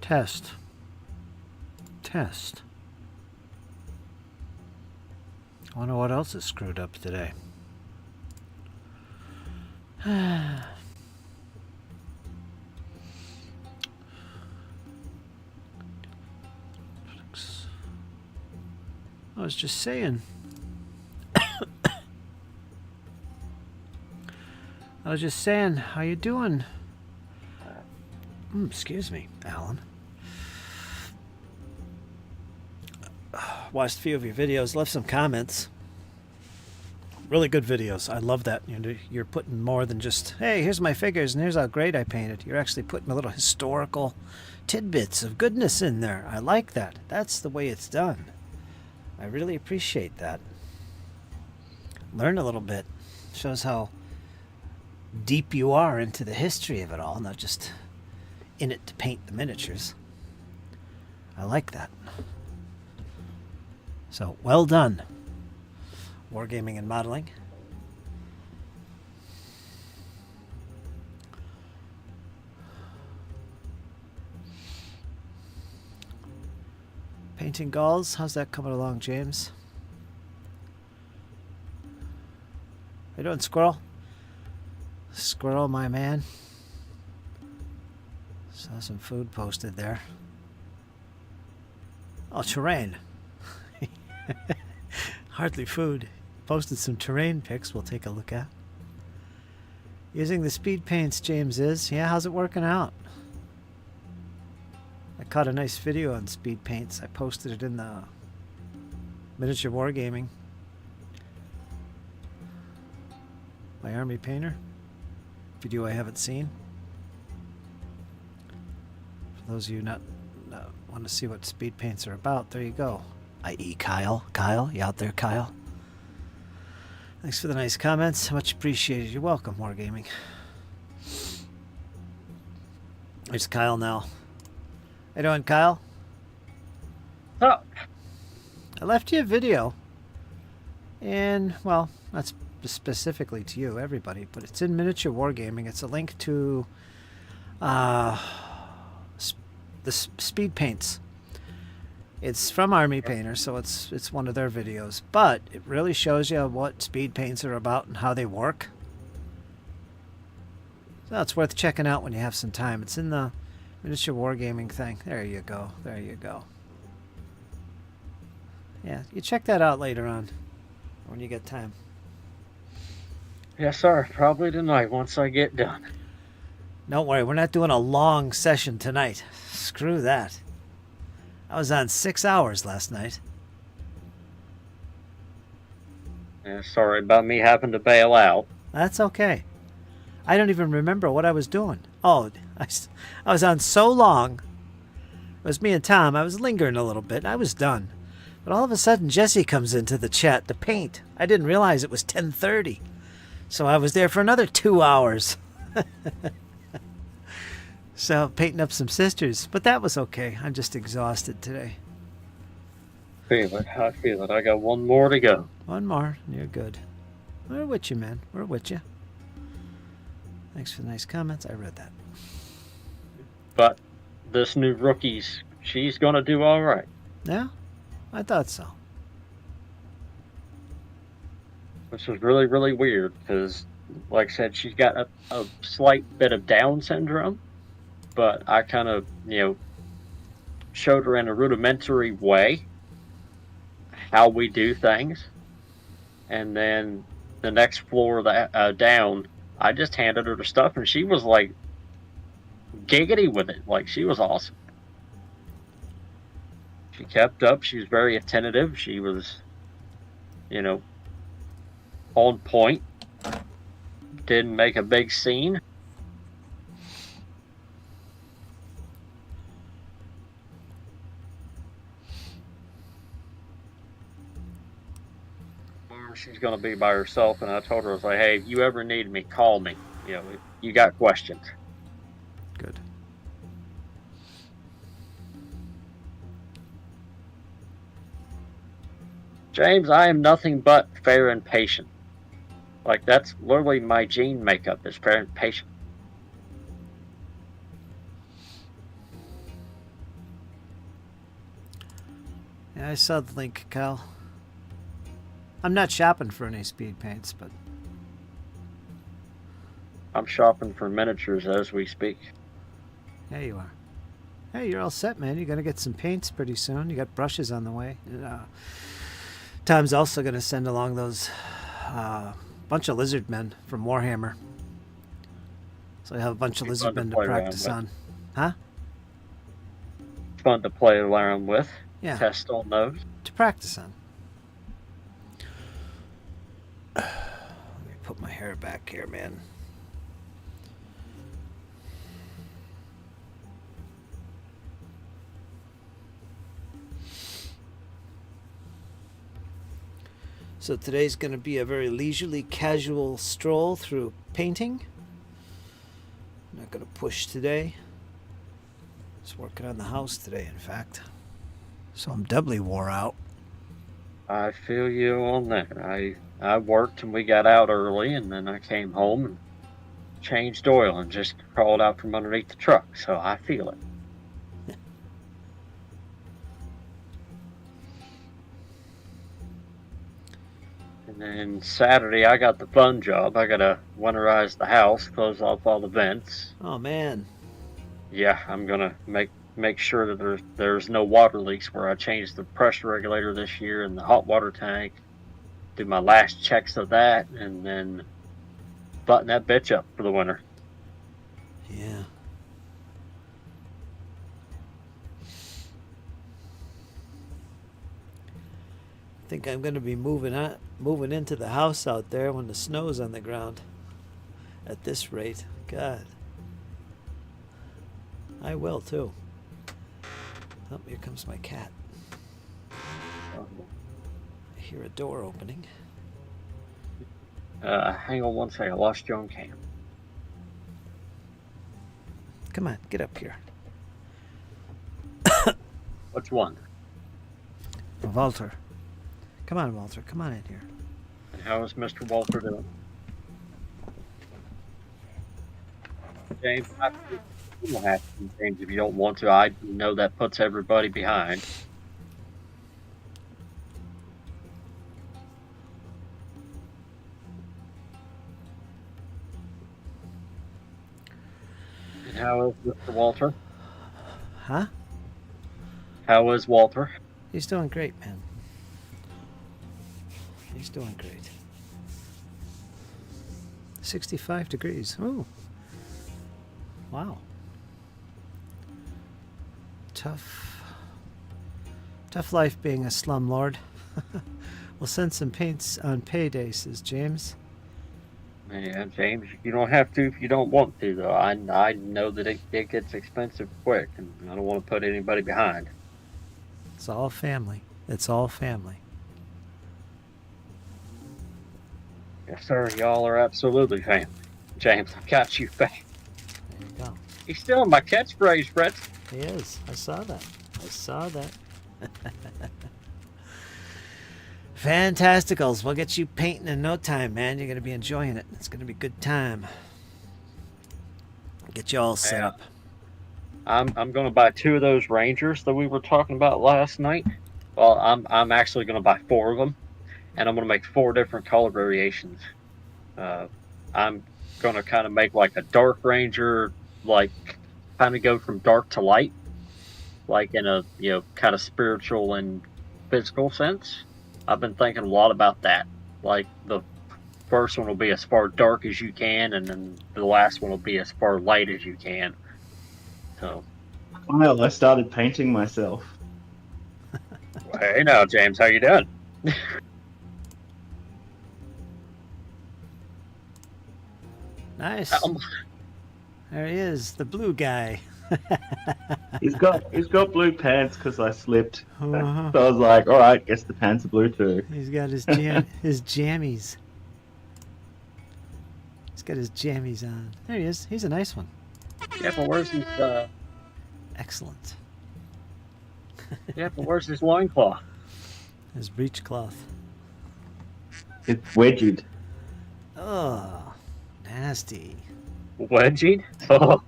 Test. Test. I wonder what else is screwed up today. I was just saying. How you doing? Excuse me, Alan. Watched a few of your videos, left some comments. Really good videos. I love that. You're putting more than just, hey, here's my figures and here's how great I painted. You're actually putting a little historical tidbits of goodness in there. I like that. That's the way it's done. I really appreciate that. Learn a little bit. Shows how deep you are into the history of it all, not just in it to paint the miniatures. I like that. So, well done. Wargaming and modeling. Painting Gauls, how's that coming along, James? How you doing, Squirrel? Squirrel, my man. Saw some food posted there. Oh, terrain. Hardly food. Posted some terrain pics we'll take a look at. Using the speed paints, James is. Yeah, how's it working out? I caught a nice video on speed paints. I posted it in the Miniature Wargaming. My Army Painter. Video I haven't seen. For those of you not want to see what speed paints are about, there you go. I.e. Kyle. Kyle, you out there, Kyle? Thanks for the nice comments. Much appreciated. You're welcome, Wargaming. There's Kyle now. How you doing, Kyle? Oh. I left you a video. And, well, that's specifically to you, everybody, but it's in Miniature Wargaming. It's a link to the speed paints. It's from Army Painter, so it's one of their videos, but it really shows you what speed paints are about and how they work. So it's worth checking out when you have some time. It's in the Miniature Wargaming thing. There you go. There you go. Yeah, you check that out later on when you get time. Yes, sir. Probably tonight once I get done. Don't worry, we're not doing a long session tonight. Screw that. I was on 6 hours last night. Yeah, sorry about me having to bail out. That's okay. I don't even remember what I was doing. Oh, I was on so long. It was me and Tom. I was lingering a little bit. I was done. But all of a sudden, Jesse comes into the chat to paint. I didn't realize it was 10:30. So I was there for another 2 hours. So, painting up some sisters. But that was okay. I'm just exhausted today. I feel it. I got one more to go. One more. You're good. We're with you, man. We're with you. Thanks for the nice comments. I read that. But this new rookie's, she's going to do all right. Yeah? I thought so. Which was really, really weird because, like I said, she's got a slight bit of Down syndrome. But I kind of, showed her in a rudimentary way how we do things. And then the next floor down, I just handed her the stuff, and she was like giggity with it. Like, she was awesome. She kept up. She was very attentive. She was, on point. Didn't make a big scene. She's going to be by herself, and I told her, I was like, hey, if you ever need me, call me. If you got questions. Good. James, I am nothing but fair and patient. Like, that's literally my gene makeup, is fair and patient. I saw the link, Kyle. I'm not shopping for any speed paints, but I'm shopping for miniatures as we speak. there you are. Hey, you're all set, man. You're gonna get some paints pretty soon. You got brushes on the way. Tom's also gonna send along those bunch of lizard men from Warhammer. So I have a bunch of lizard men to practice on. Huh? Fun to play around with. Yeah. Test on those. To practice on. Let me put my hair back here, man. So today's going to be a very leisurely, casual stroll through painting. I'm not going to push today. Just working on the house today, in fact. So I'm doubly wore out. I feel you on that. I worked and we got out early, and then I came home and changed oil and just crawled out from underneath the truck. So I feel it. And then Saturday, I got the fun job. I gotta winterize the house, close off all the vents. Oh man. Yeah, I'm gonna make sure that there's no water leaks. Where I changed the pressure regulator this year and the hot water tank. Do my last checks of that, and then button that bitch up for the winter. Yeah. I think I'm going to be moving into the house out there when the snow's on the ground. At this rate, God, I will too. Oh, here comes my cat. I hear a door opening. Hang on one second. I lost you on cam. Come on, get up here. Which one? Walter. Come on, Walter. Come on in here. And how is Mr. Walter doing? James, you don't have to, James, if you don't want to. I know that puts everybody behind. And how is Mr. Walter? Huh? How is Walter? He's doing great, man. He's doing great. 65 degrees. Ooh. Wow. Tough life being a slumlord. We'll send some paints on payday, says James. Yeah, James, you don't have to if you don't want to, though. I know that it gets expensive quick, and I don't want to put anybody behind. It's all family. It's all family. Yes, sir. Y'all are absolutely family. James, I got you back. There you go. He's stealing my catchphrase, Fritz. He is. I saw that. Fantasticals. We'll get you painting in no time, man. You're going to be enjoying it. It's going to be a good time. Get you all set up. I'm going to buy 2 of those Rangers that we were talking about last night. Well, I'm actually going to buy 4 of them, and I'm going to make 4 different color variations. I'm going to kind of make like a dark Ranger, like kind of go from dark to light, like in a kind of spiritual and physical sense. I've been thinking a lot about that. Like the first one will be as far dark as you can, and then the last one will be as far light as you can. So, Well, I started painting myself. hey now, James, how you doing? Nice. There he is, the blue guy. He's got blue pants because I slipped. Uh-huh. So I was like, all right, guess the pants are blue too. He's got his his jammies. He's got his jammies on. There he is. He's a nice one. Yeah, but where's his Excellent. loincloth? His breechcloth. It's wedged. Oh, nasty. Wedging? Oh.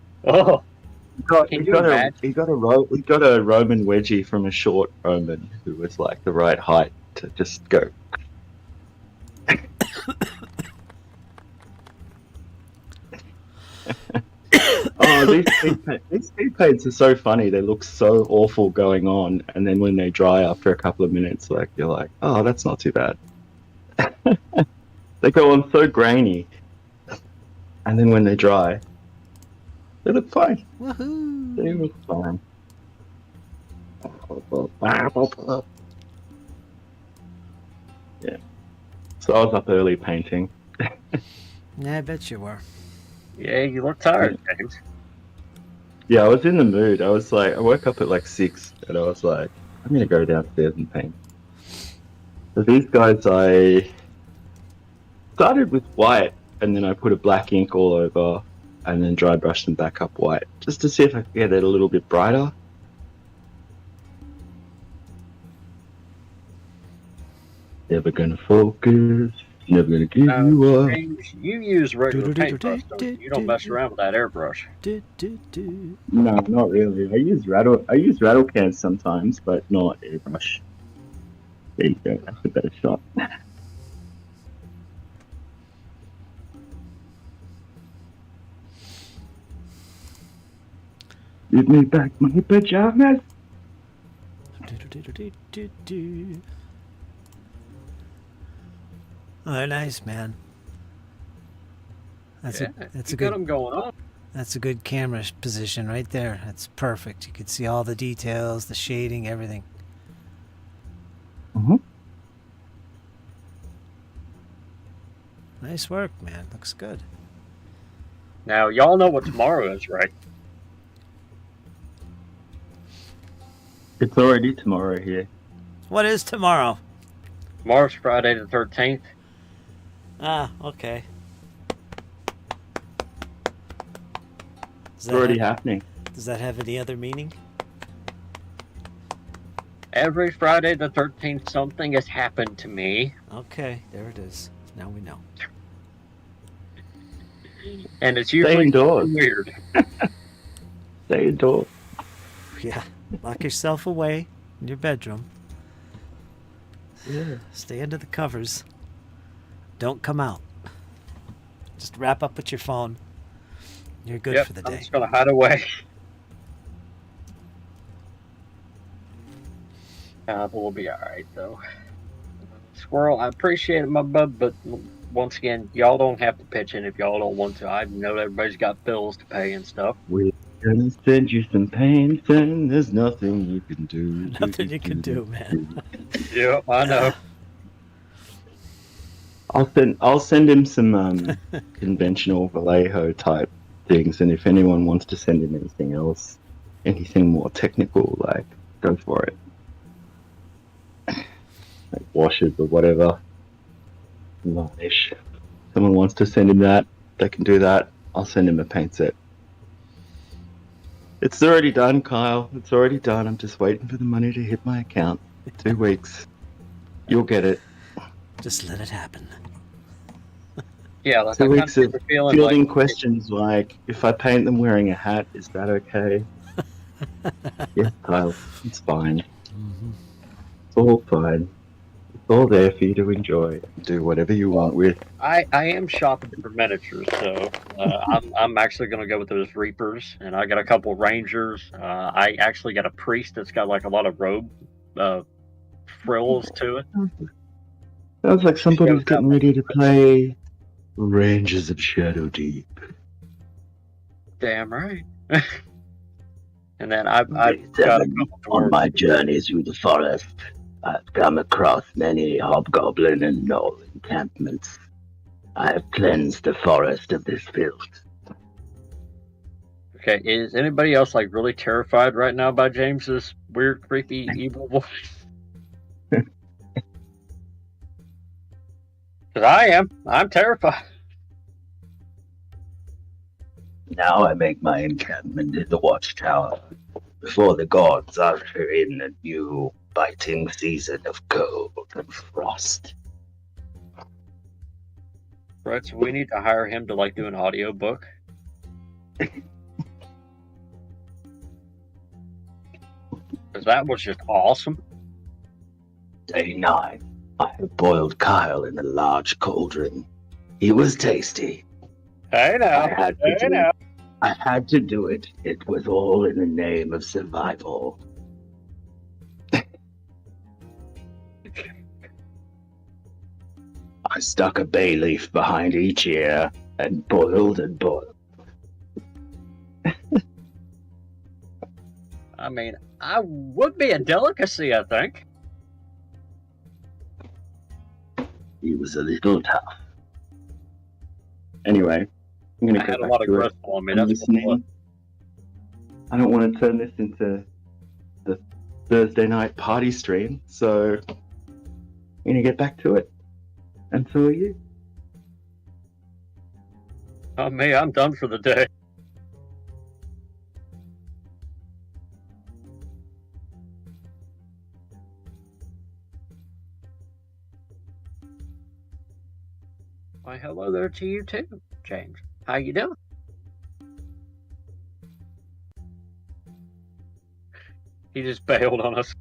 Can you imagine? He got a Roman wedgie from a short Roman who was like the right height to just go. Oh, these speed paints are so funny. They look so awful going on, and then when they dry after a couple of minutes, like you're like, oh, that's not too bad. They go on so grainy, and then when they dry, they look fine. Woohoo! They look fine. Yeah. So I was up early painting. Yeah, I bet you were. Yeah, you look tired, James. Yeah, I was in the mood. I was like, I woke up at like 6, and I was like, I'm gonna go downstairs and paint. So these guys, I started with white, and then I put a black ink all over, and then dry brushed them back up white, just to see if I could get it a little bit brighter. Never gonna focus, never gonna give you up. James, you use regular paintbrush, don't you? You don't mess around with that airbrush. No, not really. I use rattle cans sometimes, but not airbrush. There you go. That's a better shot. Give me back my pajamas. Oh, nice, man. That's Yeah, that's you a got good them going on. that's a good camera position right there. That's perfect. You can see all the details, the shading, everything. Mm-hmm. Nice work, man. Looks good. Now, y'all know what tomorrow is, right? It's already tomorrow here. What is tomorrow? Tomorrow's Friday the 13th. Ah, okay. It's already happening. Does that have any other meaning? Every Friday the 13th, something has happened to me. Okay, there it is. Now we know. And it's Stay usually indoors. weird. Stay indoors. Yeah. Lock yourself away in your bedroom. Yeah. Stay under the covers. Don't come out. Just wrap up with your phone. You're good for the I'm day. just going to hide away. But we'll be alright, though. Squirrel, I appreciate it, my bud, but once again, y'all don't have to pitch in if y'all don't want to. I know everybody's got bills to pay and stuff. We're gonna send you some paints, and there's nothing you can do. Nothing you can do, man. Yeah, I know. I'll send him some conventional Vallejo type things, and if anyone wants to send him anything else, anything more technical, like go for it. Like washes or whatever. Varnish. Someone wants to send him that, they can do that. I'll send him a paint set. It's already done, Kyle. It's already done. I'm just waiting for the money to hit my account. 2 weeks. You'll get it. Just let it happen. Yeah, like 2 I kind weeks of of get the feeling fielding like questions like, if I paint them wearing a hat, is that okay? Yes, Kyle. It's fine. Mm-hmm. It's all fine. It's all there for you to enjoy. Do whatever you want with. I am shopping for miniatures, so I'm actually going to go with those Reapers, and I got a couple Rangers. I actually got a Priest that's got like a lot of robe frills to it. Sounds like somebody's getting ready to play Rangers of Shadow Deep. Damn right. And then I've got a couple On dwarves. my journey through the forest, I've come across many hobgoblin and gnoll encampments. I have cleansed the forest of this filth. Okay, is anybody else like really terrified right now by James's weird, creepy, evil voice? Because I am. I'm terrified. Now I make my encampment in the watchtower, before the gods usher in a new biting season of cold and frost. Right, so we need to hire him to like do an audio book. 'Cause that was just awesome. Day 9. I have boiled Kyle in a large cauldron. He was tasty. Hey now. I had to do it. I had to do it. It was all in the name of survival. I stuck a bay leaf behind each ear and boiled and boiled. I mean, I would be a delicacy, I think. He was a little tough. Anyway, I'm gonna I go had a back lot of to it. growth on me. I'm That's what it was. listening. I don't want to turn this into the Thursday night party stream, so I'm gonna get back to it. And so are you. Oh, me, I'm done for the day. Why, hello there to you too, James. How you doing? He just bailed on us.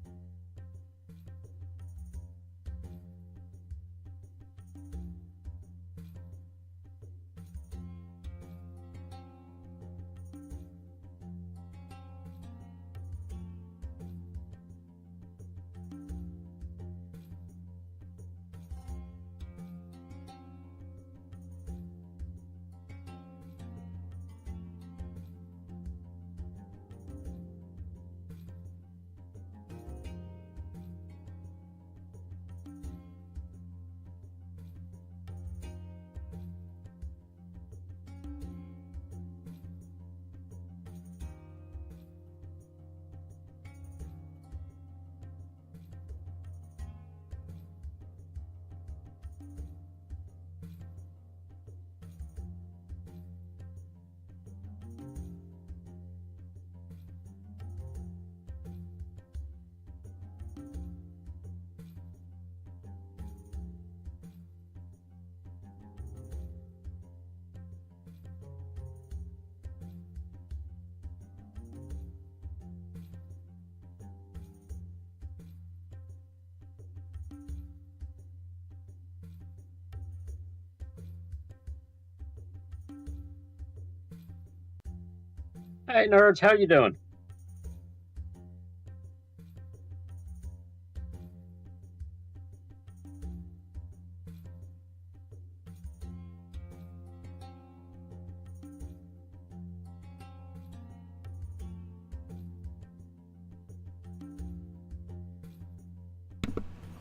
Hey, nerds, how you doing?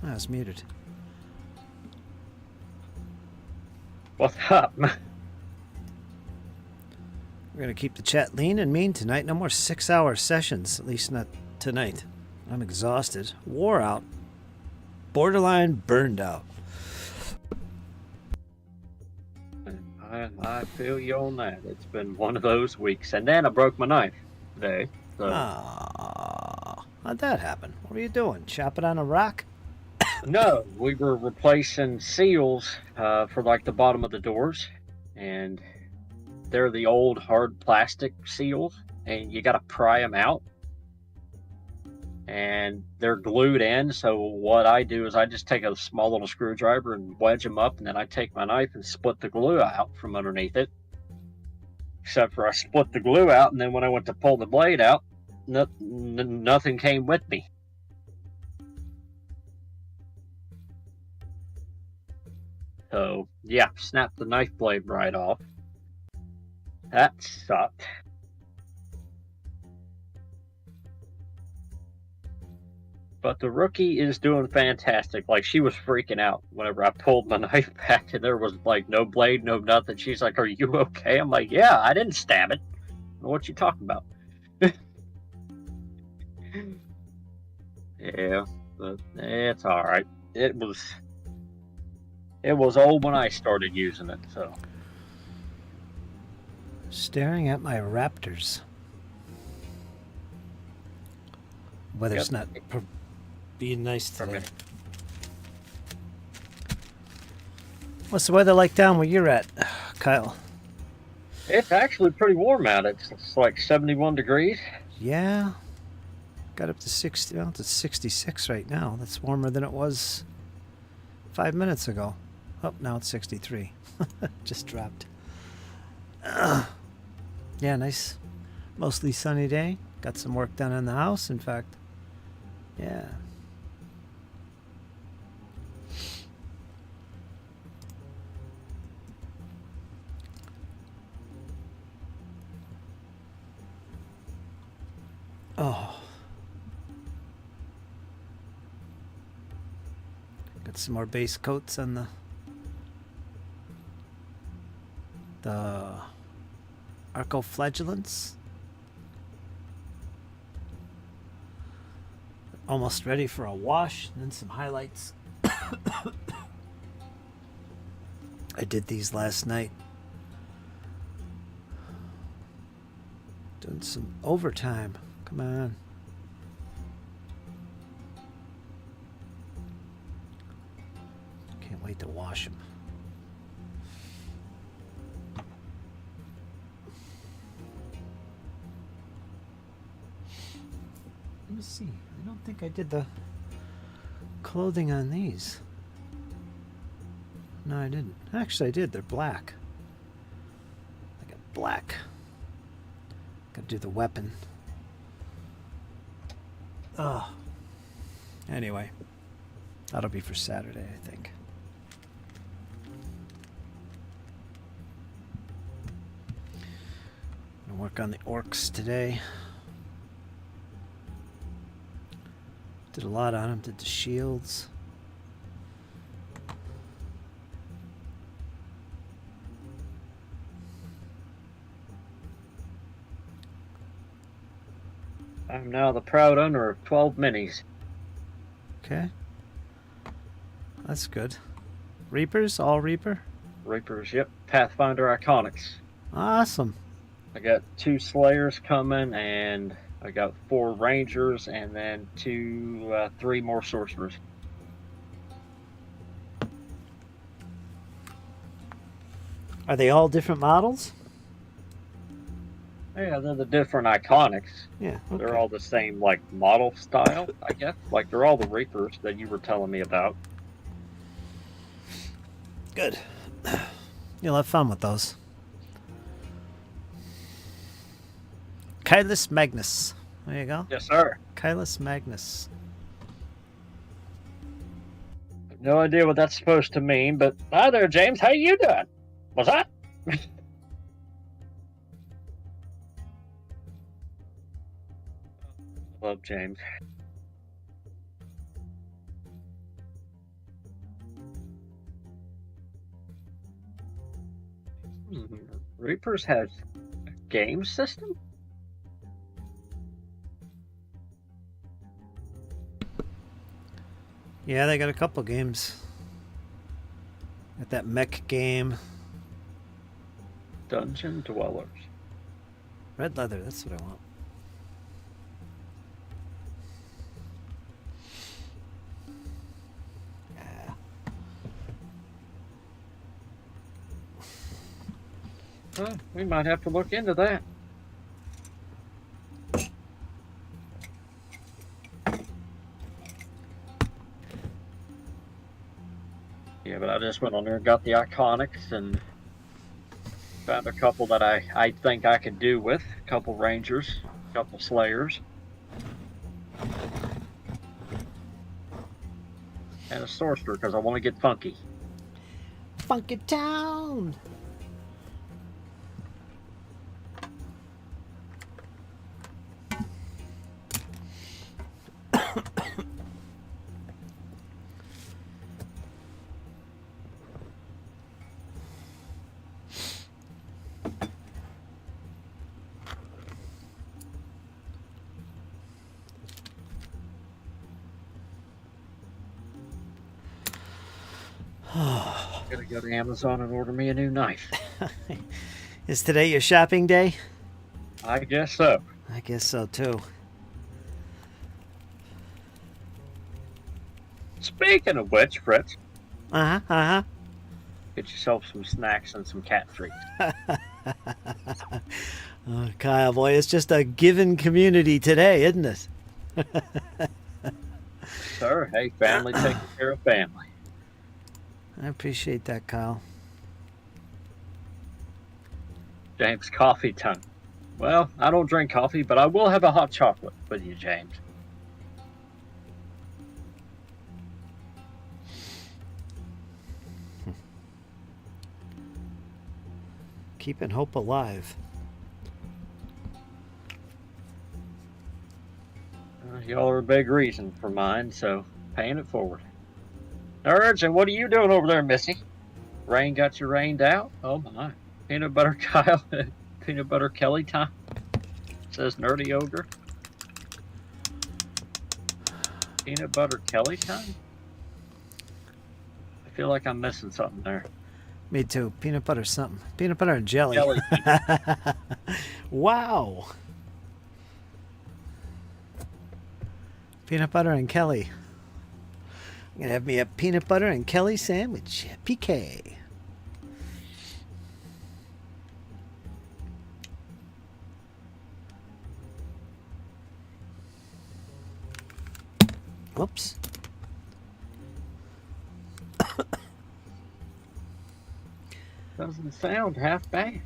I was muted. What's up? We're going to keep the chat lean and mean tonight. No more 6-hour sessions, at least not tonight. I'm exhausted. Wore out. Borderline burned out. I feel you on that. It's been one of those weeks. And then I broke my knife today. So. How'd that happen? What were you doing? Chopping on a rock? No, we were replacing seals for like the bottom of the doors. And they're the old hard plastic seals. And you got to pry them out. And they're glued in, so what I do is I just take a small little screwdriver and wedge them up, and then I take my knife and split the glue out from underneath it. Except for I split the glue out, and then when I went to pull the blade out, nothing came with me. So, yeah, snapped the knife blade right off. That sucked. But the rookie is doing fantastic. Like, she was freaking out whenever I pulled my knife back and there was, like, no blade, no nothing. She's like, "Are you okay?" I'm like, "Yeah, I didn't stab it. What you talking about?" Yeah, but it's alright. It was old when I started using it, so. Staring at my raptors. Weather's not being nice today. What's the weather like down where you're at, Kyle? It's actually pretty warm out. It's like 71 degrees. Yeah. Got up to 60. Well, it's 66 right now. That's warmer than it was 5 minutes ago. Oh, now it's 63. Just dropped. Yeah, nice. Mostly sunny day. Got some work done in the house, in fact. Yeah. Oh. Got some more base coats on the arcoflagellants. Almost ready for a wash, and then some highlights. I did these last night. Doing some overtime. Come on. Can't wait to wash them. Let me see. I don't think I did the clothing on these. No, I didn't. Actually, I did. They're black. I got black. Gotta do the weapon. Oh. Anyway. That'll be for Saturday, I think. Gonna work on the orcs today. Did a lot on them. Did the shields. I'm now the proud owner of 12 minis. Okay. That's good. Reapers? All Reaper? Reapers, yep. Pathfinder Iconics. Awesome. I got 2 Slayers coming, and I got 4 Rangers, and then 3 more Sorcerers. Are they all different models? Yeah, they're the different Iconics. Yeah. Okay. They're all the same, like, model style, I guess. Like, they're all the Reapers that you were telling me about. Good. You'll have fun with those. Kylus Magnus. There you go. Yes, sir. Kylus Magnus. No idea what that's supposed to mean, but hi there, James. How you doing? What's that? Love James. Reapers has a game system? Yeah, they got a couple games. Got that mech game. Dungeon Dwellers. Red leather, that's what I want. Yeah. Well, we might have to look into that. Yeah, but I just went on there and got the Iconics and found a couple that I think I could do with. A couple Rangers, a couple Slayers. And a Sorcerer, because I want to get funky. Funky Town! Gotta go to Amazon and order me a new knife. Is today your shopping day? I guess so. I guess so too. Speaking of which, Fritz, Uh-huh. get yourself some snacks and some cat treats. Oh, Kyle, boy, it's just a given community today, isn't it? Sir, hey, family taking care of family. I appreciate that, Kyle. James, coffee time. Well, I don't drink coffee, but I will have a hot chocolate with you, James. Keeping hope alive. Y'all are a big reason for mine, so paying it forward. Nerds, and what are you doing over there, Missy? Rain got you rained out? Oh my. Peanut butter Kyle, peanut butter Kelly time, says Nerdy Ogre. Peanut butter Kelly time? I feel like I'm missing something there. Me too. Peanut butter something. Peanut butter and jelly. Jelly. Wow. Peanut butter and Kelly. I'm going to have me a peanut butter and Kelly sandwich. PK. Whoops. Doesn't sound half bad.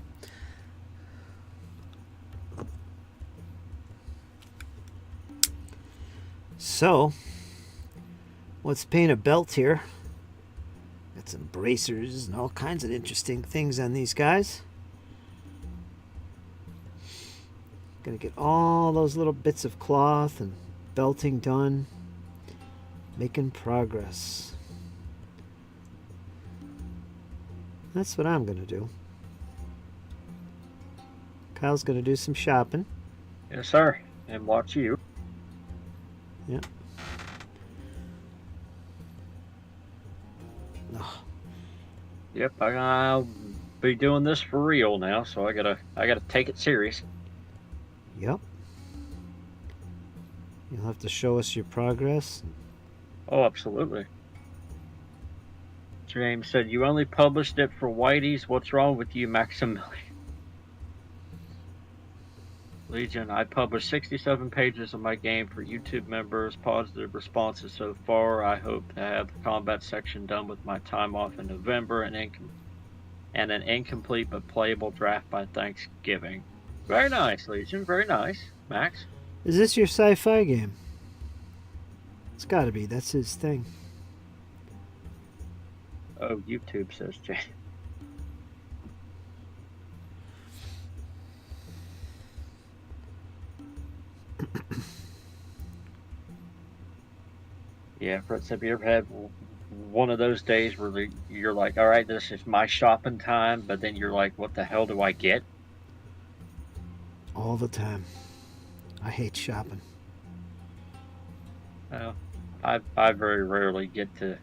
So, let's paint a belt here. Got some bracers and all kinds of interesting things on these guys. Gonna get all those little bits of cloth and belting done. Making progress. That's what I'm gonna do. Kyle's gonna do some shopping. Yes, sir. And watch you. Yep. Oh, Yep, I'll be doing this for real now, so I gotta take it serious. yep. You'll have to show us your progress. Oh, absolutely. James said, you only published it for Whitey's. What's wrong with you, Maximilian? Legion, I published 67 pages of my game for YouTube members. Positive responses so far. I hope to have the combat section done with my time off in November and an incomplete but playable draft by Thanksgiving. Very nice, Legion. Very nice. Max? Is this your sci-fi game? It's gotta be. That's his thing. Oh, YouTube, says James. Yeah, Fritz, have you ever had one of those days where you're like, all right, this is my shopping time, but then you're like, what the hell do I get? All the time. I hate shopping. Well, I very rarely get to,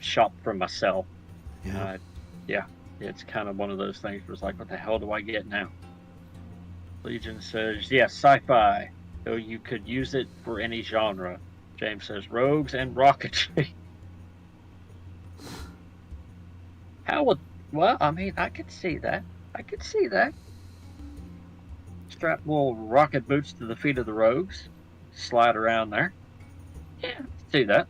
shop for myself. Yeah. Yeah, it's kind of one of those things where it's like, what the hell do I get now? Legion says, yes, sci-fi, though you could use it for any genre. James says, rogues and rocketry. Well, I mean, I could see that. Strap little rocket boots to the feet of the rogues. Slide around there. Yeah, I can see that.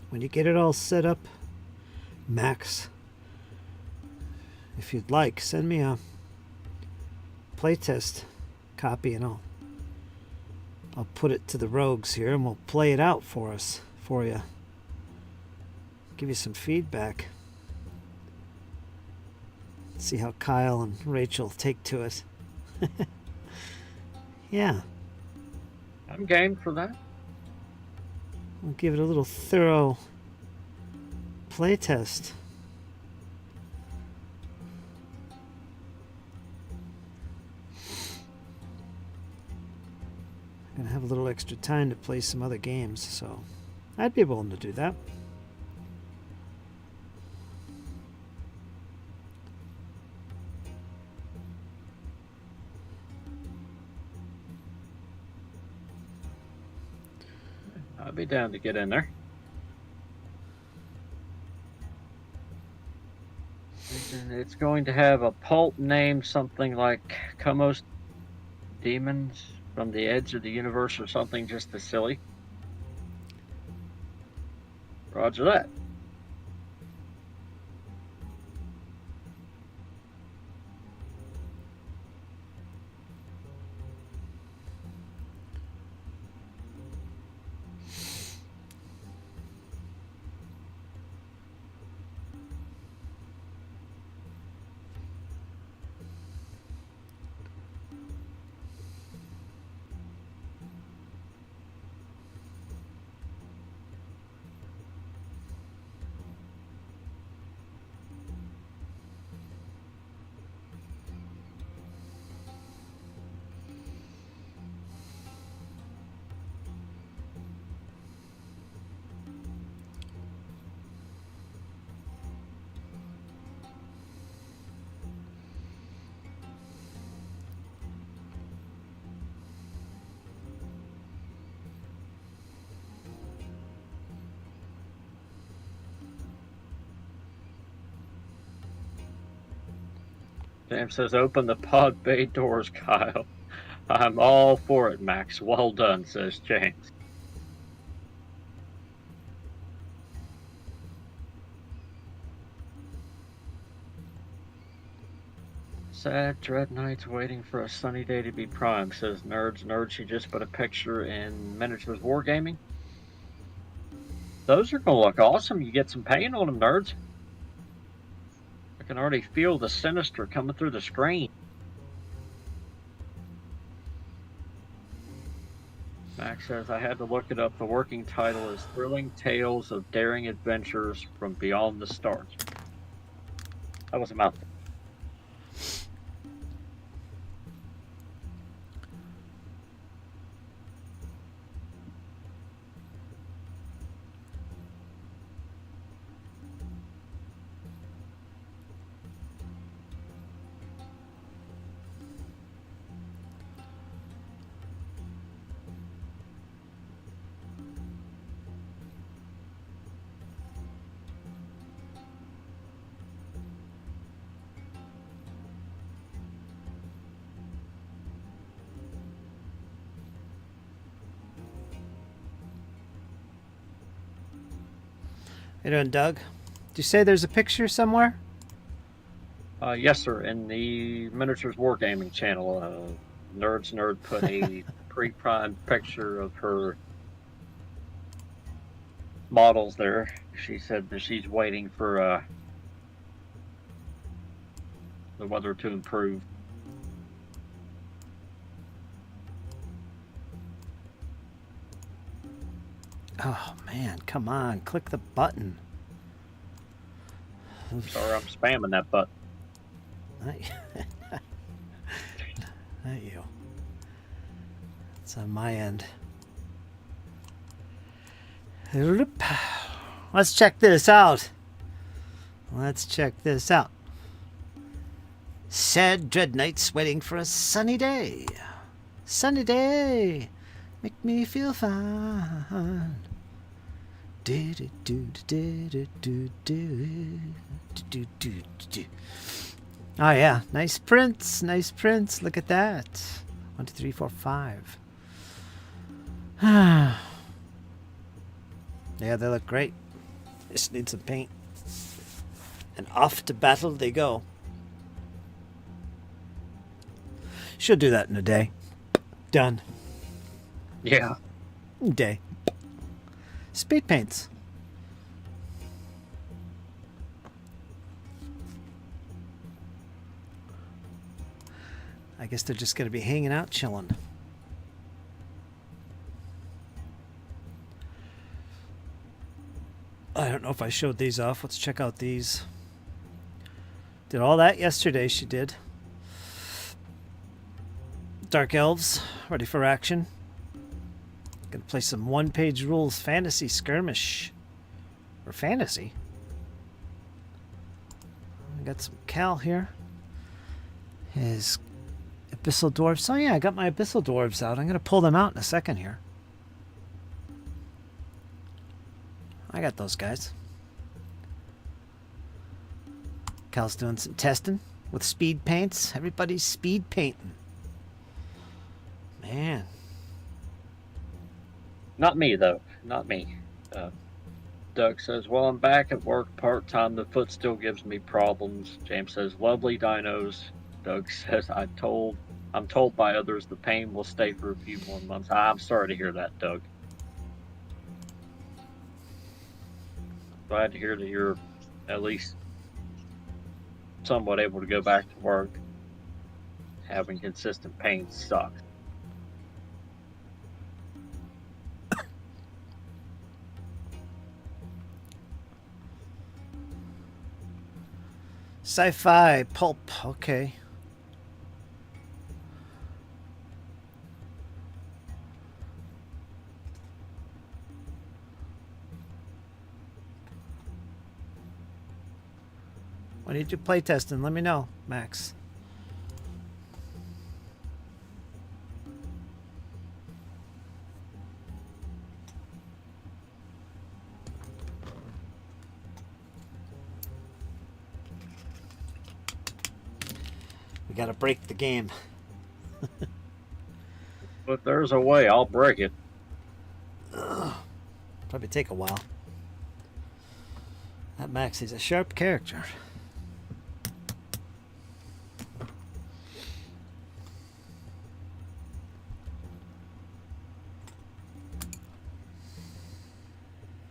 When you get it all set up, Max, if you'd like, send me a playtest copy and I'll put it to the rogues here and we'll play it out for you. Give you some feedback. See how Kyle and Rachel take to it. Yeah. I'm game for that. We'll give it a little thorough playtest. gonna have a little extra time to play some other games, so I'd be willing to do that. I'd be down to get in there. It's going to have a pulp name, something like Comos Demons from the Edge of the Universe or something just as silly. Roger that. James says, open the pod bay doors, Kyle. I'm all for it, Max. Well done, says James. Sad Dread Knight's waiting for a sunny day to be prime, says Nerds. She just put a picture in Miniatures Wargaming. Those are going to look awesome. You get some paint on them, Nerds. I can already feel the sinister coming through the screen. Max says, I had to look it up. The working title is Thrilling Tales of Daring Adventures from Beyond the Stars. That was a mouthful. How you doing, Doug? Did you say there's a picture somewhere? Yes, sir. In the Miniatures Wargaming channel, Nerd put a pre-primed picture of her models there. She said that she's waiting for the weather to improve. Oh man, come on, click the button. Sorry, I'm spamming that button. Not you. It's on my end. Let's check this out. Sad Dread Knight's waiting for a sunny day. Sunny day. Make me feel fine. Oh yeah, nice prints, Look at that. 1, 2, 3, 4, 5. Yeah, they look great. Just need some paint. And off to battle they go. She'll do that in a day. Done. Yeah. Day. Speed paints. I guess they're just going to be hanging out, chilling. I don't know if I showed these off. Let's check out these. Did all that yesterday, she did. Dark Elves, ready for action. Gonna play some one-page rules fantasy skirmish. Or fantasy. I got some Cal here. His Abyssal Dwarves. Oh yeah, I got my Abyssal Dwarves out. I'm gonna pull them out in a second here. I got those guys. Cal's doing some testing with speed paints. Everybody's speed painting. Man. Not me, though. Not me. Doug says, well, I'm back at work part-time. The foot still gives me problems. James says, lovely dinos. Doug says, I'm told by others the pain will stay for a few more months. I'm sorry to hear that, Doug. Glad to hear that you're at least somewhat able to go back to work. Having consistent pain sucks. Sci-fi pulp. Okay. When you do play testing, let me know, Max. We gotta break the game. But there's a way, I'll break it. Probably take a while. That Max, he's a sharp character.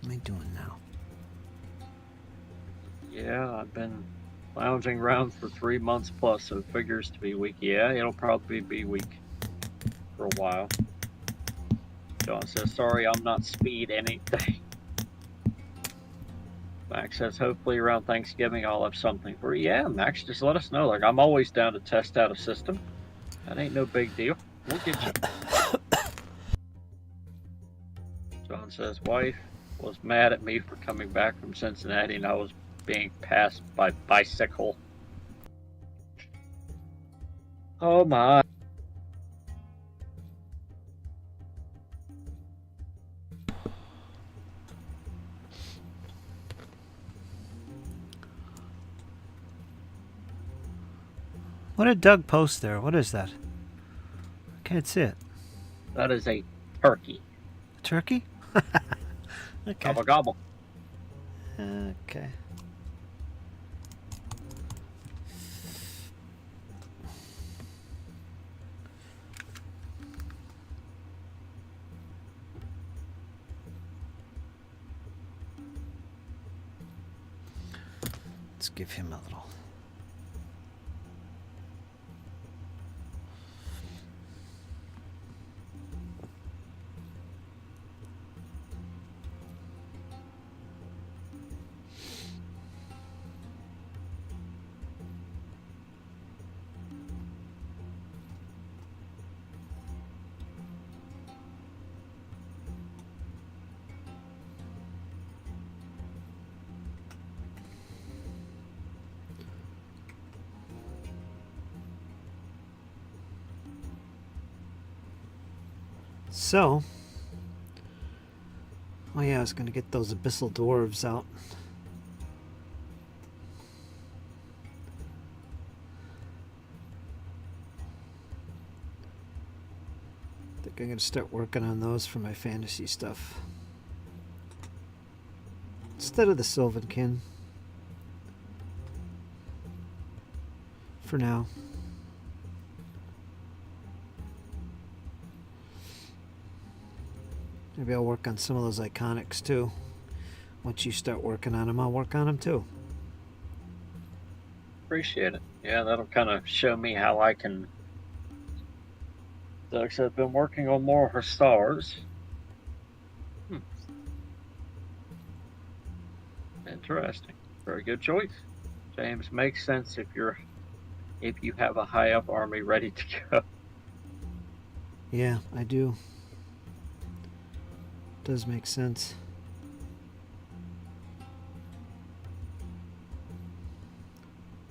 What am I doing now? Yeah, I've been lounging around for 3 months plus, so it figures to be weak. Yeah, it'll probably be weak for a while. John says, sorry, I'm not speed anything. Max says, hopefully around Thanksgiving I'll have something for you. Yeah, Max, just let us know. Like, I'm always down to test out a system. That ain't no big deal. We'll get you. John says, wife was mad at me for coming back from Cincinnati and I was being passed by bicycle. Oh my. What did Doug post there? What is that? I can't see it. That is a turkey. Turkey? Okay. Gobble gobble. Okay. Let's give him a little. So, oh yeah, I was going to get those Abyssal Dwarves out. I think I'm going to start working on those for my fantasy stuff. Instead of the Sylvankin. For now. Maybe I'll work on some of those iconics too. Once you start working on them, I'll work on them too. Appreciate it. Yeah, that'll kind of show me how I can. Doug said, I've been working on more of her stars. Interesting. Very good choice. James, makes sense if you have a high up army ready to go. Yeah, I do. does make sense.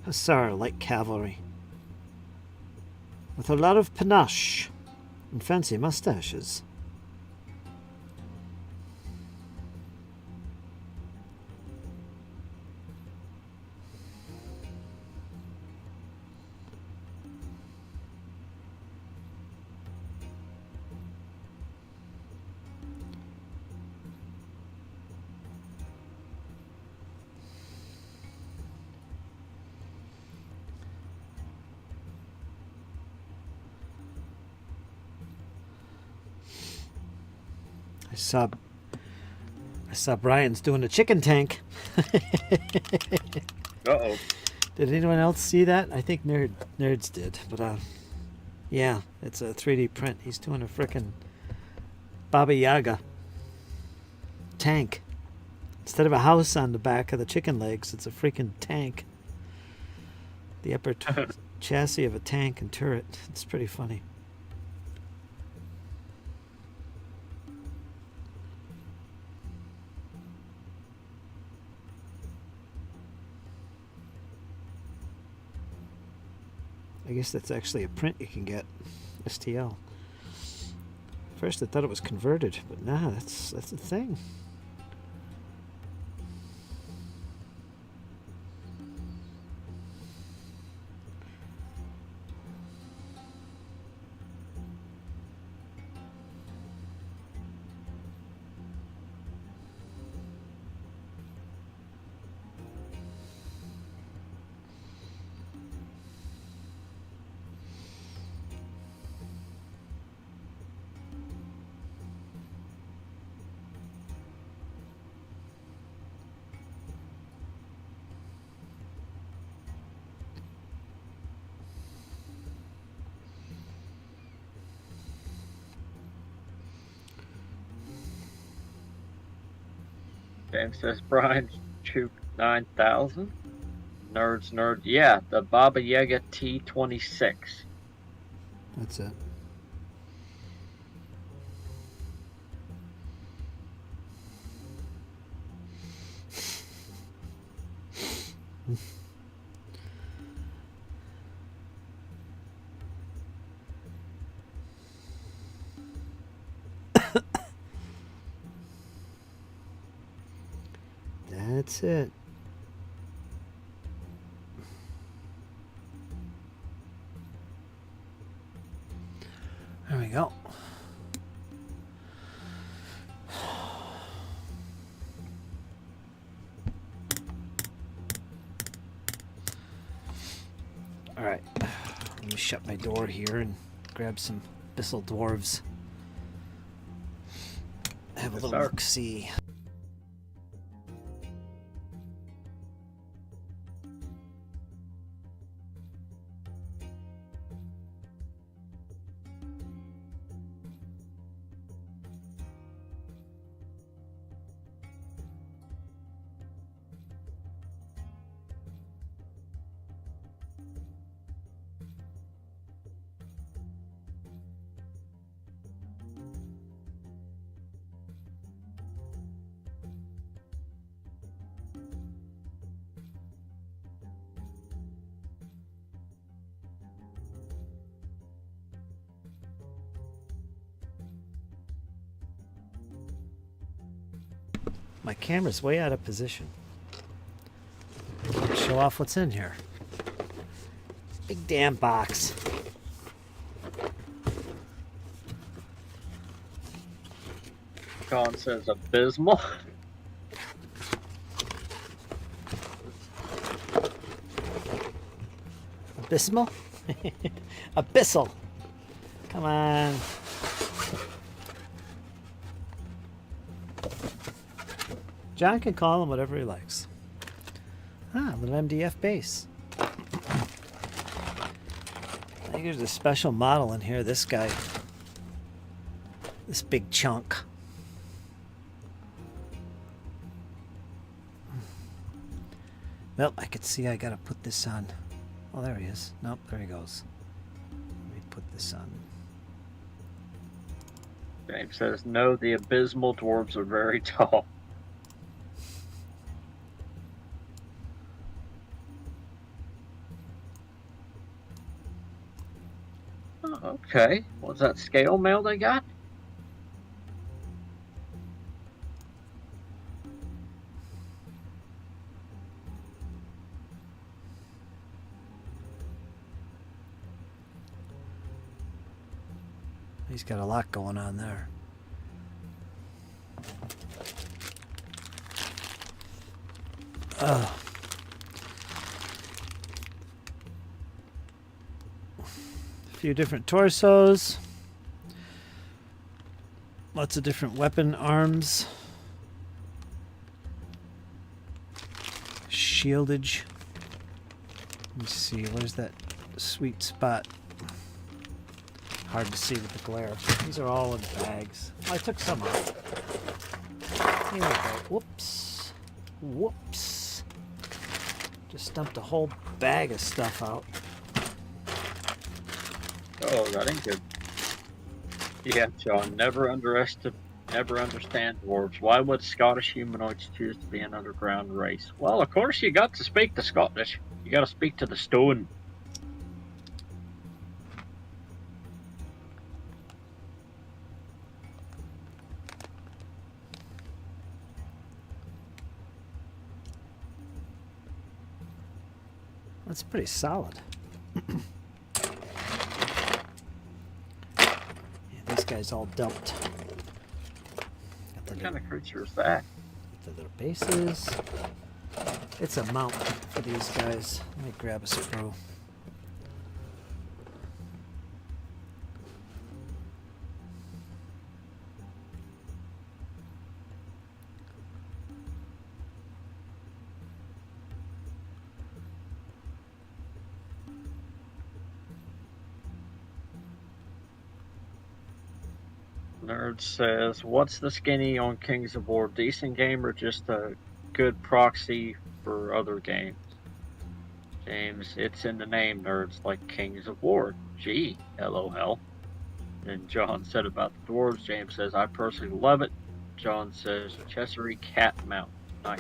Hussar, light cavalry. With a lot of panache and fancy mustaches. I saw Brian's doing a chicken tank. Uh-oh. Did anyone else see that? I think nerds did, but yeah, it's a 3D print. He's doing a frickin' Baba Yaga tank. Instead of a house on the back of the chicken legs, it's a freaking tank. The upper chassis of a tank and turret. It's pretty funny. I guess that's actually a print you can get, STL. First I thought it was converted, but nah, that's a thing. James says Brian Chook 9000. Nerd. Yeah, the Baba Yaga T26. That's it. That's it. There we go. All right. Let me shut my door here and grab some Bissell Dwarves. Have a little look-see. My camera's way out of position. Show off what's in here. Big damn box. Colin says abysmal. Abysmal? Abyssal. Come on. John can call him whatever he likes. Ah, a little MDF base. I think there's a special model in here. This guy. This big chunk. Well, I could see I gotta put this on. Oh, there he is. Nope, there he goes. Let me put this on. James says, no, the abysmal dwarves are very tall. Oh, okay. Was that scale mail they got? He's got a lot going on there. Oh. A few different torsos. Lots of different weapon arms. Shieldage. Let me see, where's that sweet spot? Hard to see with the glare. These are all in bags. Oh, I took some out. Here we go. Whoops. Whoops. Just dumped a whole bag of stuff out. Oh, that ain't good. Yeah, John, never understand dwarves. Why would Scottish humanoids choose to be an underground race? Well, of course you got to speak the Scottish. You got to speak to the stone. That's pretty solid. Yeah, these guys all dumped. What kind of creature is that? The little bases. It's a mount for these guys. Let me grab a screw. Nerd says, what's the skinny on Kings of War? Decent game or just a good proxy for other games? James, it's in the name, nerds, like Kings of War. Gee, LOL. And John said about the dwarves, James says, I personally love it. John says, Cheshire cat mount. Nice.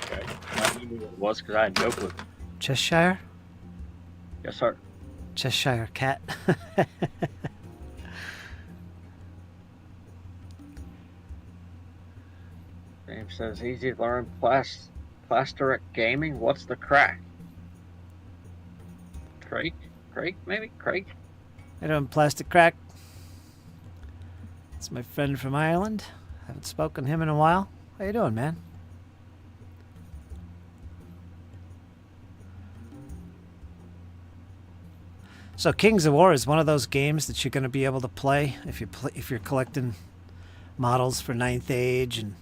Okay. I knew what it was because I had no clue. Cheshire? Yes, sir. Cheshire cat. James says, easy to learn Plasteric Gaming. What's the crack? Craig? Maybe? Craig? I don't plastic crack. It's my friend from Ireland. Haven't spoken to him in a while. How you doing, man? So Kings of War is one of those games that you're going to be able to play if you're collecting models for 9th Age and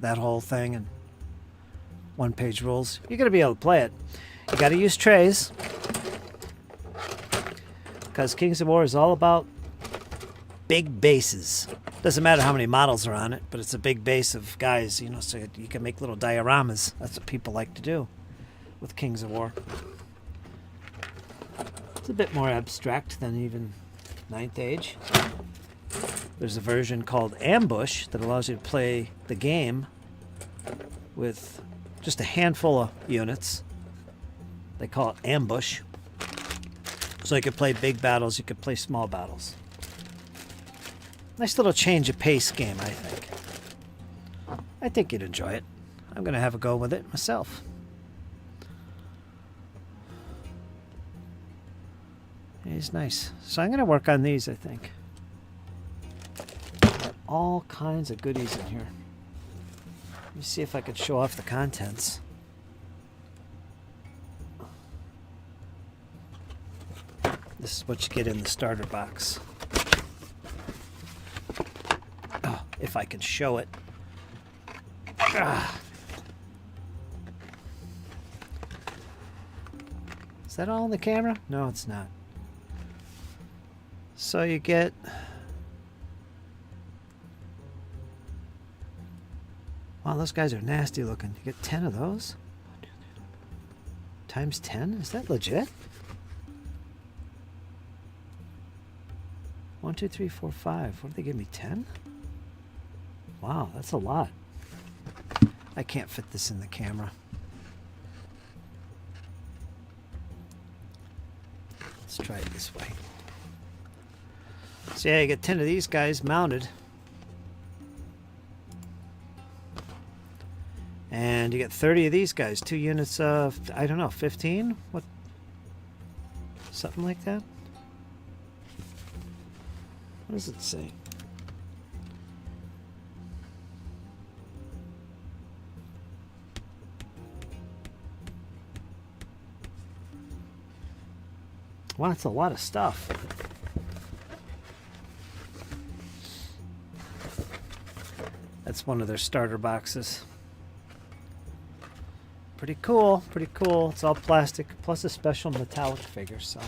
that whole thing and one-page rules. You're going to be able to play it. You got to use trays because Kings of War is all about big bases. Doesn't matter how many models are on it, but it's a big base of guys, you know, so you can make little dioramas. That's what people like to do with Kings of War. It's a bit more abstract than even 9th Age. There's a version called Ambush that allows you to play the game with just a handful of units. They call it Ambush. So you could play big battles, you could play small battles. Nice little change of pace game, I think. I think you'd enjoy it. I'm going to have a go with it myself. It's nice. So I'm going to work on these, I think. Got all kinds of goodies in here. Let me see if I could show off the contents. This is what you get in the starter box. Oh, if I can show it. Ah. Is that all in the camera? No, it's not. So you get wow, those guys are nasty looking. You get 10 of those? 1, 2, 3, 4. Times 10? Is that legit? 1, 2, 3, 4, 5. What did they give me? 10? Wow, that's a lot. I can't fit this in the camera. Let's try it this way. So yeah, you get 10 of these guys mounted. And you get 30 of these guys. 2 units of, I don't know, 15? What? Something like that? What does it say? Wow, that's a lot of stuff. That's one of their starter boxes. Pretty cool, pretty cool. It's all plastic, plus a special metallic figure, so.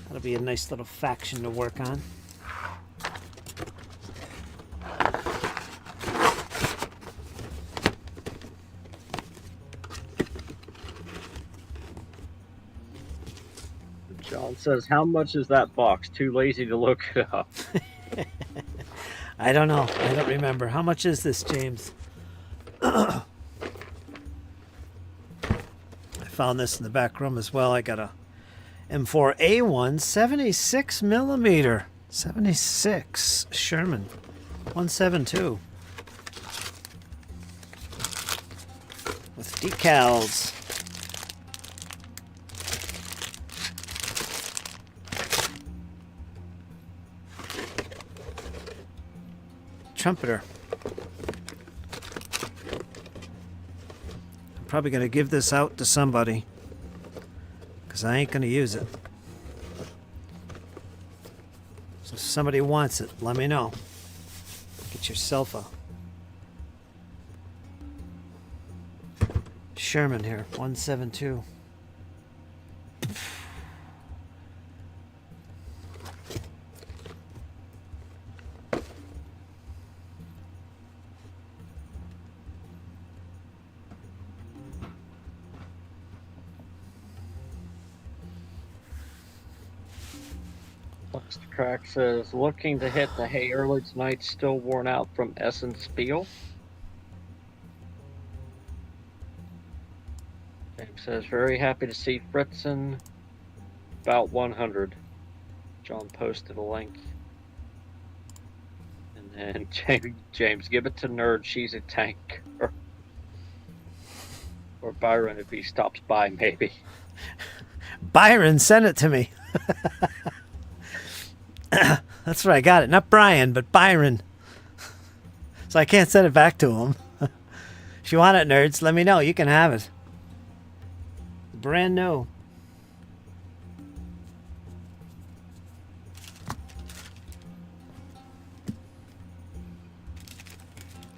That'll be a nice little faction to work on. John says, how much is that box? Too lazy to look it up. I don't know. I don't remember. How much is this, James? I found this in the back room as well. I got a M4A1 76 millimeter. 76 Sherman 172 with decals. Trumpeter. I'm probably going to give this out to somebody because I ain't going to use it. So if somebody wants it, let me know. Get yourself a Sherman here, 172. Crack says, looking to hit the hay early tonight, still worn out from Essence Spiel. James says, very happy to see Fritzen about 100. John posted a link. And then James, give it to Nerd, she's a tank. Or Byron if he stops by, maybe. Byron, send it to me. That's where I got it. Not Brian, but Byron. So I can't send it back to him. If you want it, nerds, let me know. You can have it. Brand new.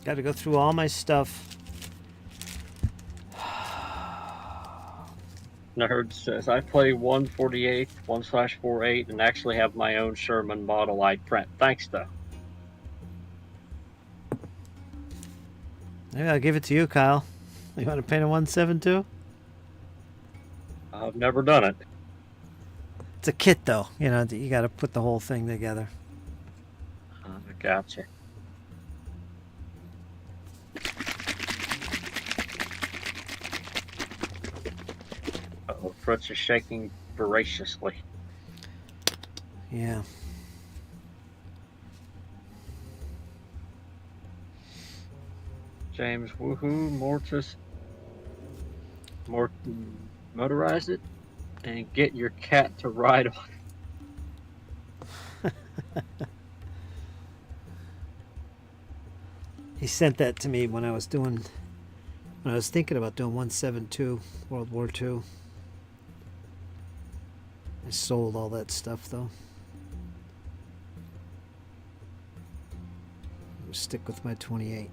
Got to go through all my stuff. Nerd says, I play 148, 1/48, and actually have my own Sherman model I print. Thanks, though. Maybe I'll give it to you, Kyle. You want to paint a 172? I've never done it. It's a kit, though. You know, you got to put the whole thing together. Gotcha. Uh-oh, Fritz is shaking voraciously. Yeah. James, woohoo, motorize it and get your cat to ride on. He sent that to me when I was thinking about doing 172 World War II. I sold all that stuff though. I'll stick with my 28.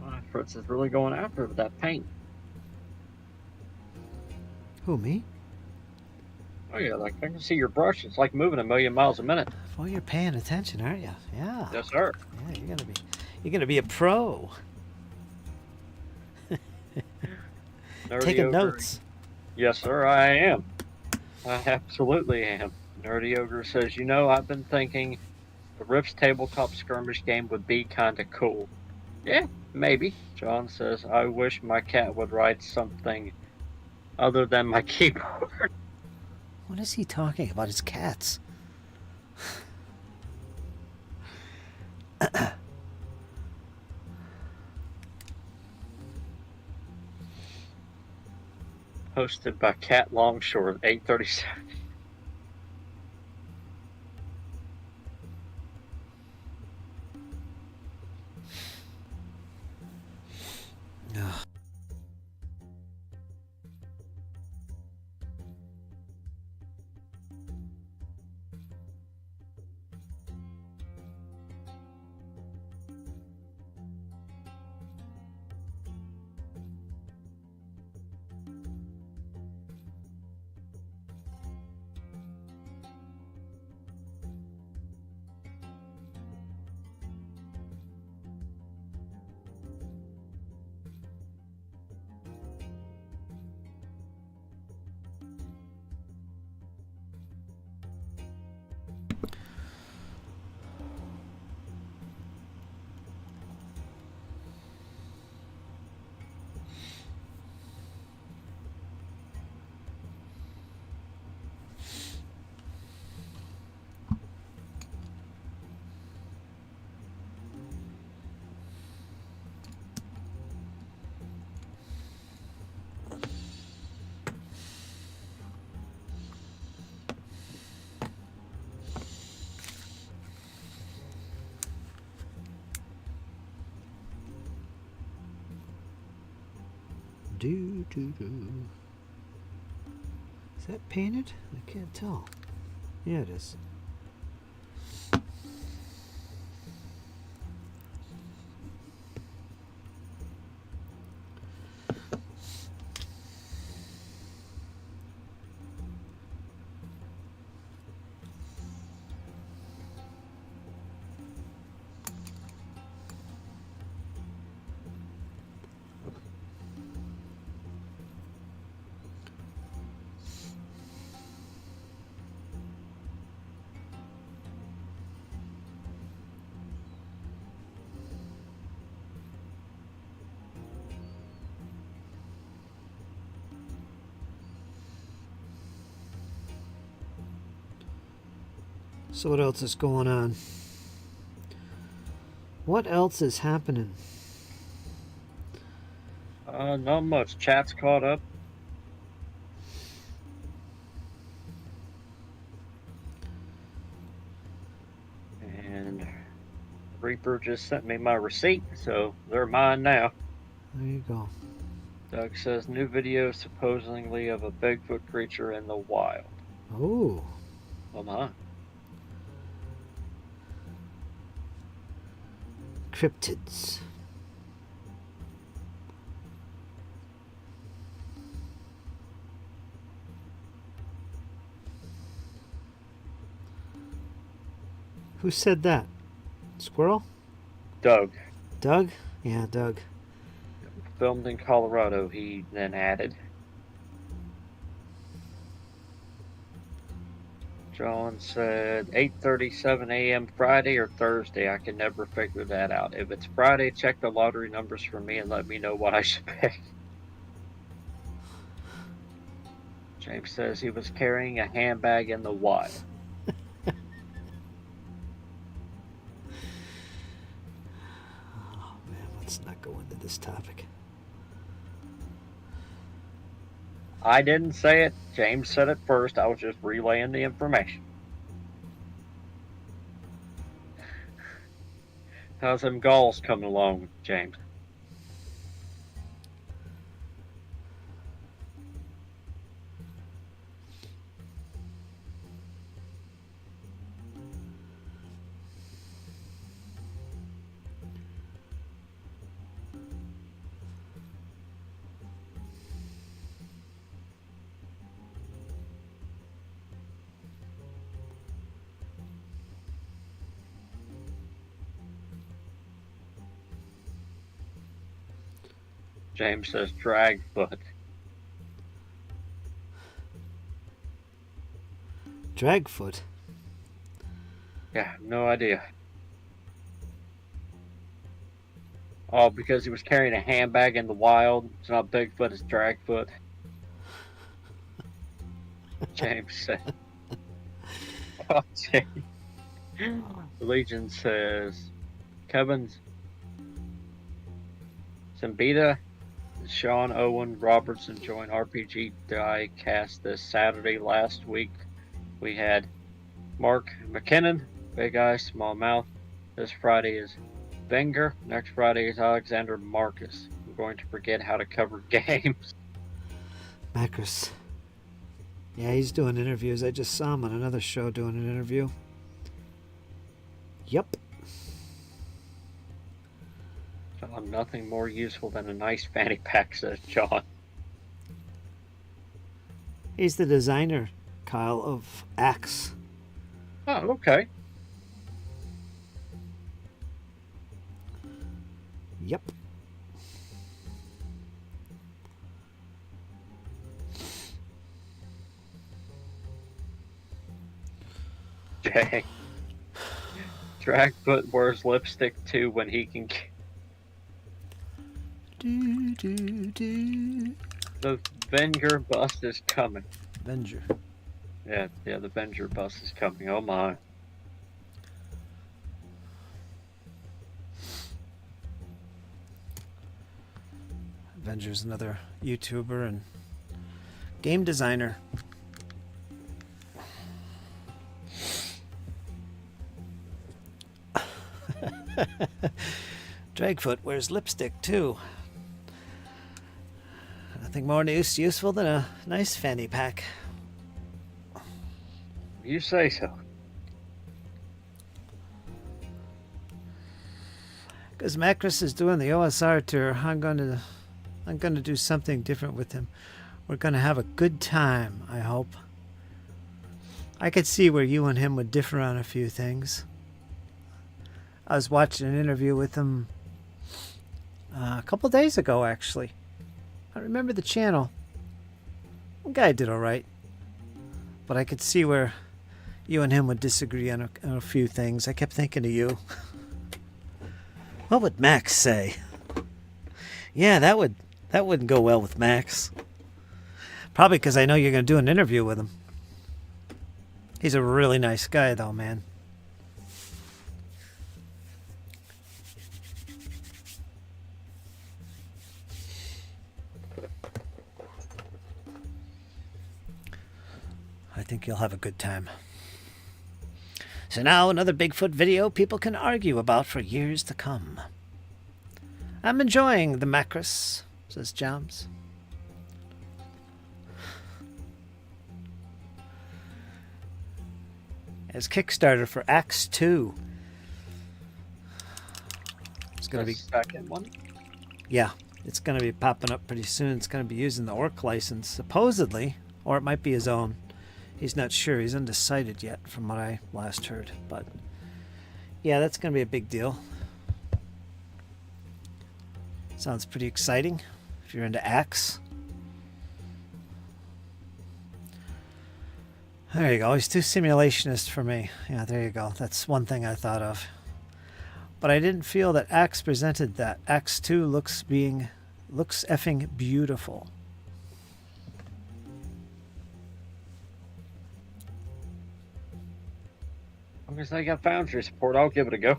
My Fritz is really going after it with that paint. Who, me? Oh yeah, like I can see your brush. It's like moving 1,000,000 miles a minute. Well, you're paying attention, aren't you? Yeah. Yes, sir. Yeah, you're gonna be a pro. Nerdy Taking Ogre. notes. Yes, sir, I am. I absolutely am. Nerdy Ogre says, you know, I've been thinking the Rift's tabletop skirmish game would be kind of cool. Yeah, maybe. John says, I wish my cat would write something other than my keyboard. What is he talking about? His cats. Hosted by Cat Longshore at 8:37. Ugh. Do. Is that painted? I can't tell. Yeah, it is. So what else is going on? What else is happening? Not much. Chat's caught up. And Reaper just sent me my receipt, so they're mine now. There you go. Doug says new video supposedly of a Bigfoot creature in the wild. Oh. Oh my. Cryptids. Who said that? Squirrel? Doug. Doug? Yeah, Doug. Filmed in Colorado, he then added. John said 8:37 a.m. Friday or Thursday. I can never figure that out. If it's Friday, check the lottery numbers for me and let me know what I should pick. James says he was carrying a handbag in the wild. Oh man, let's not go into this topic. I didn't say it. James said it first. I was just relaying the information. How's them galls coming along, James? James says Dragfoot. Dragfoot. Yeah, no idea. Oh, because he was carrying a handbag in the wild. It's not Bigfoot, it's Dragfoot. James said. Oh, James. Legion says, Kevin's Zambita, Sean Owen Robertson joined RPG Diecast this Saturday. Last week we had Mark McKinnon, Big Eye, Small Mouth. This Friday is Wenger. Next Friday is Alexander Marcus. I'm going to forget how to cover games. Macros. Yeah, he's doing interviews. I just saw him on another show doing an interview. Yep. John, nothing more useful than a nice fanny pack, says John. He's the designer, Kyle, of Axe. Oh, okay. Yep. Dang. Dragfoot wears lipstick too when he can. Do, do, do. The Venger bus is coming. Avenger. Yeah, the Venger bus is coming. Oh my. Avenger's another YouTuber and game designer. Dragfoot wears lipstick too. Nothing more useful than a nice fanny pack. You say so. Because Macros is doing the OSR tour, I'm gonna do something different with him. We're gonna have a good time, I hope. I could see where you and him would differ on a few things. I was watching an interview with him a couple days ago, actually. I remember the channel. The guy did all right. But I could see where you and him would disagree on a few things. I kept thinking of you. What would Max say? Yeah, that wouldn't go well with Max. Probably because I know you're going to do an interview with him. He's a really nice guy, though, man. I think you'll have a good time. So now another Bigfoot video people can argue about for years to come. I'm enjoying the Macros, says Jams. As Kickstarter for Axe 2. It's going to be... second one? Yeah, it's going to be popping up pretty soon. It's going to be using the Orc license, supposedly. Or it might be his own. He's not sure. He's undecided yet, from what I last heard. But, yeah, that's going to be a big deal. Sounds pretty exciting if you're into Axe. There you go. He's too simulationist for me. Yeah, there you go. That's one thing I thought of. But I didn't feel that Axe presented that. Axe 2 looks effing beautiful. As long as I got Foundry support, I'll give it a go.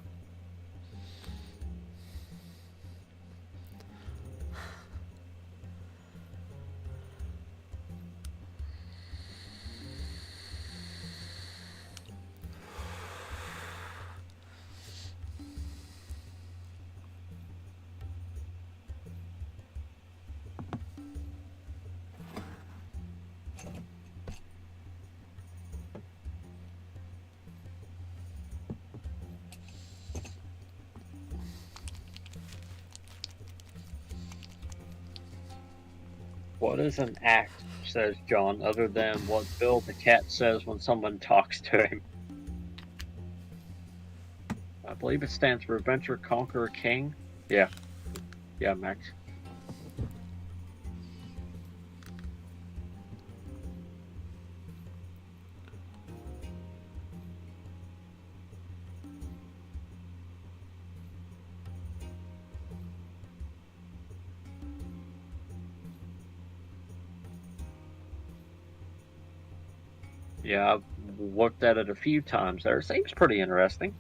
What is an act, says John, other than what Bill the cat says when someone talks to him? I believe it stands for Adventure Conqueror King. Yeah. Yeah, Max. Yeah, I've looked at it a few times there. Seems pretty interesting.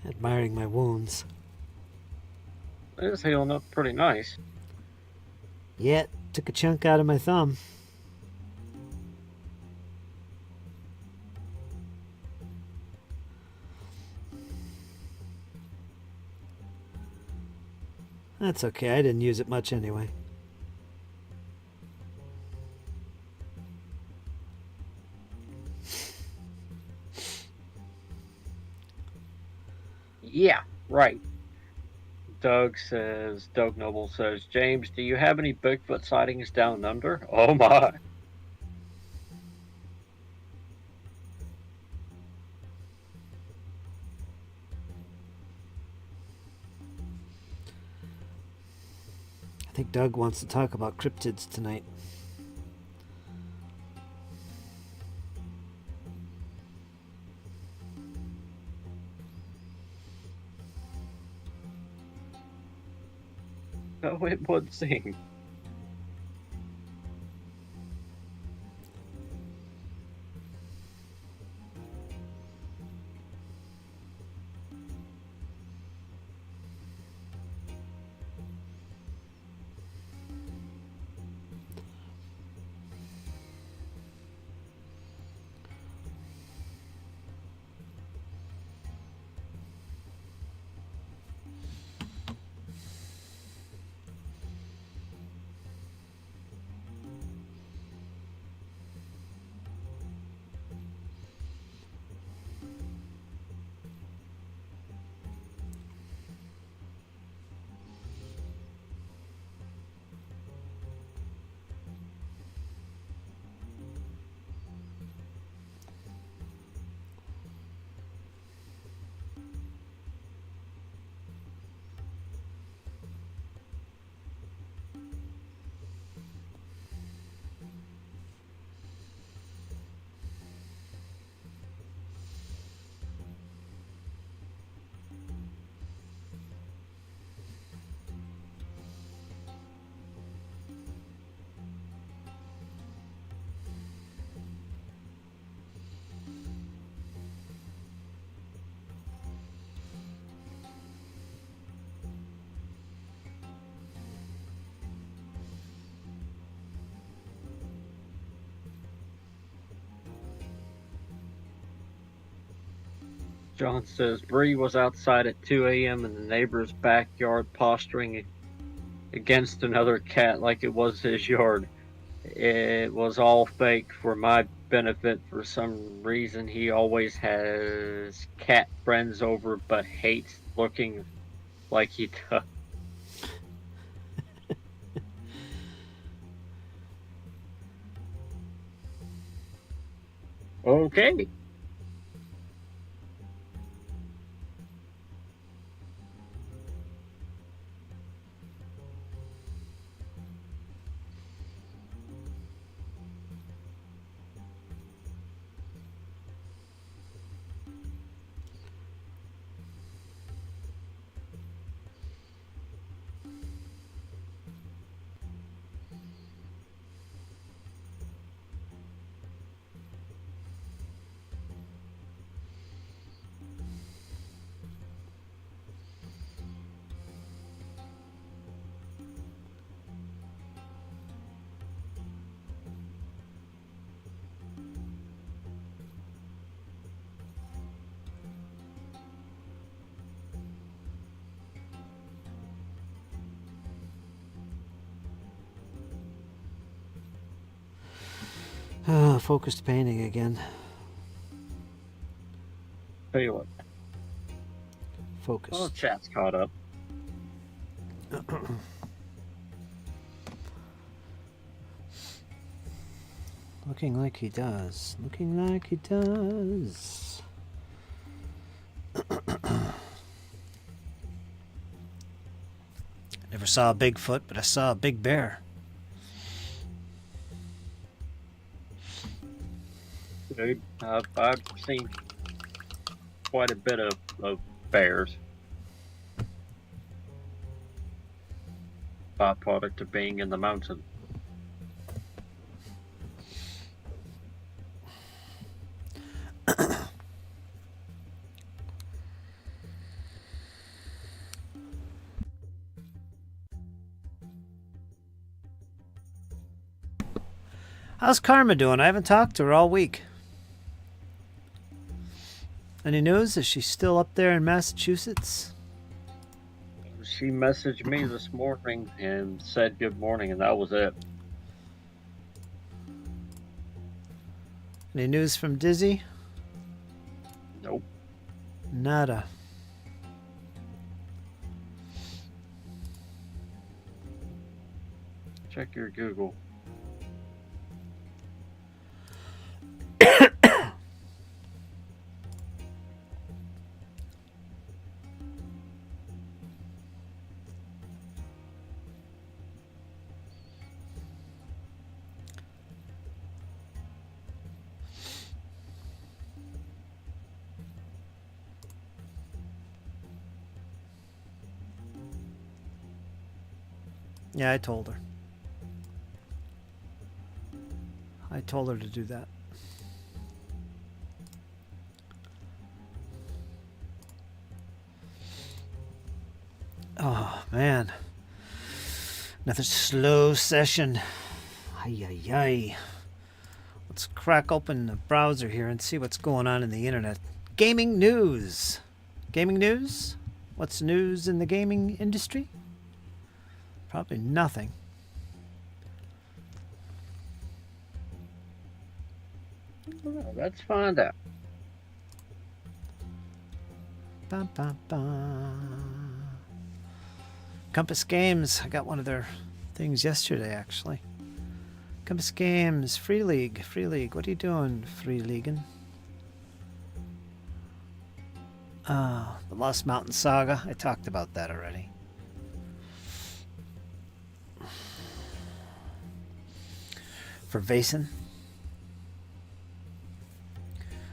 Admiring my wounds. It's healing up pretty nice. Yeah, took a chunk out of my thumb. That's okay, I didn't use it much anyway. Yeah, right. Doug Noble says, James, do you have any Bigfoot sightings down under? Oh my. I think Doug wants to talk about cryptids tonight. No, it would seem. John says Bree was outside at 2 a.m. in the neighbor's backyard posturing against another cat like it was his yard. It was all fake for my benefit. For some reason, he always has cat friends over but hates looking like he does. Okay. Focused painting again. Tell you what, Focused. well, chat's caught up. Looking like he does. Looking like he does. Never saw a Bigfoot, but I saw a big bear. Dude, I've seen quite a bit of bears. Byproduct of being in the mountain. How's Karma doing? I haven't talked to her all week. Any news? Is she still up there in Massachusetts? She messaged me this morning and said good morning, and that was it. Any news from Dizzy? Nope. Nada. Check your Google. Yeah, I told her. I told her to do that. Oh, man. Another slow session. Ay, ay, ay. Let's crack open the browser here and see what's going on in the internet. Gaming news. Gaming news? What's news in the gaming industry? Probably nothing. Well, let's find out. Bum, bum, bum. Compass Games. I got one of their things yesterday, actually. Compass Games. Free League. Free League. What are you doing, Free Leaguein'? The Lost Mountain Saga. I talked about that already. For Vason.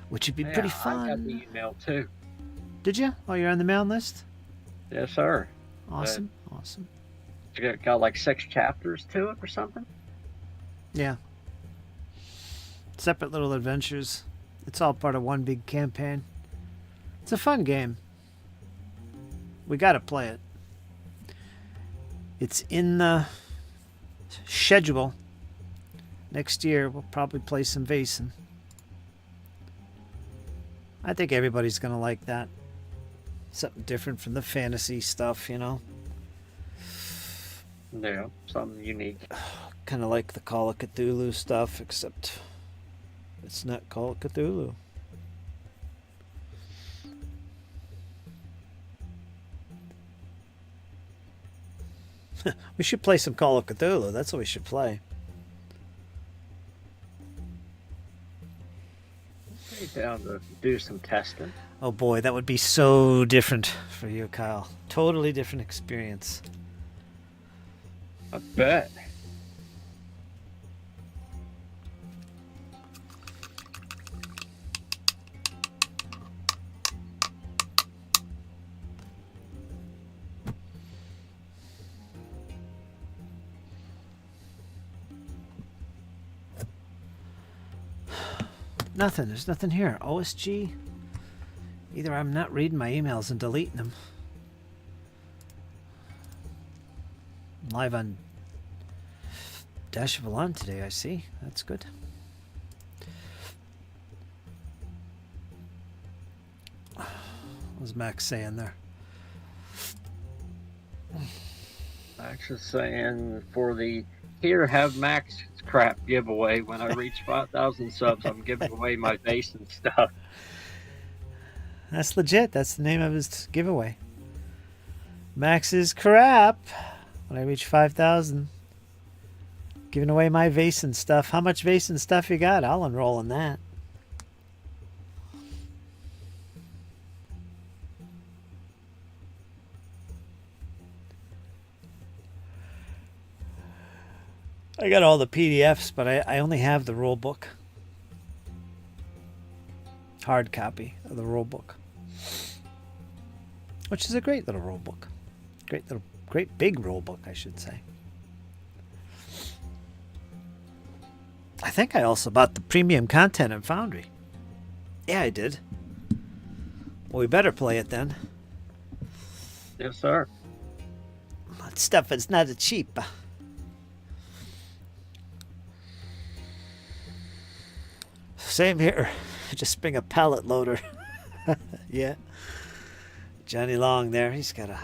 Which would be pretty fun. I got the email too. Did you? Oh, you're on the mailing list? Yes, sir. Awesome. Awesome. It's got like 6 chapters to it or something. Yeah. Separate little adventures. It's all part of one big campaign. It's a fun game. We gotta play it. It's in the schedule. Next year, we'll probably play some Vason. I think everybody's gonna like that. Something different from the fantasy stuff, you know? Yeah, something unique. Kind of like the Call of Cthulhu stuff, except it's not Call of Cthulhu. We should play some Call of Cthulhu. That's what we should play. Down to do some testing. Oh boy, that would be so different for you, Kyle. Totally different experience. I bet. Nothing. There's nothing here. OSG. Either I'm not reading my emails and deleting them. I'm live on Dash of Alan today, I see. That's good. What was Max saying there? I Max is saying for the here have Max crap giveaway. When I reach 5,000 subs, I'm giving away my base and stuff. That's legit. That's the name of his giveaway. Max's crap. When I reach 5,000, giving away my vase and stuff. How much vase and stuff you got? I'll enroll in that. I got all the PDFs, but I only have the rule book. Hard copy of the rule book. Which is a great little rule book. Great big rule book, I should say. I think I also bought the premium content in Foundry. Yeah, I did. Well, we better play it then. Yes, sir. That stuff is not cheap. Same here. Just bring a pallet loader. Yeah. Johnny Long there. He's got a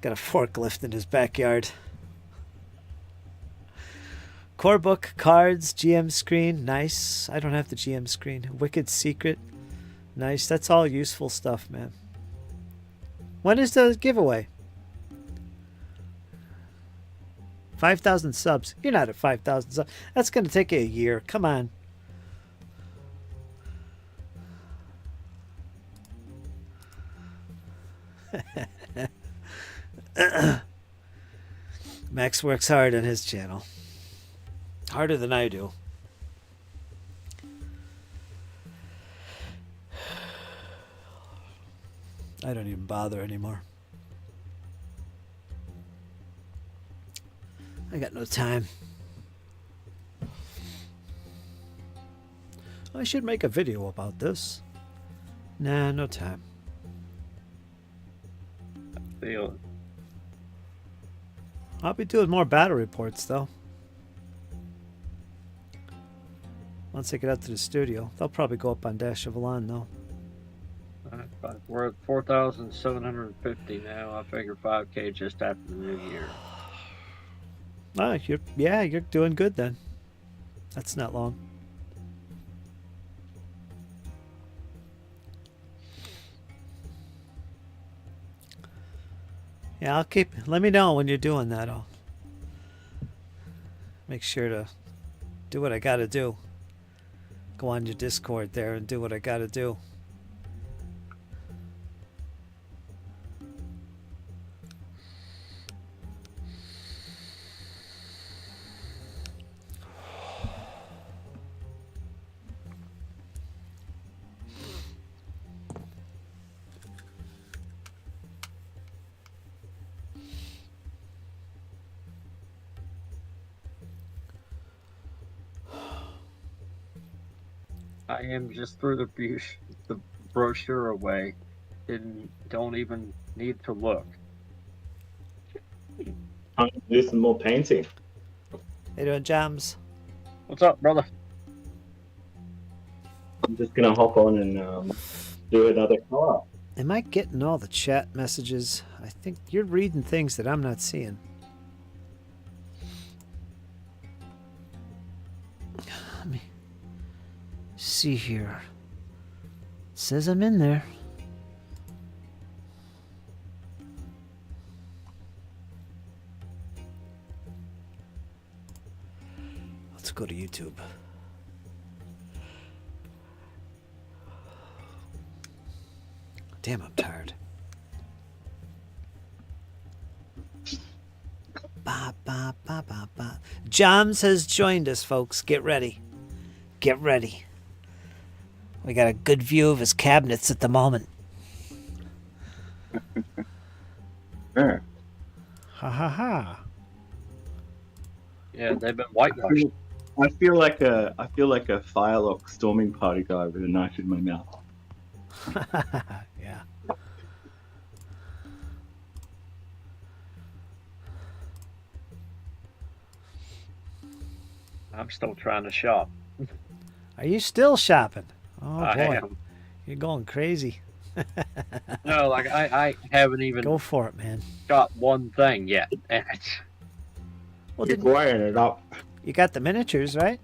forklift in his backyard. Core book, cards, GM screen. Nice. I don't have the GM screen. Wicked Secret. Nice. That's all useful stuff, man. When is the giveaway? 5,000 subs. You're not at 5,000 subs. That's going to take you a year. Come on. Max works hard on his channel. Harder than I do. I don't even bother anymore. I got no time. I should make a video about this. Nah, no time. Feel it. I'll be doing more battle reports, though. Once I get out to the studio. They'll probably go up on Dash of Elan, though. Alright, we're at 4,750 now. I figure 5K just after the new year. Oh, you're doing good then. That's not long. Yeah, I'll keep. Let me know when you're doing that. I'll make sure to do what I got to do. Go on your Discord there and do what I got to do. I am just threw the brochure away. Don't even need to look. I'm gonna do some more painting. How you doing, Jams? What's up, brother? I'm just gonna hop on and do another color. Am I getting all the chat messages? I think you're reading things that I'm not seeing. Let me see here. It says I'm in there. Let's go to YouTube. Damn, I'm tired. Ba, ba, ba, ba, ba. Joms has joined us, folks. Get ready. Get ready. We got a good view of his cabinets at the moment. Sure. Ha ha ha. Yeah, they've been whitewashed. I feel like a Firelock storming party guy with a knife in my mouth. Yeah. I'm still trying to shop. Are you still shopping? Oh I boy. am. You're going crazy. No, like I haven't even Go for it, man. got one thing yet. And Well, Keep didn't wiring it up. you got the miniatures, right?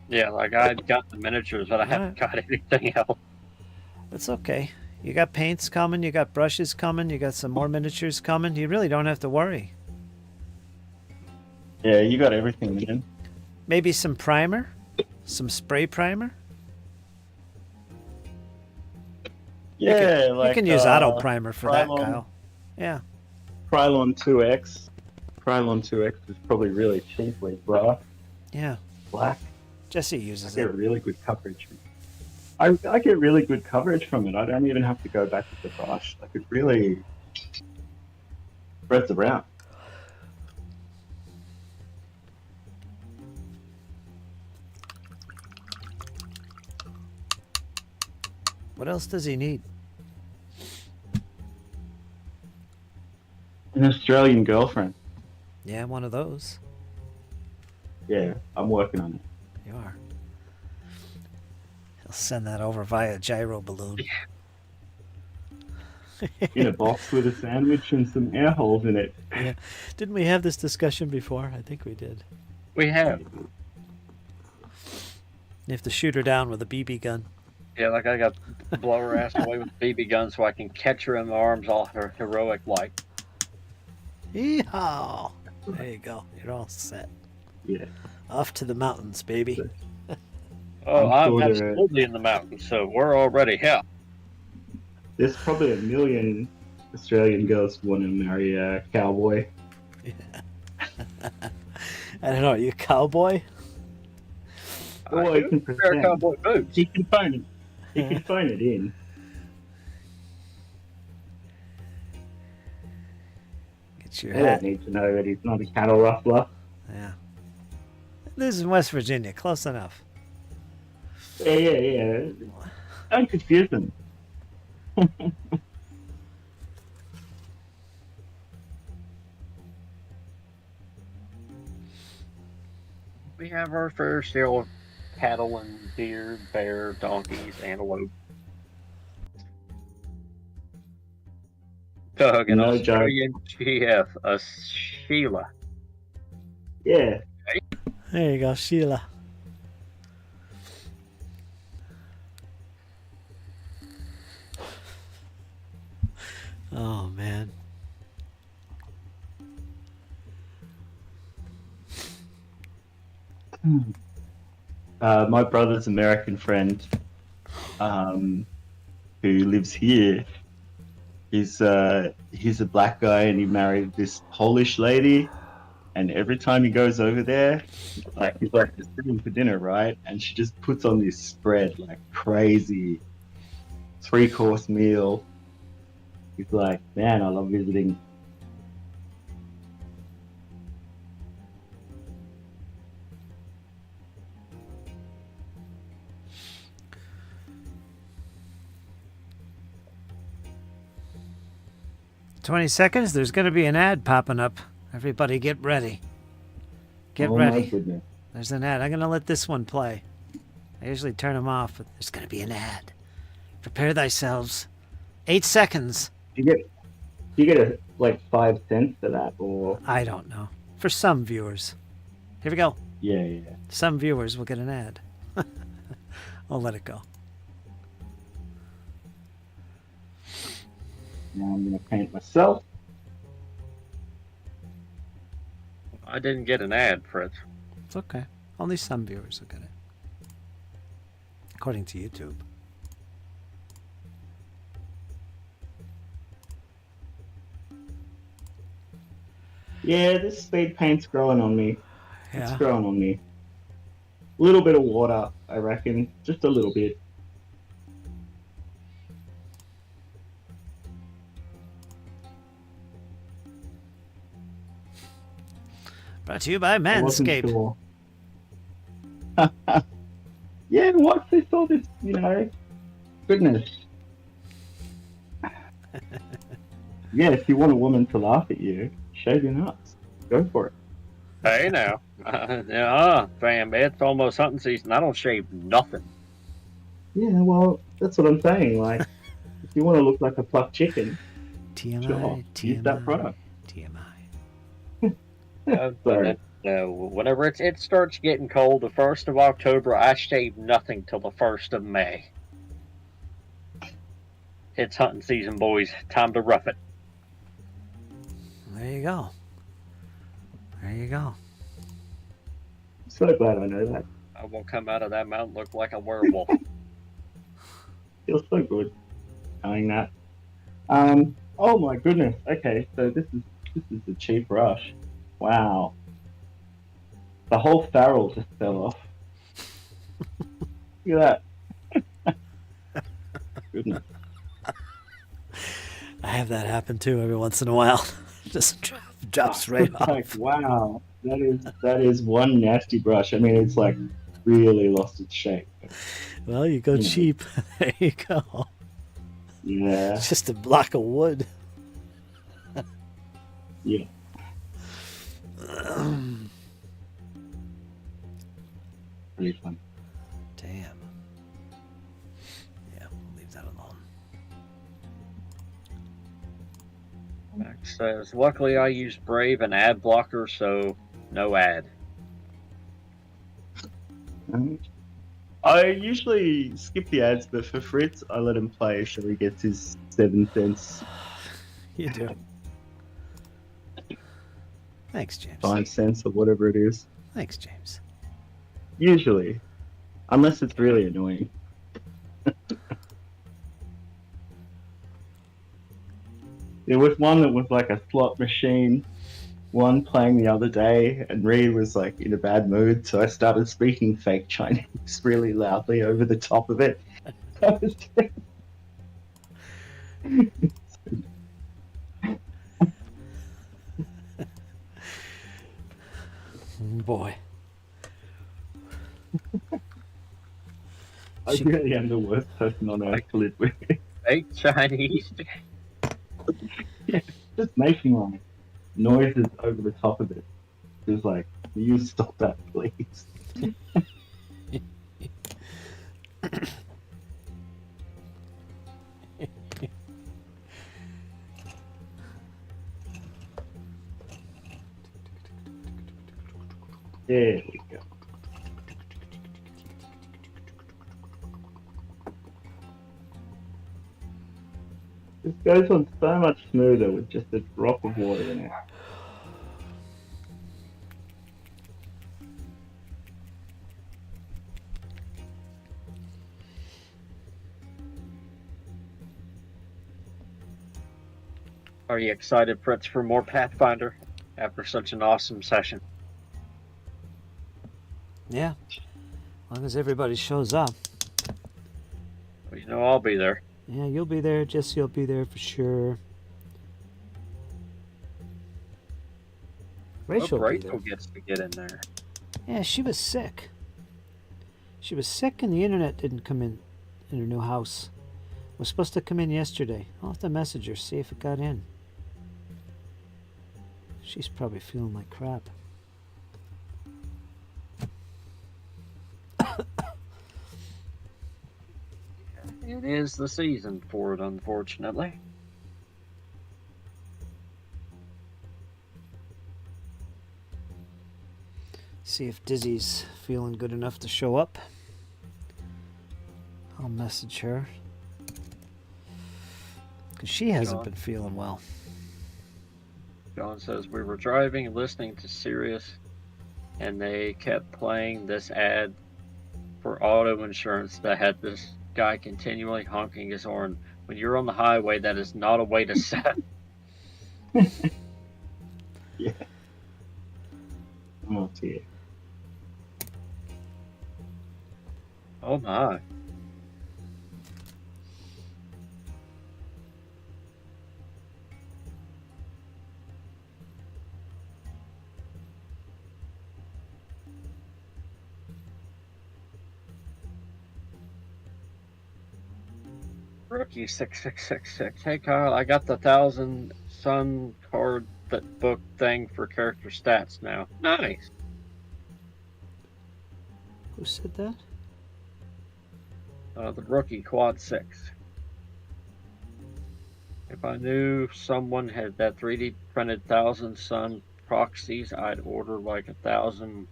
yeah, like I got the miniatures, but I haven't got anything else. That's okay. You got paints coming, you got brushes coming, you got some more miniatures coming. You really don't have to worry. Yeah, you got everything, man. Maybe some primer? Some spray primer? Yeah, You like can use auto primer for that, Krylon- Kyle. Yeah. Krylon 2X. Krylon 2X is probably really cheaply Yeah. black. Jesse I uses get it. really good coverage. I get really good coverage from it. I don't even have to go back to the brush. Like it really spreads around. What else does he need? An Australian girlfriend. Yeah, one of those. Yeah, I'm working on it. You are. He'll send that over via gyro balloon. In a box with a sandwich and some air holes in it. Yeah. Didn't we have this discussion before? I think we did. We have. You have to shoot her down with a BB gun. Yeah, like I got to blow her ass away with a BB gun so I can catch her in the arms all her heroic like. Yeehaw! There you go. You're all set. Yeah. Off to the mountains, baby. Oh, I'm I'm sure there- absolutely in the mountains, so we're already here. There's probably a million Australian girls who want to marry a cowboy. I don't know. Are you a cowboy? Or I you do can wear pretend. cowboy boots. He can phone it. He can phone it in. Get your They don't hat. need to know that he's not a cattle rustler. Yeah. This is West Virginia. Close enough. Yeah. Don't confuse them. We have our fair share of cattle and deer, bear, donkeys, antelope. Doug, an No joke. Australian GF, a Sheila. Yeah. There you go, Sheila. Oh, man. My brother's American friend, who lives here. He's a black guy and he married this Polish lady. And every time he goes over there, he's like just sitting for dinner, right? And she just puts on this spread like crazy, 3-course meal. He's like, man, I love visiting. $20. There's going to be an ad popping up. Everybody get ready. Get Oh my ready. goodness. There's an ad. I'm going to let this one play. I usually turn them off, but there's going to be an ad. Prepare thyselves. 8 seconds. Do you get like 5 cents for that, or? I don't know. For some viewers. Here we go. Yeah. Some viewers will get an ad. I'll let it go. Now I'm gonna paint myself. I didn't get an ad, Fritz. It's okay. Only some viewers will get it. According to YouTube. Yeah, this speed paint's growing on me. It's Yeah. growing on me. A little bit of water, I reckon. Just a little bit. Brought to you by I wasn't Manscaped. sure. Yeah, what's this all this, Goodness. Yeah, if you want a woman to laugh at you, shave your nuts. Go for it. Hey now. Fam, it's almost hunting season. I don't shave nothing. Yeah, well, that's what I'm saying. Like, If you want to look like a plucked chicken, TMI, sure, use that TMI, product. TMI. Sorry. Whenever it starts getting cold, the 1st of October, I shave nothing till the 1st of May. It's hunting season, boys. Time to rough it. There you go. There you go. I'm so glad I know that. I will come out of that mountain look like a werewolf. Feels so good knowing that. Oh my goodness. Okay, so this is a cheap rush. Wow. The whole barrel just fell off. Look at that. Goodness. I have that happen too every once in a while. Just drops right It's off. like, wow. That is one nasty brush. I mean, it's like really lost its shape. Well, you go cheap. There you go. Yeah. It's just a block of wood. Yeah. Pretty fun. Damn. Yeah, we'll leave that alone. Max says, luckily I use Brave and ad blocker, so no ad. I usually skip the ads, but for Fritz, I let him play so he gets his 7 cents, You do. Thanks, James. 5 cents, or whatever it is. Thanks, James. Usually. Unless it's really annoying. There was one that was like a slot machine one playing the other day, and Reed was like in a bad mood, so I started speaking fake Chinese really loudly over the top of it. Boy. I really am the worst person on earth to live with. Fake Chinese. Yeah, just making like noises over the top of it. It was like, will you stop that, please? There we go. This goes on so much smoother with just a drop of water in it. Are you excited, Fritz, for more Pathfinder after such an awesome session? Yeah. As long as everybody shows up. Well, you know I'll be there. Yeah, you'll be there. Jesse will be there for sure. Rachel will be there. Rachel gets to get in there. Yeah, she was sick. She was sick and the internet didn't come in her new house. It was supposed to come in yesterday. I'll have to message her, see if it got in. She's probably feeling like crap. It is the season for it, unfortunately. See if Dizzy's feeling good enough to show up. I'll message her. Because she hasn't been feeling well. John says, we were driving and listening to Sirius, and they kept playing this ad for auto insurance that had this guy continually honking his horn. When you're on the highway, that is not a way to set. Yeah. Oh dear. Oh my. Rookie 6666. Hey Kyle, I got the 1,000 Sun card that book thing for character stats now. Nice. Who said that? The rookie quad 6. If I knew someone had that 3D printed Thousand Sun proxies, I'd order like 1,000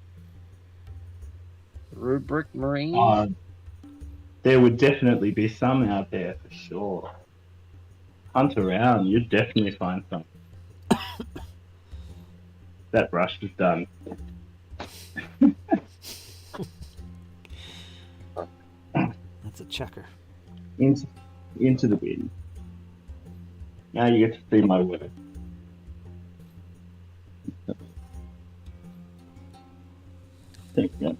rubric marines. There would definitely be some out there for sure. Hunt around, you'd definitely find some. That brush is done. That's a checker. Into the bin. Now you get to see my work. Thank you.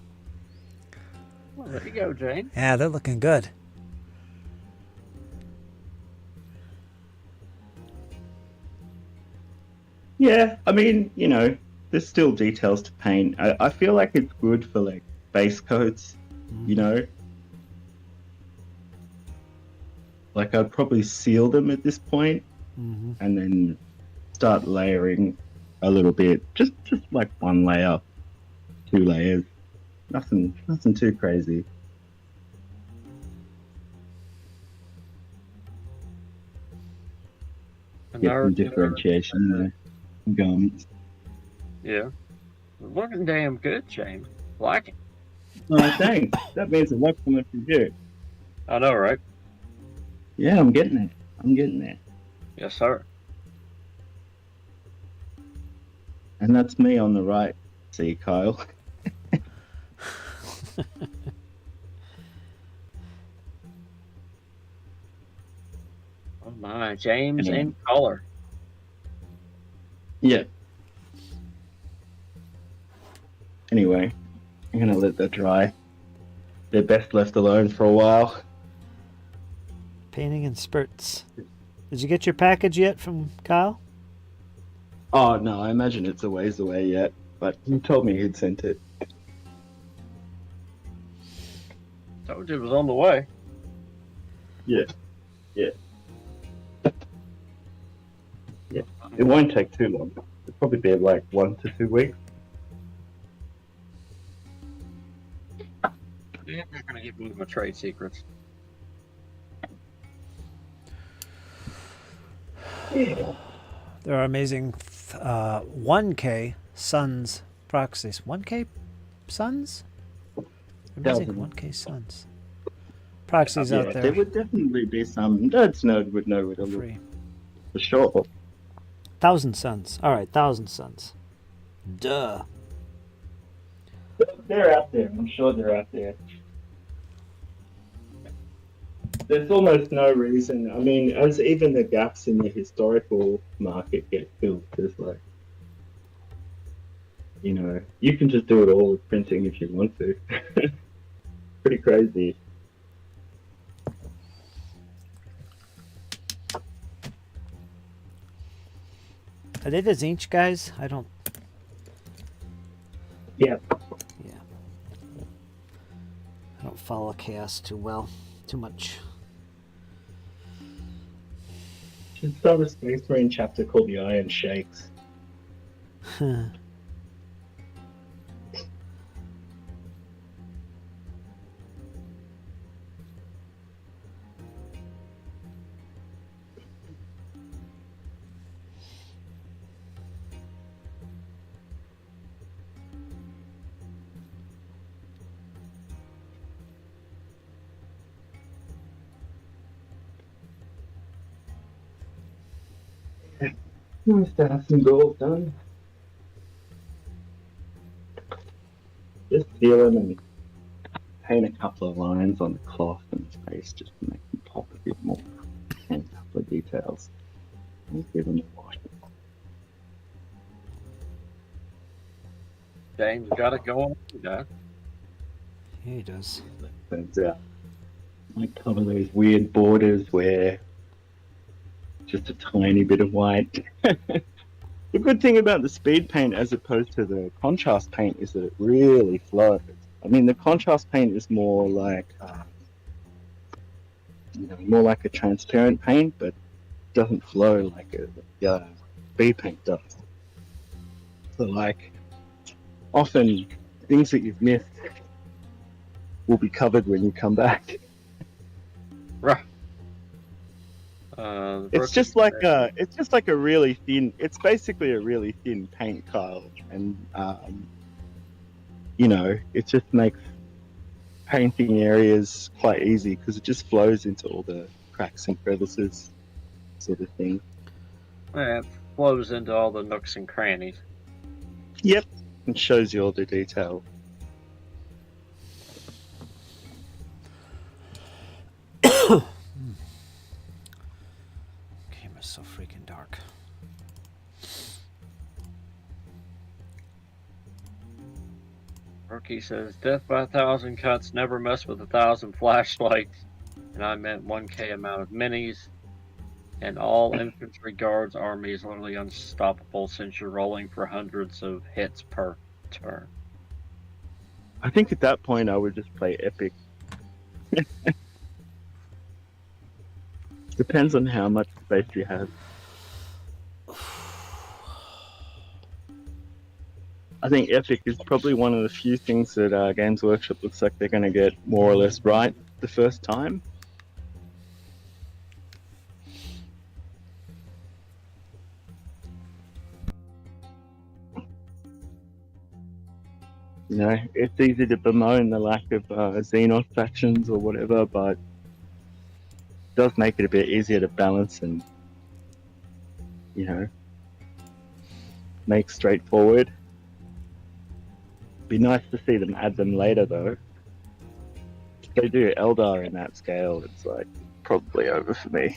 Well, there you go, Jane. Yeah, they're looking good. Yeah, I mean, you know, there's still details to paint. I feel like it's good for like base coats, you know. Like I'd probably seal them at this point, Mm-hmm. and then start layering a little bit. Just like one layer, 2 layers. Nothing too crazy. Get some differentiation there. Garments. Yeah. Looking damn good, Jane. Like it. Oh, thanks. That means a lot coming from you. I know, right? Yeah, I'm getting it. I'm getting there. Yes, sir. And that's me on the right. See, Kyle. Oh my, James Yeah. in color. Yeah. Anyway, I'm gonna let that dry. They're best left alone for a while. Painting in spurts. Did you get your package yet from Kyle? Oh no, I imagine it's a ways away yet, but he told me he'd sent it. Told you it was on the way. Yeah. It won't take too long. It'll probably be like 1 to 2 weeks. Yeah, I'm not gonna give you my trade secrets. Yeah. There are amazing 1K Suns proxies. 1K Suns? Amazing 1,000. 1K Suns. Proxies out There there would definitely be some. Dad's nerd would know what it free. for sure. 1,000 Suns. All right, 1,000 Suns. Duh. They're out there. I'm sure they're out there. There's almost no reason. I mean, as even the gaps in the historical market get filled, there's like, you know, you can just do it all with printing if you want to. Pretty crazy. Are they the Zinch guys? I don't. Yeah. Yeah. I don't follow chaos too well. Too much. Should start a Space Marine chapter called The Iron Shakes. Nice to have some goals done. Just seal them and paint a couple of lines on the cloth and space just to make them pop a bit more. And a couple of details. And give them a wash. James got it going. Yeah. Yeah, he does. Turns out. Might cover those weird borders where just a tiny bit of white. The good thing about the speed paint as opposed to the contrast paint is that it really flows. I mean, the contrast paint is more like, more like a transparent paint, but doesn't flow like a speed paint does. So, like, often things that you've missed will be covered when you come back. Right. It's just like a really thin. It's basically a really thin paint tile, and it just makes painting areas quite easy because it just flows into all the cracks and crevices, sort of thing. It flows into all the nooks and crannies. Yep, and shows you all the detail. Camera's so freaking dark. Rookie says, "Death by 1,000 cuts. Never mess with 1,000 flashlights." And I meant 1K amount of minis. And all infantry guards army is literally unstoppable since you're rolling for hundreds of hits per turn. I think at that point I would just play epic. Depends on how much space you have. I think epic is probably one of the few things that Games Workshop looks like they're going to get more or less right the first time. It's easy to bemoan the lack of Xenos factions or whatever, but it does make it a bit easier to balance and, make straightforward. Be nice to see them add them later, though. If they do Eldar in that scale, it's like probably over for me.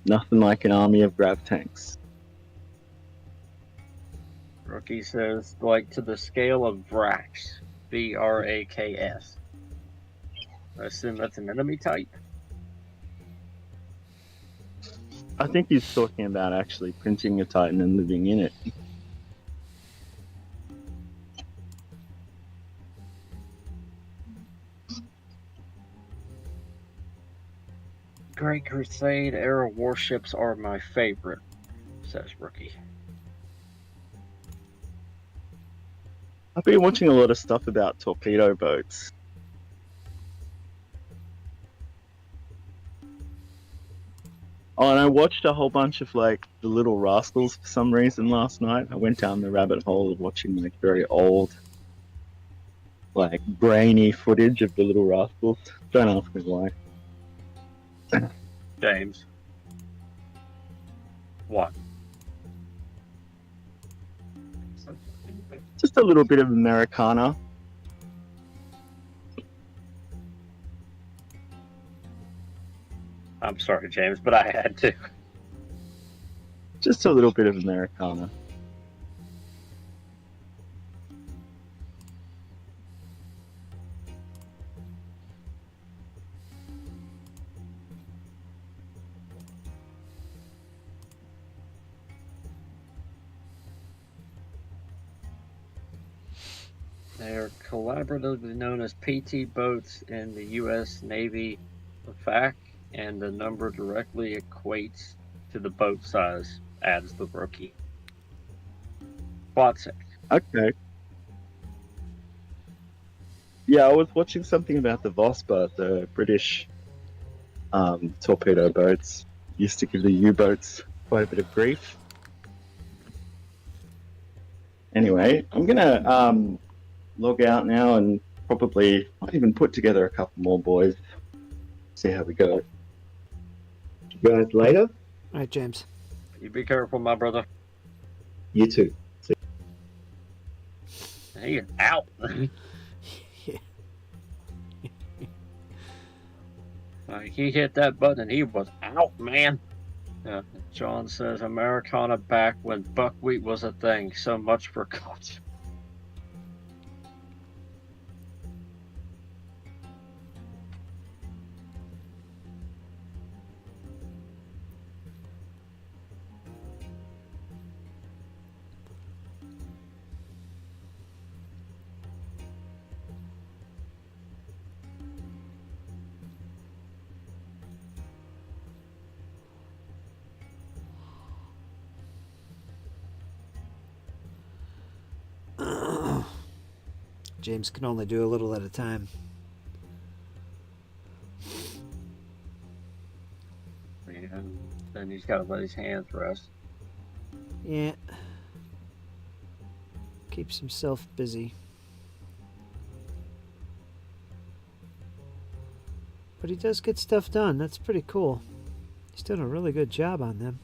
Nothing like an army of grav tanks. Rookie says, like to the scale of Vrax. Vraks. I assume that's an enemy type. I think he's talking about actually printing a Titan and living in it. Great Crusade era warships are my favorite, says Rookie. I've been watching a lot of stuff about torpedo boats. Oh, and I watched a whole bunch of the Little Rascals for some reason last night. I went down the rabbit hole of watching very old, grainy footage of the Little Rascals. Don't ask me why. James. What? Just a little bit of Americana. I'm sorry, James, but I had to. Just a little bit of Americana. They are collaboratively known as PT boats in the U.S. Navy FAC, and the number directly equates to the boat size, adds the Rookie. Quadsec. Okay. Yeah, I was watching something about the Vosper, the British torpedo boats. Used to give the U-boats quite a bit of grief. Anyway, I'm gonna log out now and probably might even put together a couple more boys. See how we go. See you guys later. All right, James. You be careful, my brother. You too. See He is out. He hit that button and he was out, man. John says Americana back when buckwheat was a thing. So much for cost. James can only do a little at a time. And then he's got to let his hands rest. Yeah. Keeps himself busy. But he does get stuff done. That's pretty cool. He's doing a really good job on them.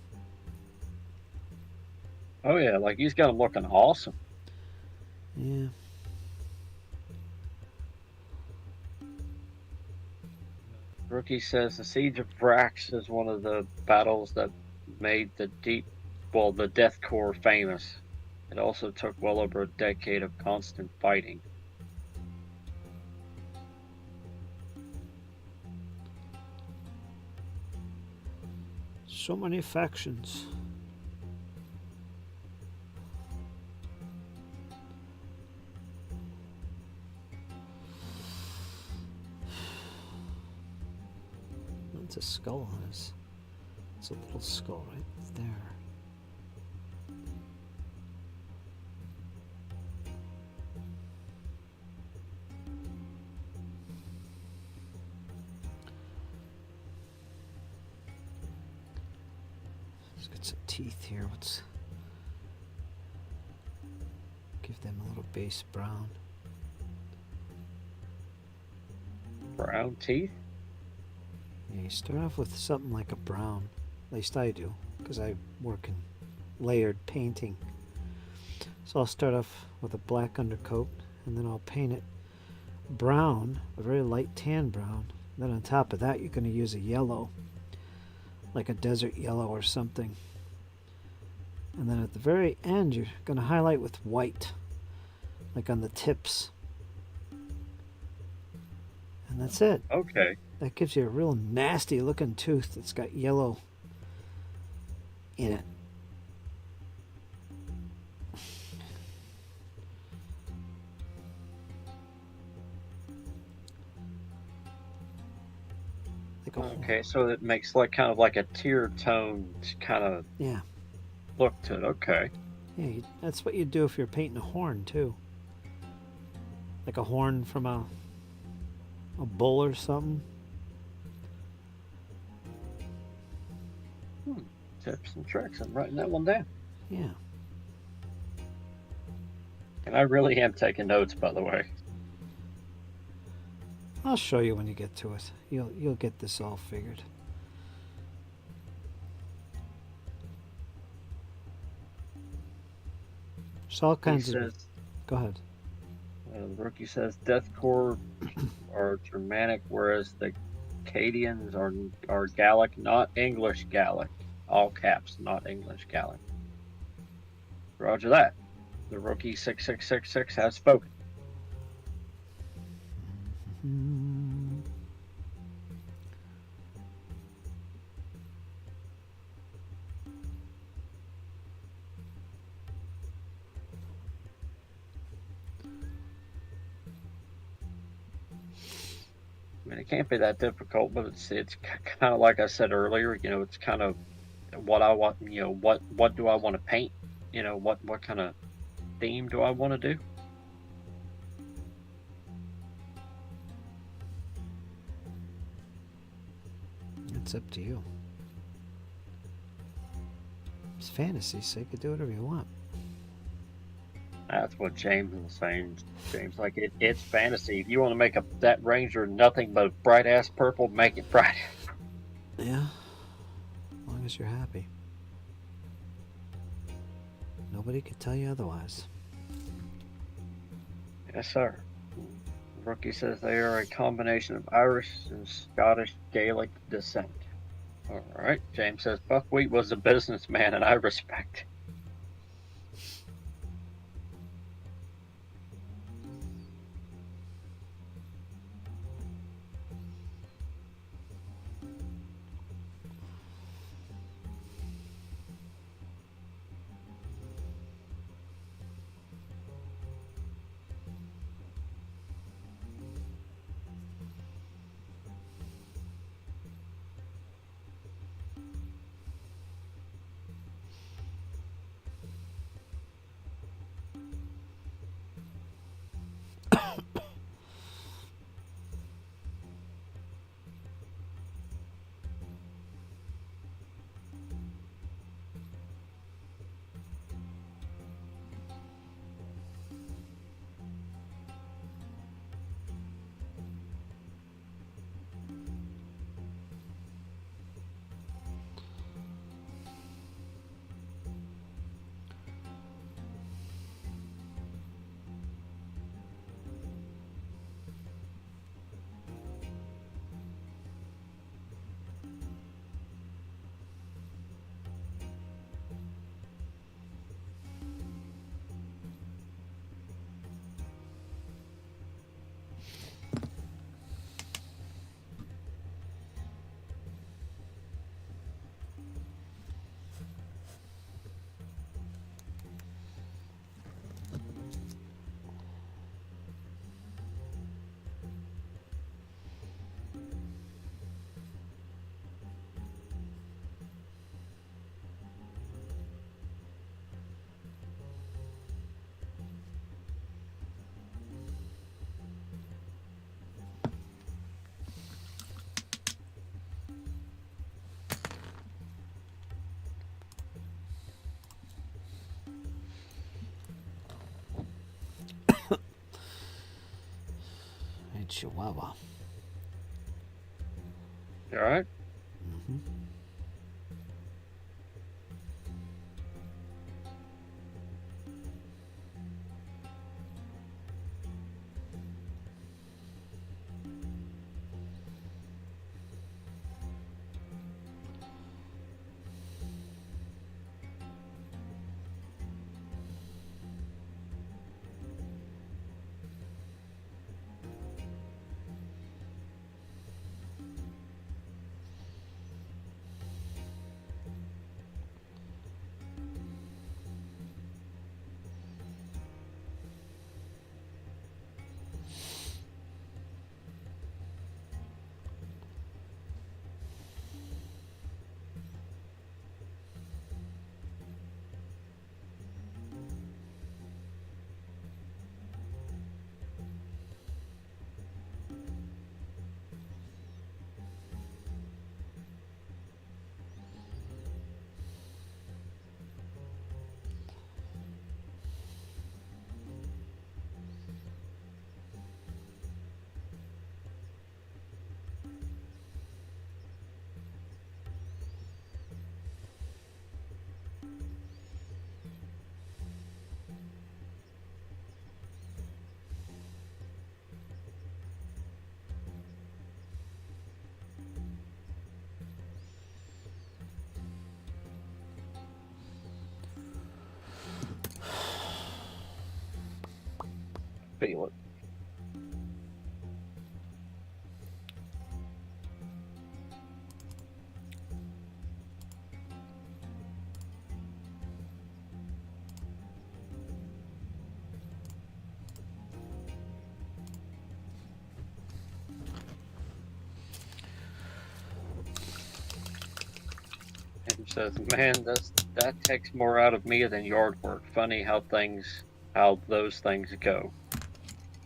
Oh yeah, like he's got them looking awesome. Yeah. Rookie says the Siege of Vrax is one of the battles that made the Death Corps famous. It also took well over a decade of constant fighting. So many factions. That's a skull on his. It's a little skull right there. Let's get some teeth here. Let's give them a little base brown. Brown teeth? Yeah, you start off with something like a brown. At least I do, because I work in layered painting. So I'll start off with a black undercoat, and then I'll paint it brown, a very light tan brown. Then on top of that, you're going to use a yellow, like a desert yellow or something. And then at the very end, you're going to highlight with white, like on the tips. And that's it. Okay. That gives you a real nasty looking tooth that's got yellow in it. Like Okay, so it makes like kind of like a tear tone kind of yeah. look to it. Okay. Yeah, that's what you do if you're painting a horn too. Like a horn from a bull or something. Tips and tricks. I'm writing that one down. Yeah. And I really am taking notes, by the way. I'll show you when you get to it. You'll get this all figured. There's all kinds of. Go ahead. The rookie says Death Corps are Germanic, whereas the Cadians are Gallic, not English Gallic. All caps, not English Gallic. Roger that. The rookie 6666 has spoken. I mean, it can't be that difficult, but it's kind of like I said earlier. You know, it's kind of what I want. You know, what do I want to paint? You know, what kind of theme do I want to do? It's up to you. It's fantasy, so you can do whatever you want. That's what James was saying. James, like it's fantasy. If you want to make that ranger nothing but bright ass purple, make it bright. Yeah, as long as you're happy. Nobody could tell you otherwise. Yes, sir. Rookie says they are a combination of Irish and Scottish Gaelic descent. All right. James says Buckwheat was a businessman, and I respect. Chihuahua. You all right? Mm-hmm. Feel it. He says, "Man, that takes more out of me than yard work. Funny how those things go."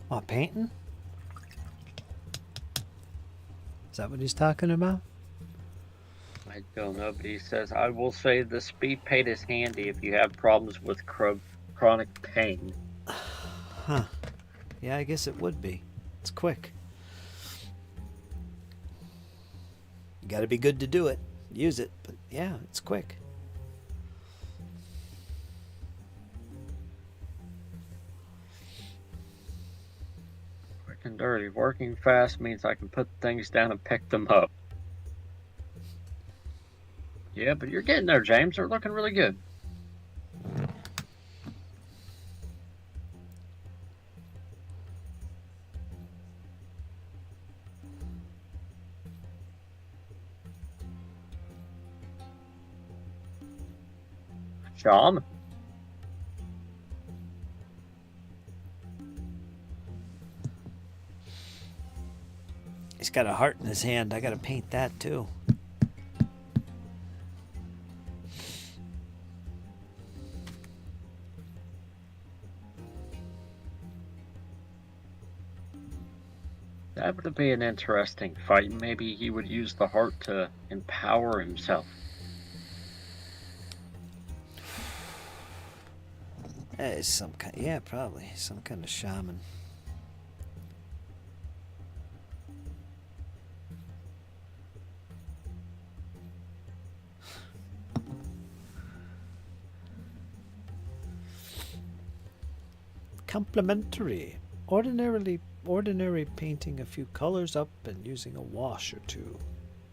What, painting? Is that what he's talking about? I don't know, but he says, "I will say the speed paint is handy if you have problems with chronic pain." Huh. Yeah, I guess it would be. It's quick. You gotta be good to do it. Use it, but yeah, it's quick. Quick and dirty. Working fast means I can put things down and pick them up. Yeah, but you're getting there, James. They're looking really good. Shaman. He's got a heart in his hand. I gotta paint that too. That would be an interesting fight. Maybe he would use the heart to empower himself. Some kind, yeah, probably some kind of shaman. Complementary. Ordinary painting a few colors up and using a wash or two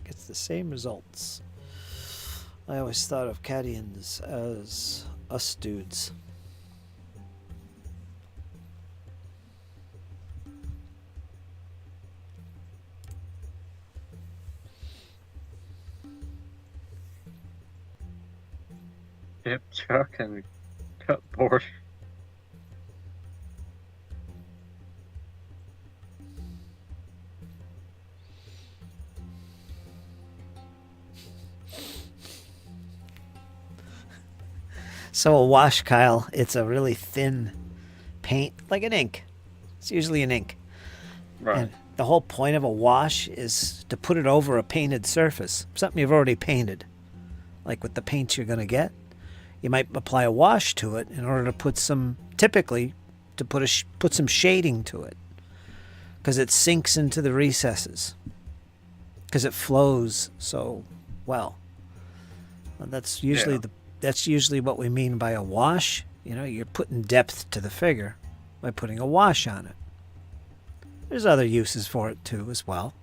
gets the same results. I always thought of Cadians as us dudes. Dip, chuck, and cupboard. So a wash, Kyle, it's a really thin paint, like an ink. It's usually an ink. Right. And the whole point of a wash is to put it over a painted surface, something you've already painted. Like with the paints you're going to get, you might apply a wash to it in order to put some, typically, to put some shading to it. because it sinks into the recesses, because it flows so well. That's usually that's usually what we mean by a wash. You know, you're putting depth to the figure by putting a wash on it. There's other uses for it too as well.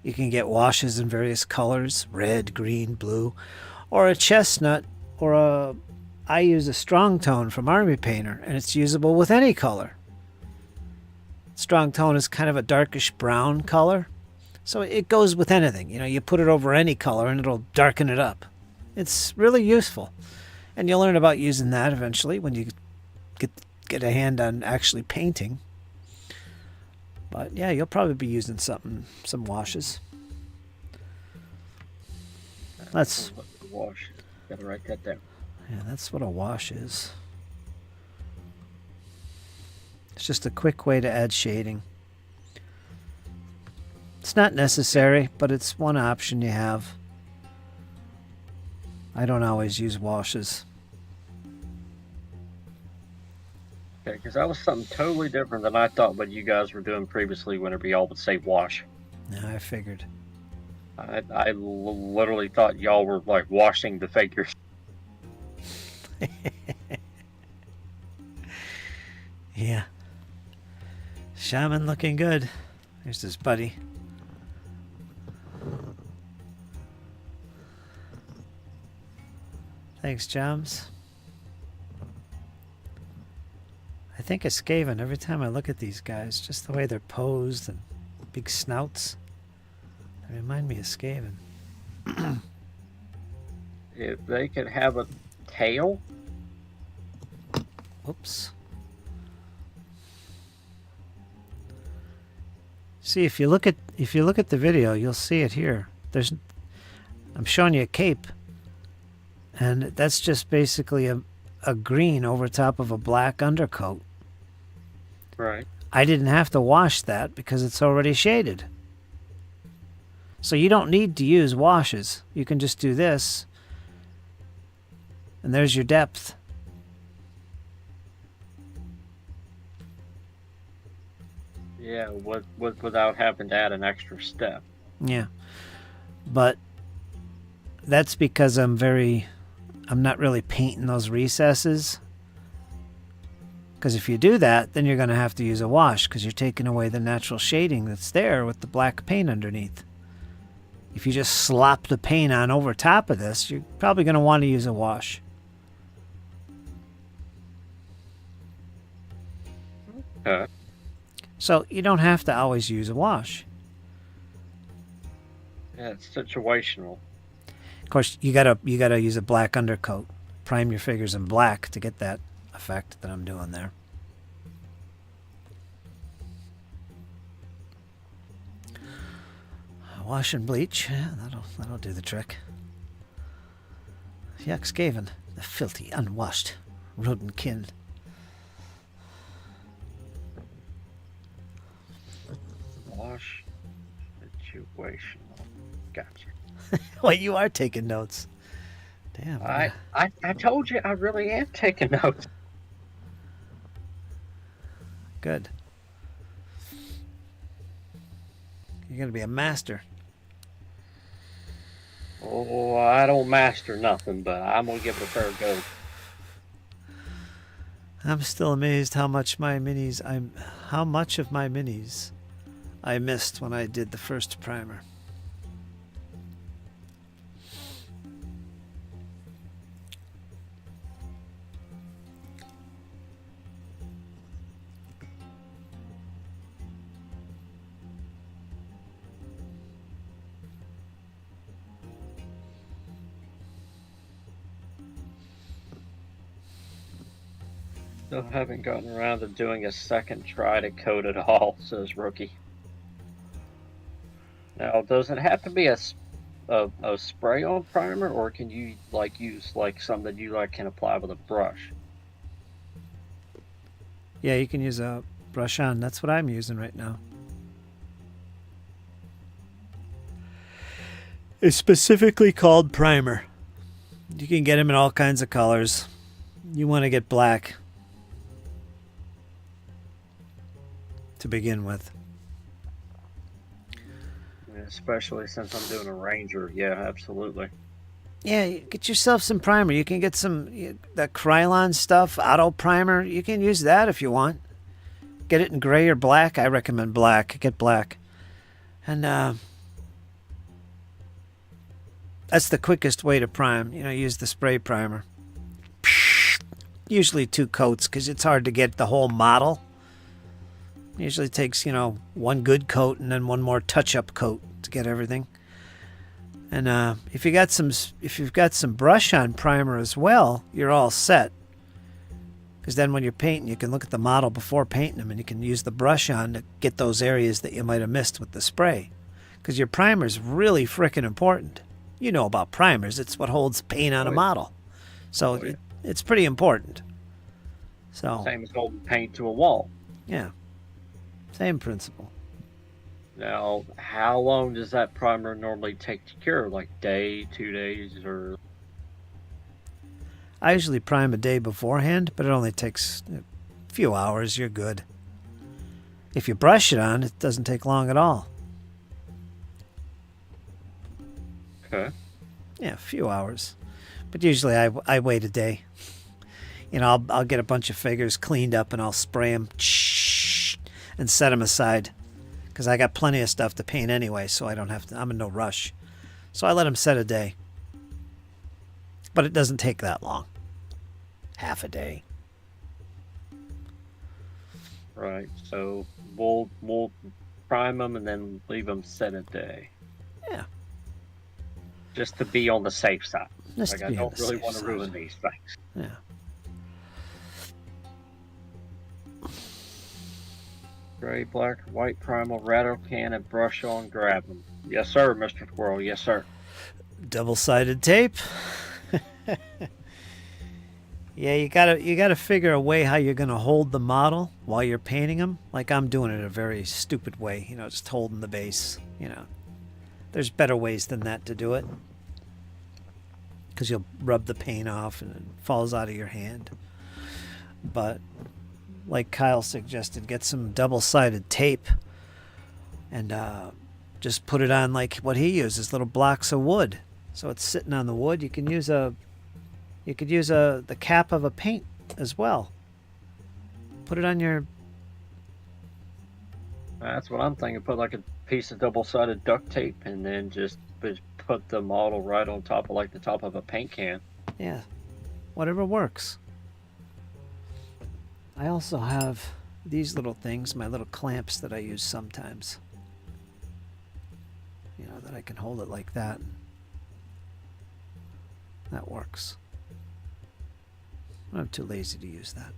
You can get washes in various colors, red, green, blue, or a chestnut, or I use a strong tone from Army Painter, and it's usable with any color. Strong tone is kind of a darkish brown color, so it goes with anything. You know, you put it over any color and it'll darken it up. It's really useful, and you'll learn about using that eventually when you get a hand on actually painting. But yeah, you'll probably be using some washes. That's wash. Gotta write that down. Yeah, that's what a wash is. It's just a quick way to add shading. It's not necessary, but it's one option you have. I don't always use washes. Okay, because that was something totally different than I thought what you guys were doing previously whenever y'all would say wash. Yeah, I figured. I literally thought y'all were like washing the figures. Yeah. Shaman looking good. Here's his buddy. Thanks, Joms. I think of Skaven every time I look at these guys, just the way they're posed and big snouts. They remind me of Skaven. If they could have a tail. Oops. See, if you look at the video, you'll see it here. I'm showing you a cape, and that's just basically a green over top of a black undercoat. Right. I didn't have to wash that because it's already shaded. So you don't need to use washes. You can just do this, and there's your depth. Yeah, without having to add an extra step. Yeah. But that's because I'm not really painting those recesses. Because if you do that, then you're going to have to use a wash because you're taking away the natural shading that's there with the black paint underneath. If you just slop the paint on over top of this, you're probably going to want to use a wash. Okay. So you don't have to always use a wash. Yeah, it's situational. Of course, you gotta use a black undercoat. Prime your figures in black to get that effect that I'm doing there. Wash and bleach, yeah, that'll do the trick. Yuck, Skaven, the filthy, unwashed rodent kin. Wash situational. Gotcha. Well, you are taking notes. Damn. I told you I really am taking notes. Good. You're gonna be a master. Oh, I don't master nothing, but I'm gonna give it a fair go. I'm still amazed how much of my minis I missed when I did the first primer. Still haven't gotten around to doing a second try to coat it all, says Rookie. Now, does it have to be a spray on primer, or can you use some that you can apply with a brush? Yeah, you can use a brush on. That's what I'm using right now. It's specifically called primer. You can get them in all kinds of colors. You want to get black. to begin with. Especially since I'm doing a Ranger. Yeah, absolutely. Yeah, get yourself some primer. You can get that Krylon stuff, auto primer. You can use that if you want. Get it in gray or black. I recommend black. Get black. And that's the quickest way to prime. Use the spray primer. Usually 2 coats because it's hard to get the whole model. Usually takes, one good coat and then one more touch-up coat to get everything. And if you've got some brush-on primer as well, you're all set. Because then when you're painting, you can look at the model before painting them, and you can use the brush on to get those areas that you might have missed with the spray. Because your primer's really frickin' important. You know about primers. It's what holds paint on a model. So it's pretty important. So Same as holding paint to a wall. Yeah. Same principle. Now, how long does that primer normally take to cure? Like day, 2 days, or? I usually prime a day beforehand, but it only takes a few hours. You're good. If you brush it on, it doesn't take long at all. Okay. Yeah, a few hours. But usually I wait a day. I'll get a bunch of figures cleaned up and I'll spray them and set them aside. Because I got plenty of stuff to paint anyway, so I don't have to. I'm in no rush. So I let them set a day. But it doesn't take that long. Half a day. Right. So we'll prime them and then leave them set a day. Yeah. Just to be on the safe side. Just Like to I be on don't the really safe want to side. ruin these things. Yeah. Gray, black, white primal, rattle can, and brush on, grab them. Yes, sir, Mr. Squirrel. Yes, sir. Double-sided tape. Yeah, you gotta figure a way how you're gonna hold the model while you're painting them. Like I'm doing it a very stupid way, just holding the base. There's better ways than that to do it, because you'll rub the paint off and it falls out of your hand. But like Kyle suggested, get some double-sided tape and just put it on like what he uses, little blocks of wood. So it's sitting on the wood. You could use the cap of a paint as well. Put it on your. That's what I'm thinking. Put like a piece of double-sided duct tape and then just put the model right on top of like the top of a paint can. Yeah, whatever works. I also have these little things, my little clamps that I use sometimes. That I can hold it like that. That works. I'm too lazy to use that.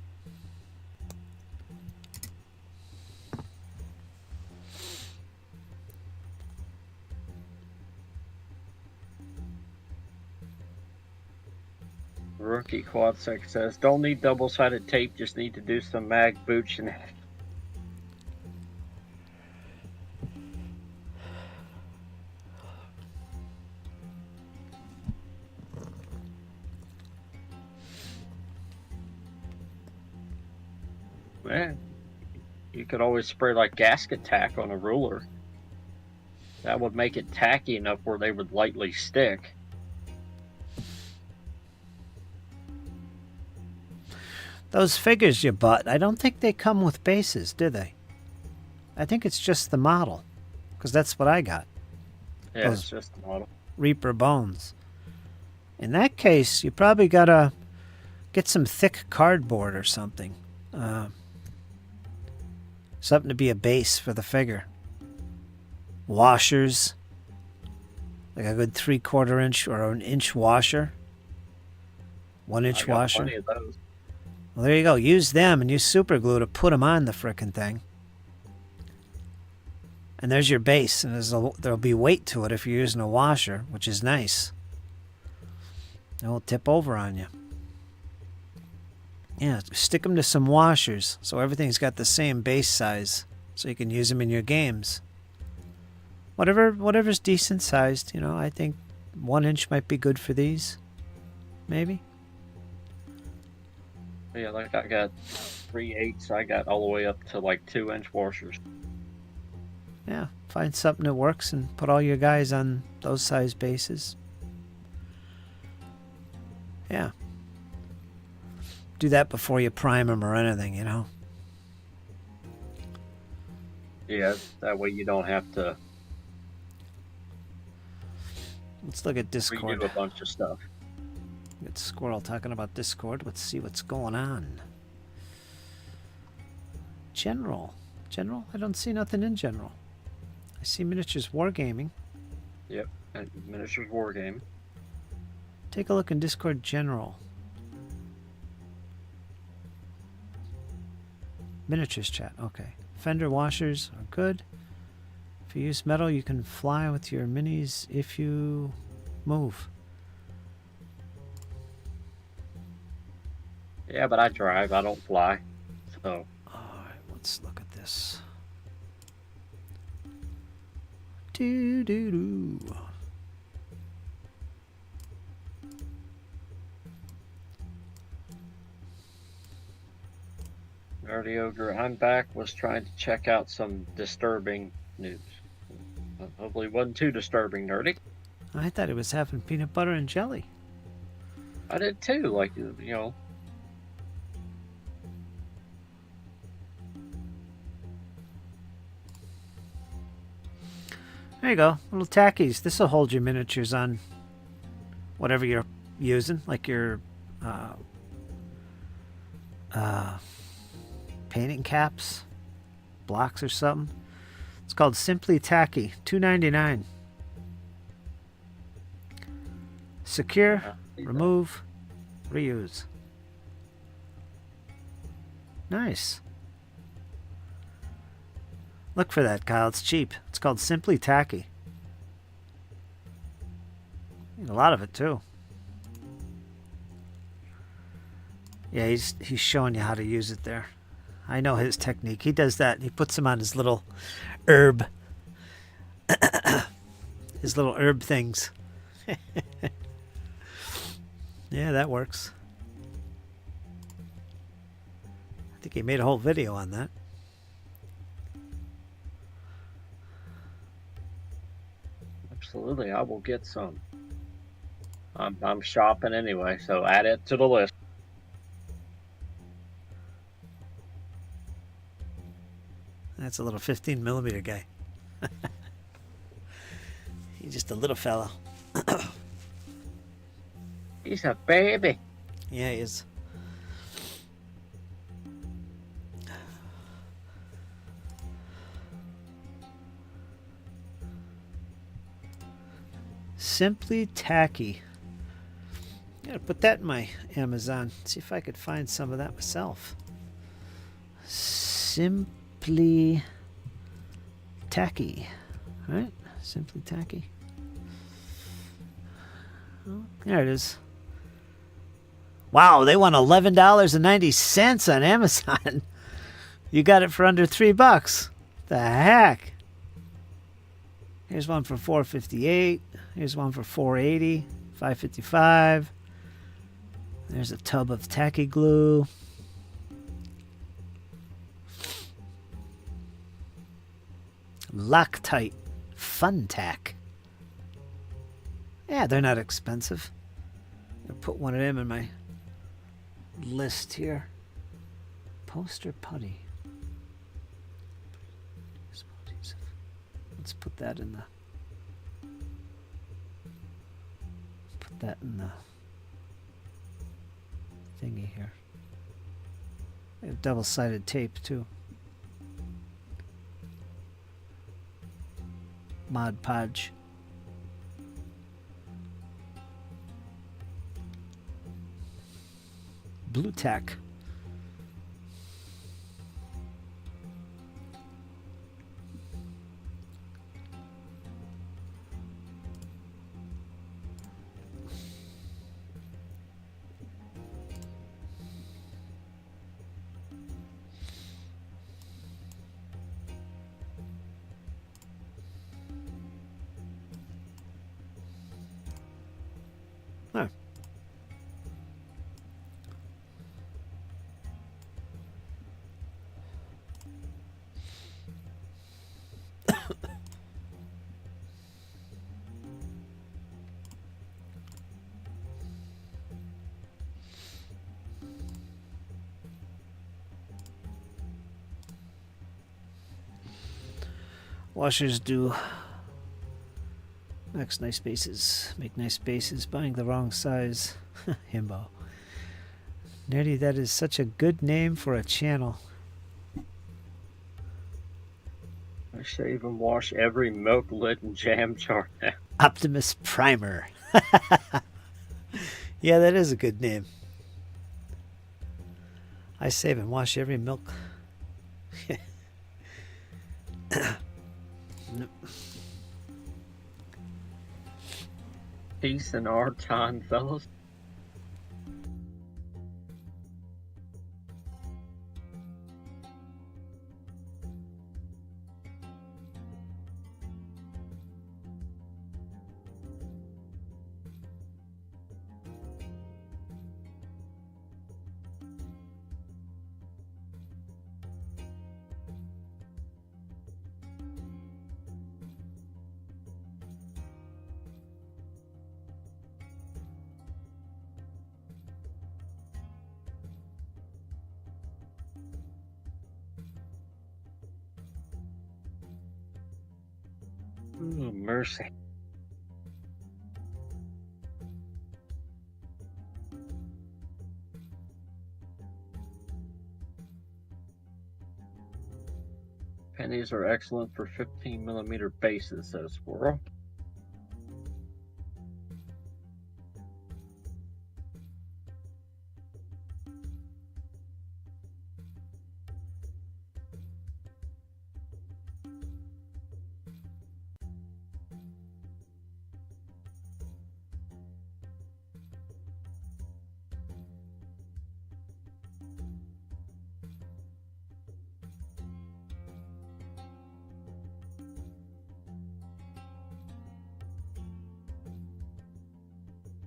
Rookie Quadsec says, don't need double-sided tape, just need to do some mag booch and man, you could always spray like gasket tack on a ruler. That would make it tacky enough where they would lightly stick. Those figures you bought, I don't think they come with bases, do they? I think it's just the model, because that's what I got. Yeah, Those- it's just the model. Reaper bones. In that case, you probably gotta get some thick cardboard or something. Something to be a base for the figure. Washers. Like a good 3/4 inch or an inch washer. 1-inch I got washer. plenty of those. Well, there you go. Use them and use super glue to put them on the frickin' thing. And there's your base, and there'll be weight to it if you're using a washer, which is nice. It won't tip over on you. Yeah, stick them to some washers so everything's got the same base size, so you can use them in your games. Whatever's decent sized, I think 1 inch might be good for these. Maybe. Yeah, like I got 3/8. I got all the way up to like 2-inch washers. Yeah, find something that works and put all your guys on those size bases. Yeah. Do that before you prime them or anything, you know? Yeah, that way you don't have to Let's look at Discord. redo a bunch of stuff. Got Squirrel talking about Discord. Let's see what's going on. General. General? I don't see nothing in general. I see miniatures wargaming. Yep, and miniatures war game. Take a look in Discord general. Miniatures chat. Okay. Fender washers are good. If you use metal, you can fly with your minis if you move. Yeah, but I drive. I don't fly. So Alright, let's look at this. Doo doo doo. Nerdy Ogre, I'm back. Was trying to check out some disturbing news. Hopefully, it wasn't too disturbing, Nerdy. I thought it was having peanut butter and jelly. I did too. Like, you know. There you go. Little tackies. This will hold your miniatures on whatever you're using, like your painting caps, blocks or something. It's called Simply Tacky. $2.99. Secure, remove, reuse. Nice. Look for that, Kyle. It's cheap. It's called Simply Tacky. A lot of it too. Yeah, he's showing you how to use it there. I know his technique. He does that. He puts them on his little herb. His little herb things. Yeah, that works. I think he made a whole video on that. Absolutely, I will get some. I'm shopping anyway, so add it to the list. That's a little 15 millimeter guy. He's just a little fellow. He's a baby. Yeah, he is. Simply Tacky. I'm gonna put that in my Amazon. See if I could find some of that myself. Simply Tacky. Right? Simply Tacky. Oh, there it is. Wow, they want $11.90 on Amazon. You got it for under $3. The heck? Here's one for $4.58. Here's one for $4.80. $5.55. There's a tub of tacky glue. Loctite Fun Tack. Yeah, they're not expensive. I'll put one of them in my list here. Poster putty. Let's put that in the. Put that in the thingy here. I have double-sided tape too. Mod Podge. Blue tack. Washers do max nice bases, make nice bases, buying the wrong size. Himbo. Nerdy, that is such a good name for a channel. I shave and wash every milk lid and jam jar now. Optimus Primer. Yeah, that is a good name. I save and wash every milk. Nope. Peace in our time, fellas. Ooh, mercy. Pennies are excellent for 15mm bases, says Squirrel.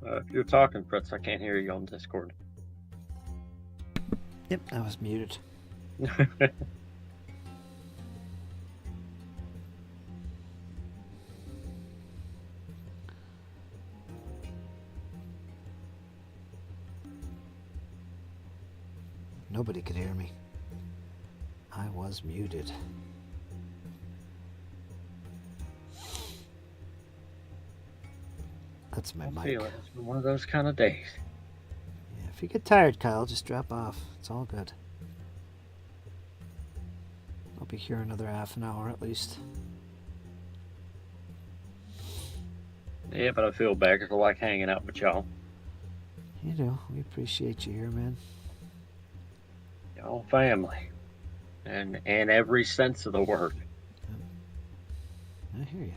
If you're talking, Fritz, I can't hear you on Discord. Yep, I was muted. Nobody could hear me. I was muted. That's my I mic. feel it. It's been one of those kind of days. Yeah, if you get tired, Kyle, just drop off. It's all good. I'll be here another half an hour at least. Yeah, but I feel bad because I like hanging out with y'all. You know, we appreciate you here, man. Y'all family. And in every sense of the word. I hear you.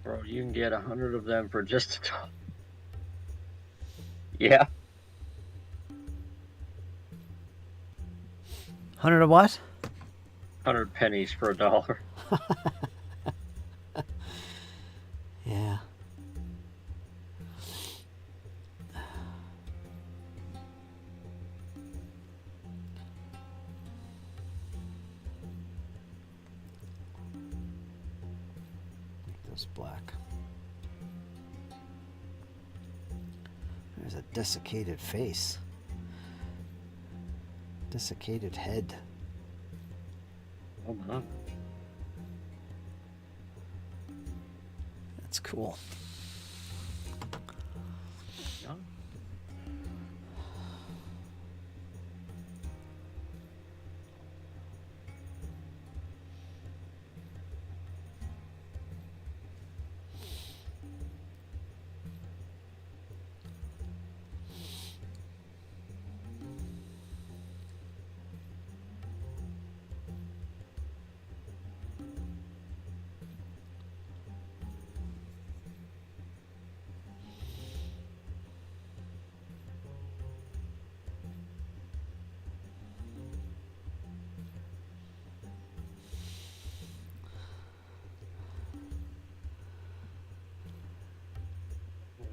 Bro, you can get 100 of them for just a dollar. Yeah. 100 of what? 100 pennies for $1. Yeah. Make those black. There's a desiccated face. Desiccated head. Oh, no. That's cool. No.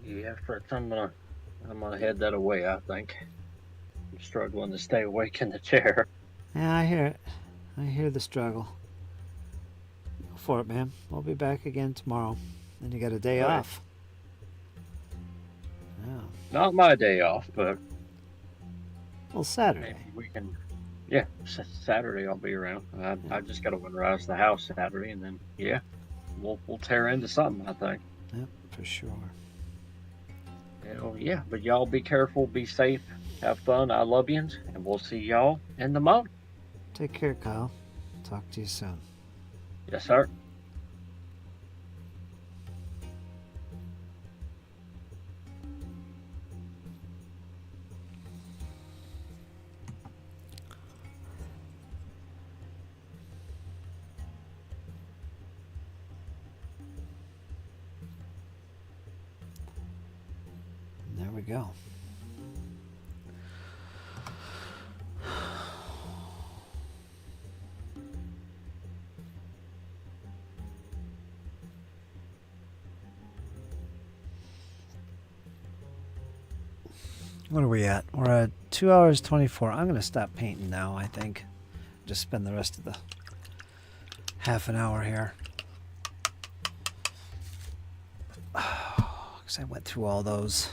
Yeah, Fritz, I'm gonna head that away, I think. I'm struggling to stay awake in the chair. Yeah, I hear it. I hear the struggle. Go for it, man. We'll be back again tomorrow. Then you got a day Right. off. Yeah. Not my day off, but Well, Saturday. maybe we can. Yeah, Saturday I'll be around. I just got to winterize the house Saturday, and then yeah, we'll tear into something. I think. Yep, for sure. Hell yeah, but y'all be careful, be safe, have fun. I love yous, and we'll see y'all in the mode. Take care, Kyle. Talk to you soon. Yes, sir. There we go. What are we at? We're at 2 hours 24. I'm going to stop painting now, I think. Just spend the rest of the half an hour here. Because I went through all those.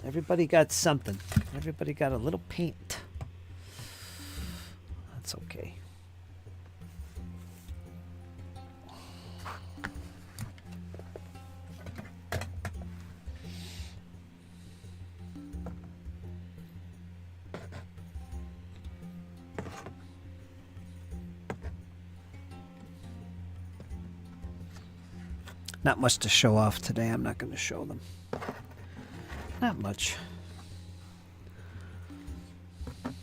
Everybody got something. Everybody got a little paint. That's okay. Not much to show off today. I'm not going to show them. Not much. I'm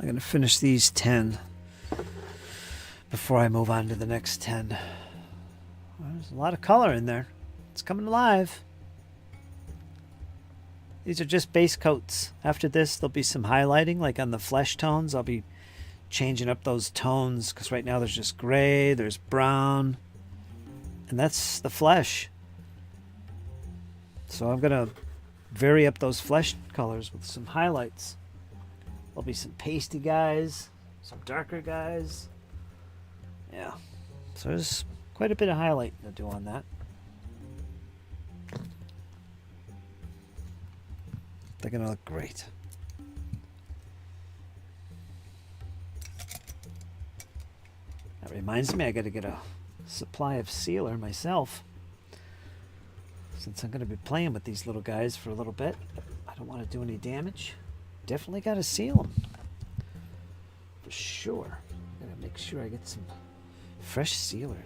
going to finish these 10 before I move on to the next 10. Well, there's a lot of color in there. It's coming alive. These are just base coats. After this, there'll be some highlighting, like on the flesh tones. I'll be changing up those tones because right now there's just gray, there's brown, and that's the flesh. So I'm going to vary up those flesh colors with some highlights. There'll be some pasty guys, some darker guys. Yeah. So there's quite a bit of highlight to do on that. They're going to look great. That reminds me, I got to get a supply of sealer myself. Since I'm going to be playing with these little guys for a little bit, I don't want to do any damage. Definitely got to seal them. For sure. Got to make sure I get some fresh sealer.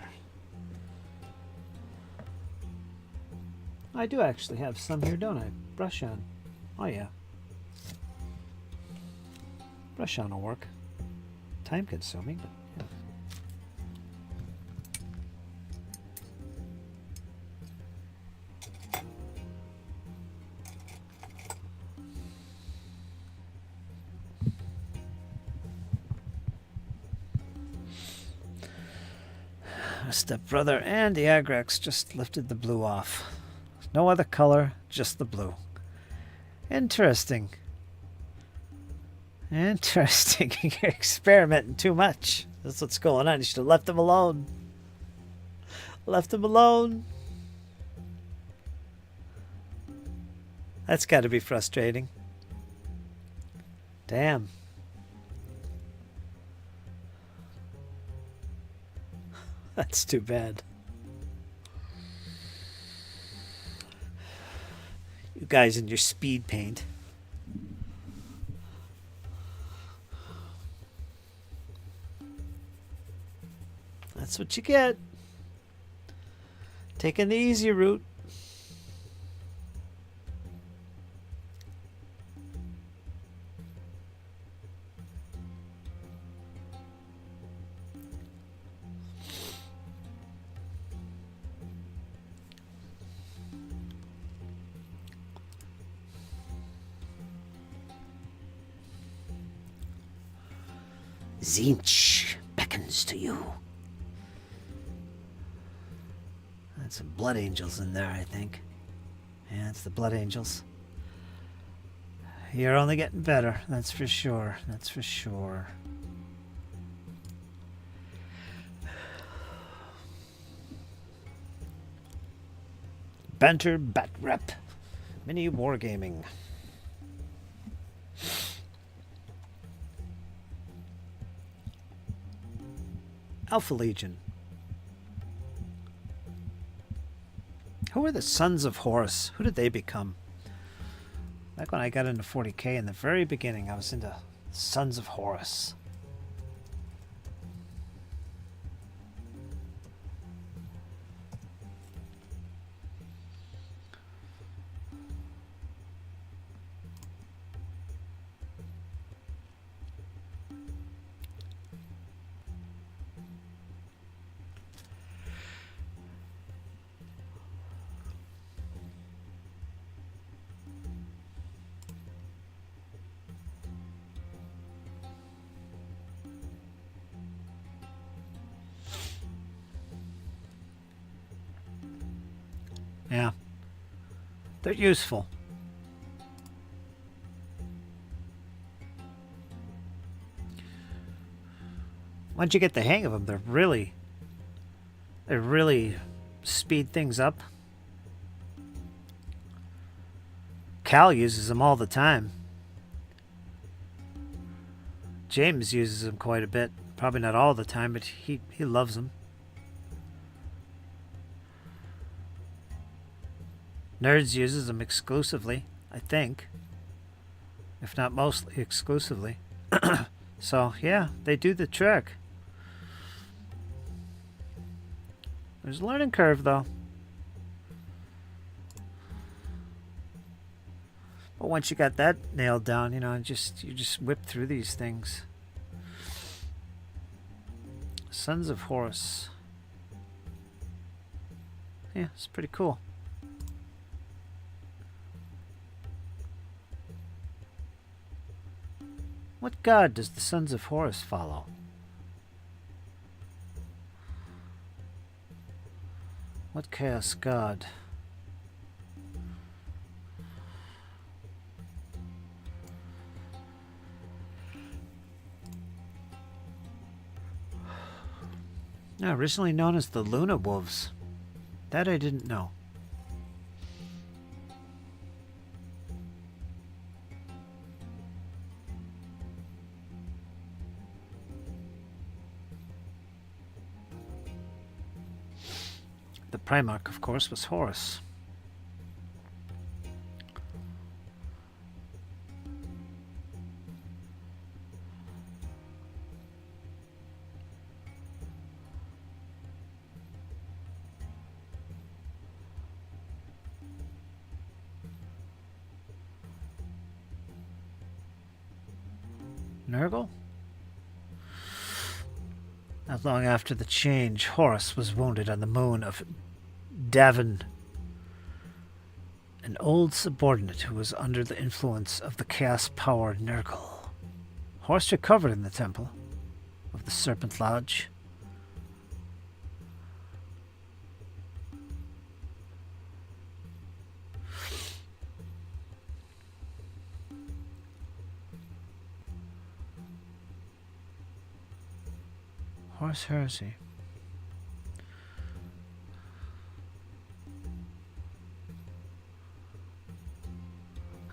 I do actually have some here, don't I? Brush on. Oh yeah. Brush on will work. Time consuming, but yeah. Stepbrother and the Agrex just lifted the blue off. No other color, just the blue. Interesting. Interesting. You're experimenting too much. That's what's going on. You should have left him alone. Left him alone. That's got to be frustrating. Damn. That's too bad. You guys in your speed paint. That's what you get. Taking the easy route. Zinch beckons to you. That's some blood angels in there, I think. Yeah, it's the blood angels. You're only getting better, that's for sure. That's for sure. Banter Bat Rep. Mini wargaming. Alpha Legion. Who are the Sons of Horus? Who did they become? Back when I got into 40k in the very beginning, I was into Sons of Horus. Yeah. They're useful. Once you get the hang of them, they really speed things up. Cal uses them all the time. James uses them quite a bit. Probably not all the time, but he loves them. Nerds uses them exclusively, I think. If not mostly exclusively. So, yeah, they do the trick. There's a learning curve, though. But once you got that nailed down, you know, you just whip through these things. Sons of Horus. Yeah, it's pretty cool. What god does the Sons of Horus follow? What chaos god? Originally known as the Luna Wolves. That I didn't know. The Primarch, of course, was Horus. Nurgle? Not long after the change, Horus was wounded on the moon of Davin, an old subordinate who was under the influence of the chaos-powered Nurgle. Horus recovered in the temple of the Serpent Lodge. Horus Heresy.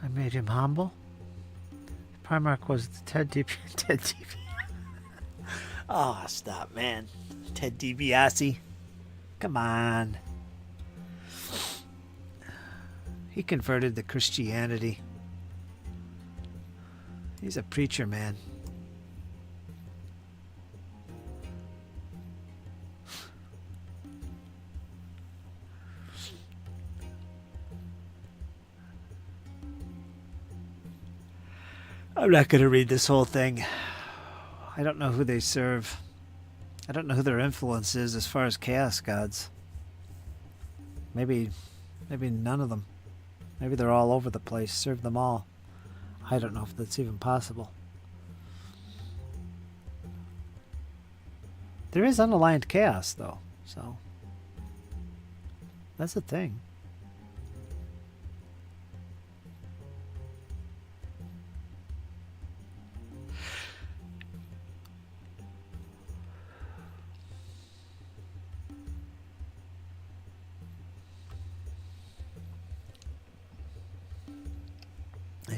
I made him humble. Primarch was the Ted DiBiase. Oh, stop, man. Ted DiBiase. Come on. He converted to Christianity. He's a preacher, man. I'm not going to read this whole thing. I don't know who they serve. I don't know who their influence is as far as chaos gods. Maybe none of them. Maybe they're all over the place. Serve them all. I don't know if that's even possible. There is unaligned chaos, though. So that's the thing.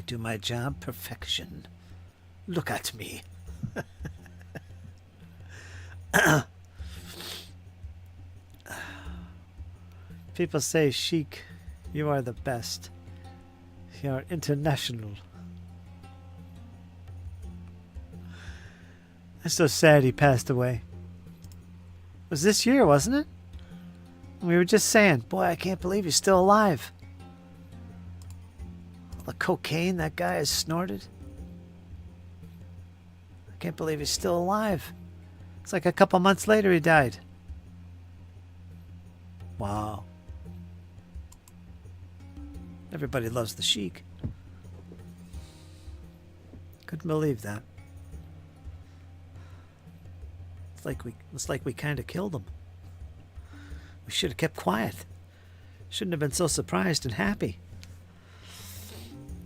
do my job perfection. Look at me. People say, Sheik, you are the best. You are international. I'm so sad he passed away. It was this year, wasn't it? We were just saying, boy, I can't believe he's still alive. All the cocaine that guy has snorted. I can't believe he's still alive. It's like a couple months later he died. Wow. Everybody loves the Sheik. Couldn't believe that. It's like we kind of killed him. We should have kept quiet. Shouldn't have been so surprised and happy.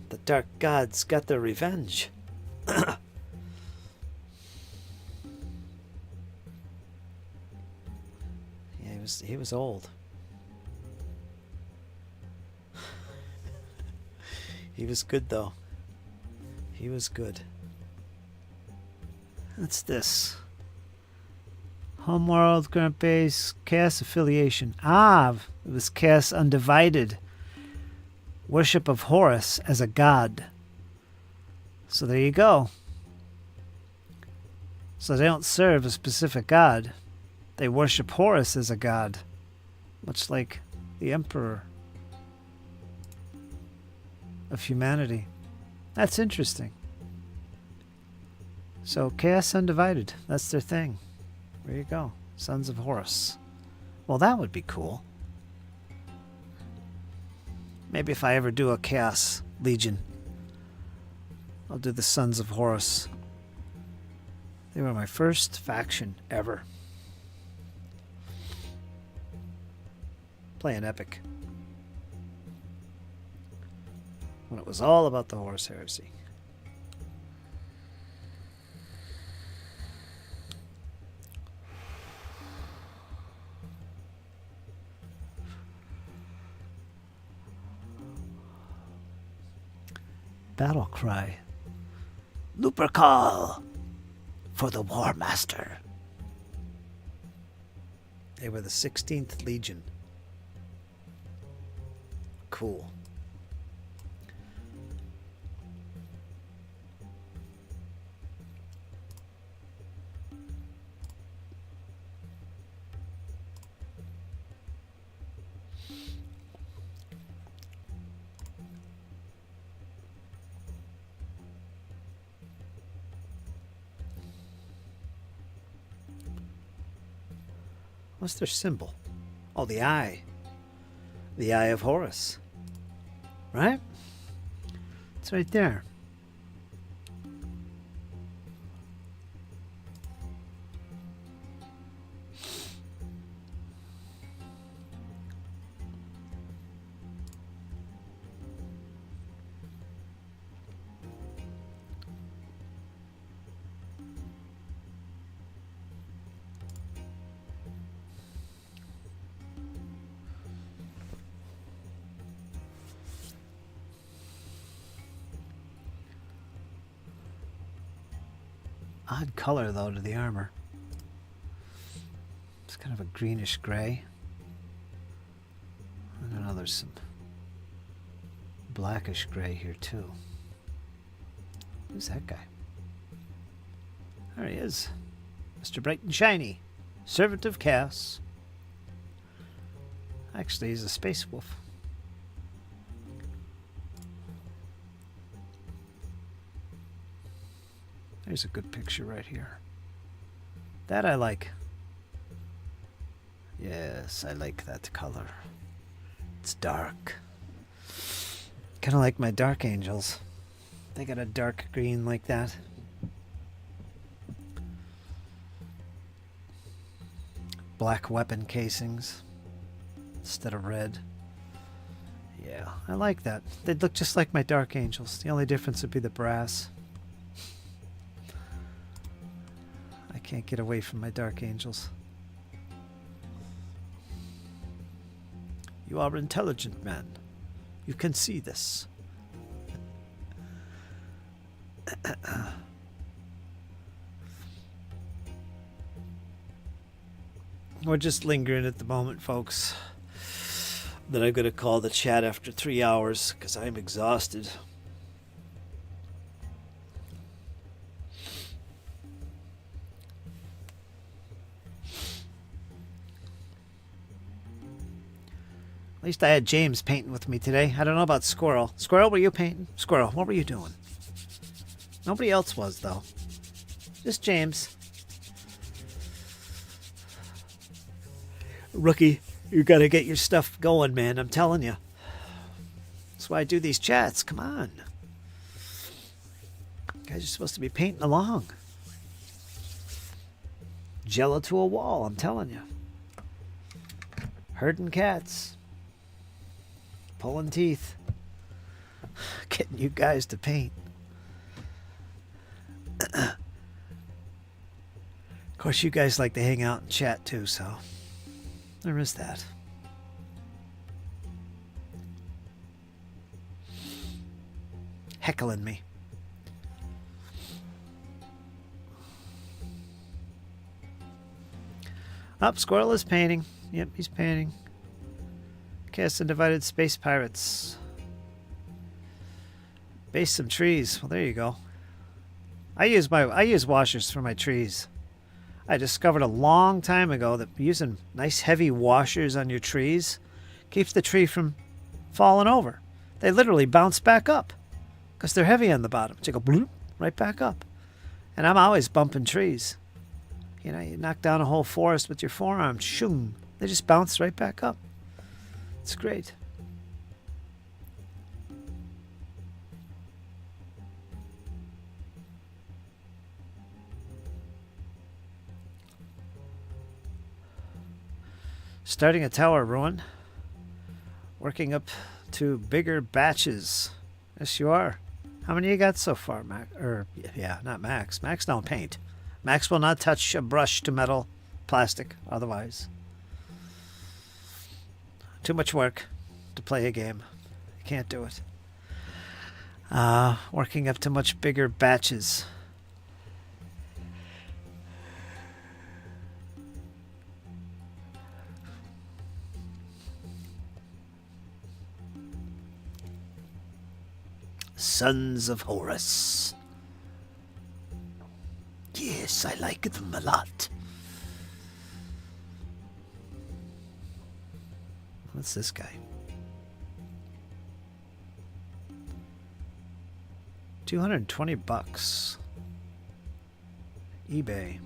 The dark gods got their revenge. Yeah, he was old. He was good though. He was good. What's this? Homeworld, Grand Base, Chaos Affiliation. Ah, it was Chaos Undivided. Worship of Horus as a god. So there you go. So they don't serve a specific god. They worship Horus as a god. Much like the Emperor of humanity. That's interesting. So Chaos Undivided, that's their thing. There you go. Sons of Horus. Well, that would be cool. Maybe if I ever do a Chaos Legion, I'll do the Sons of Horus. They were my first faction ever. Playing Epic. When it was all about the Horus Heresy. Battle cry. Looper call for the War Master. They were the 16th Legion. Cool. What's their symbol? Oh, the eye. The eye of Horus. Right? It's right there. Odd color, though, to the armor. It's kind of a greenish gray. I don't know, there's some blackish gray here, too. Who's that guy? There he is. Mr. Bright and Shiny. Servant of Chaos. Actually, he's a space wolf. There's a good picture right here. That I like. Yes, I like that color. It's dark. Kind of like my Dark Angels. They got a dark green like that. Black weapon casings instead of red. Yeah, I like that. They'd look just like my Dark Angels. The only difference would be the brass. I can't get away from my Dark Angels. You are intelligent, man. You can see this. We're just lingering at the moment, folks. That I'm going to call the chat after 3 hours because I'm exhausted. At least I had James painting with me today. I don't know about Squirrel. Squirrel, were you painting? Squirrel, what were you doing? Nobody else was, though. Just James. Rookie, you got to get your stuff going, man. I'm telling you. That's why I do these chats. Come on. You guys are supposed to be painting along. Jello to a wall, I'm telling you. Herding cats. Pulling teeth. Getting you guys to paint. Of course, you guys like to hang out and chat too, so there is that. Heckling me. Up, Squirrel is painting. Yep, he's painting. Cast Undivided Space Pirates. Base some trees. Well, there you go. I use washers for my trees. I discovered a long time ago that using nice heavy washers on your trees keeps the tree from falling over. They literally bounce back up because they're heavy on the bottom. So you go bloop, right back up. And I'm always bumping trees. You know, you knock down a whole forest with your forearm, shoom, they just bounce right back up. It's great. Starting a tower ruin. Working up to bigger batches. Yes, you are. How many you got so far, Max? Or, yeah, not Max. Max don't paint. Max will not touch a brush to metal, plastic, otherwise. Too much work to play a game. I can't do it. Working up to much bigger batches. Sons of Horus. Yes, I like them a lot. What's this guy? 220 bucks. eBay.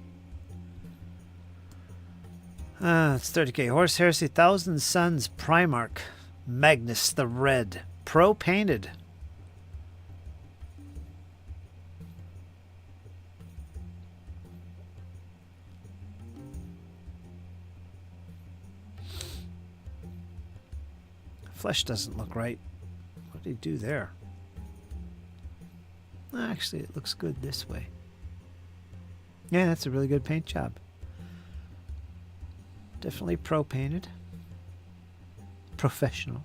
It's 30k. Horse Heresy, Thousand Sons, Primarch, Magnus the Red, Pro painted. Flesh doesn't look right. What did he do there? Actually, it looks good this way. Yeah, that's a really good paint job. Definitely pro painted. Professional.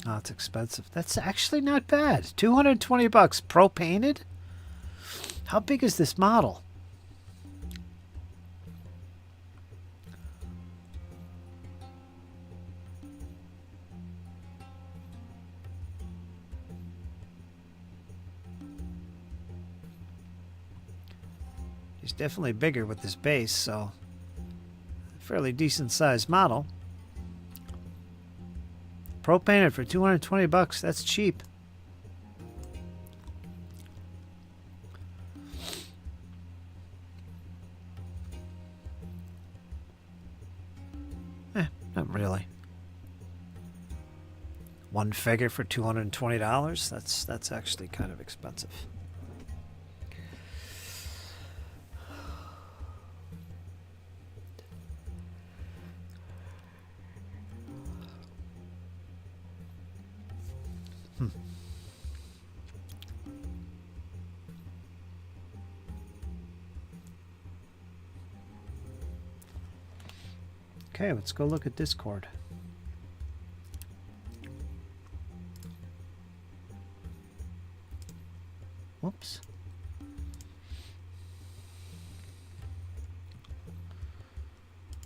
Oh, it's expensive. That's actually not bad. 220 bucks pro painted? How big is this model? He's definitely bigger with this base, so fairly decent sized model. Pro painted for 220 bucks. That's cheap. Not really. One figure for $220? That's actually kind of expensive. Okay, let's go look at Discord. Whoops.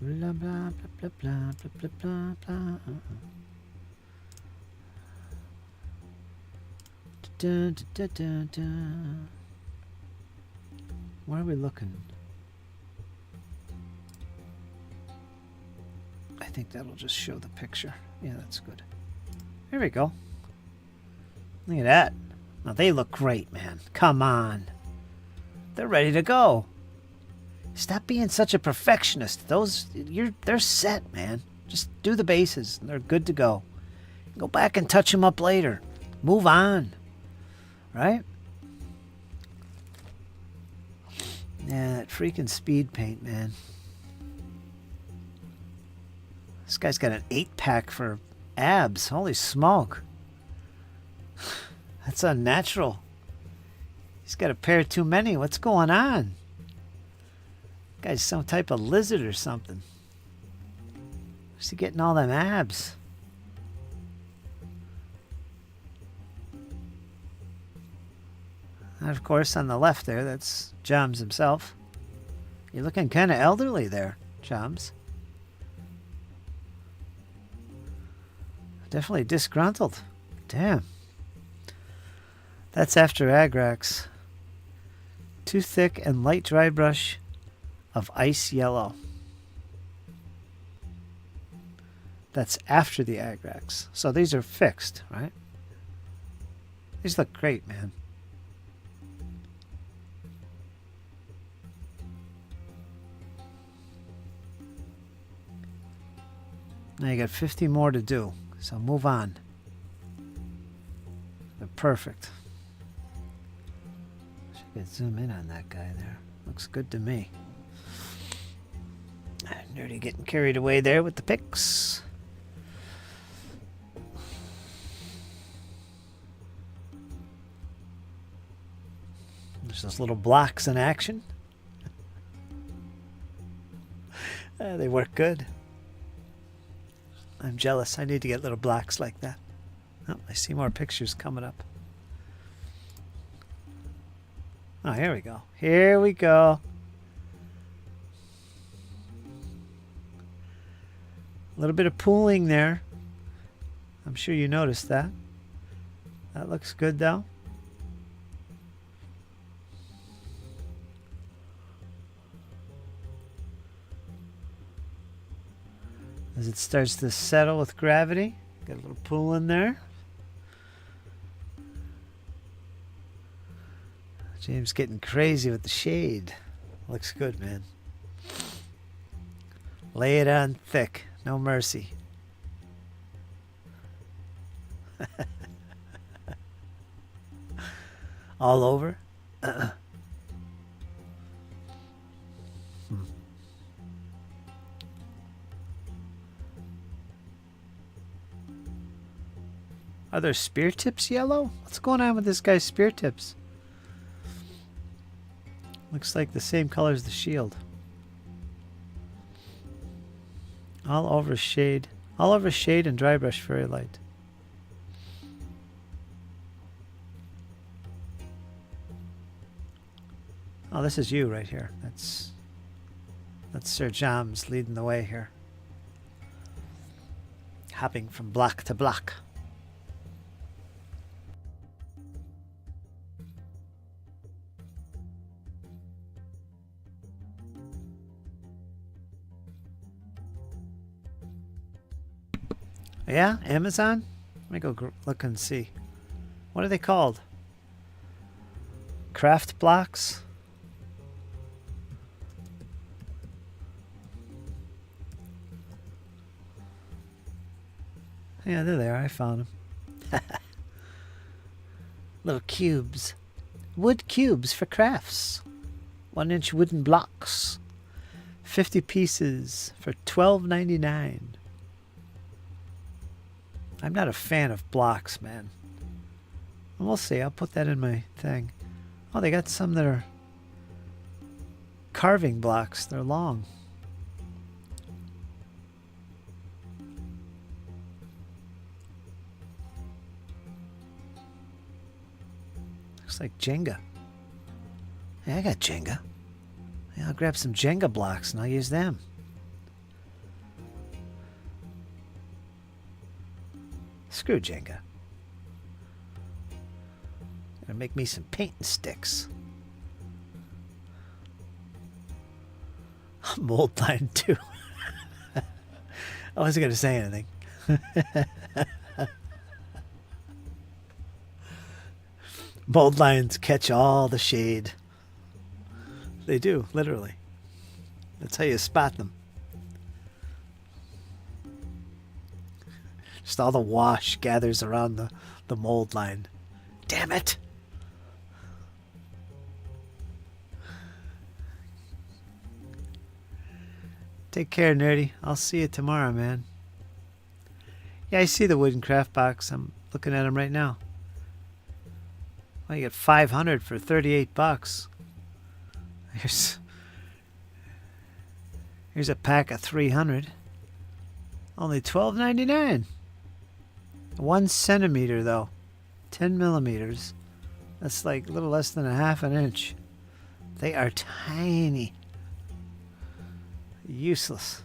Blah, blah, blah, blah, blah, blah, blah, blah. Da, da, da, da, da. Where are we looking? I think that'll just show the picture. Yeah, that's good. There we go. Look at that. Now they look great, man. Come on. They're ready to go. Stop being such a perfectionist. They're set, man. Just do the bases and they're good to go. Go back and touch them up later. Move on. Right? Yeah, that freaking speed paint, man. This guy's got an 8-pack for abs. Holy smoke. That's unnatural. He's got a pair too many. What's going on? Guy's some type of lizard or something. Where's he getting all them abs? And of course, on the left there, that's Joms himself. You're looking kind of elderly there, Joms. Definitely disgruntled. Damn. That's after Agrax. Too thick and light dry brush of ice yellow. That's after the Agrax. So these are fixed, right? These look great, man. Now you got 50 more to do, so move on. They're perfect. Should get zoom in on that guy there. Looks good to me. Nerdy getting carried away there with the pics. There's those little blocks in action. They work good. I'm jealous. I need to get little blocks like that. Oh, I see more pictures coming up. Oh, here we go. Here we go. A little bit of pooling there. I'm sure you noticed that. That looks good, though. As it starts to settle with gravity, got a little pool in there. James getting crazy with the shade. Looks good, man. Lay it on thick. No mercy. All over. Are there spear tips yellow? What's going on with this guy's spear tips? Looks like the same color as the shield. All over shade. All over shade and dry brush very light. Oh, this is you right here. That's Sir Joms leading the way here. Hopping from block to block. Yeah, Amazon? Let me go look and see. What are they called? Craft blocks? Yeah, there they are. I found them. Little cubes. Wood cubes for crafts. 1-inch wooden blocks. 50 pieces for $12.99. I'm not a fan of blocks, man. We'll see. I'll put that in my thing. Oh, they got some that are carving blocks. They're long. Looks like Jenga. Yeah, I got Jenga. Yeah, I'll grab some Jenga blocks and I'll use them. Screw Jenga. Gonna make me some painting sticks. Mold line too. I wasn't gonna say anything. Mold lines catch all the shade. They do, literally. That's how you spot them. Just all the wash gathers around the mold line. Damn it! Take care, Nerdy. I'll see you tomorrow, man. Yeah, I see the wooden craft box. I'm looking at them right now. Well, you get 500 for 38 bucks. Here's a pack of 300. Only $12.99. 1 centimeter, though. 10 millimeters. That's like a little less than a half an inch. They are tiny. Useless.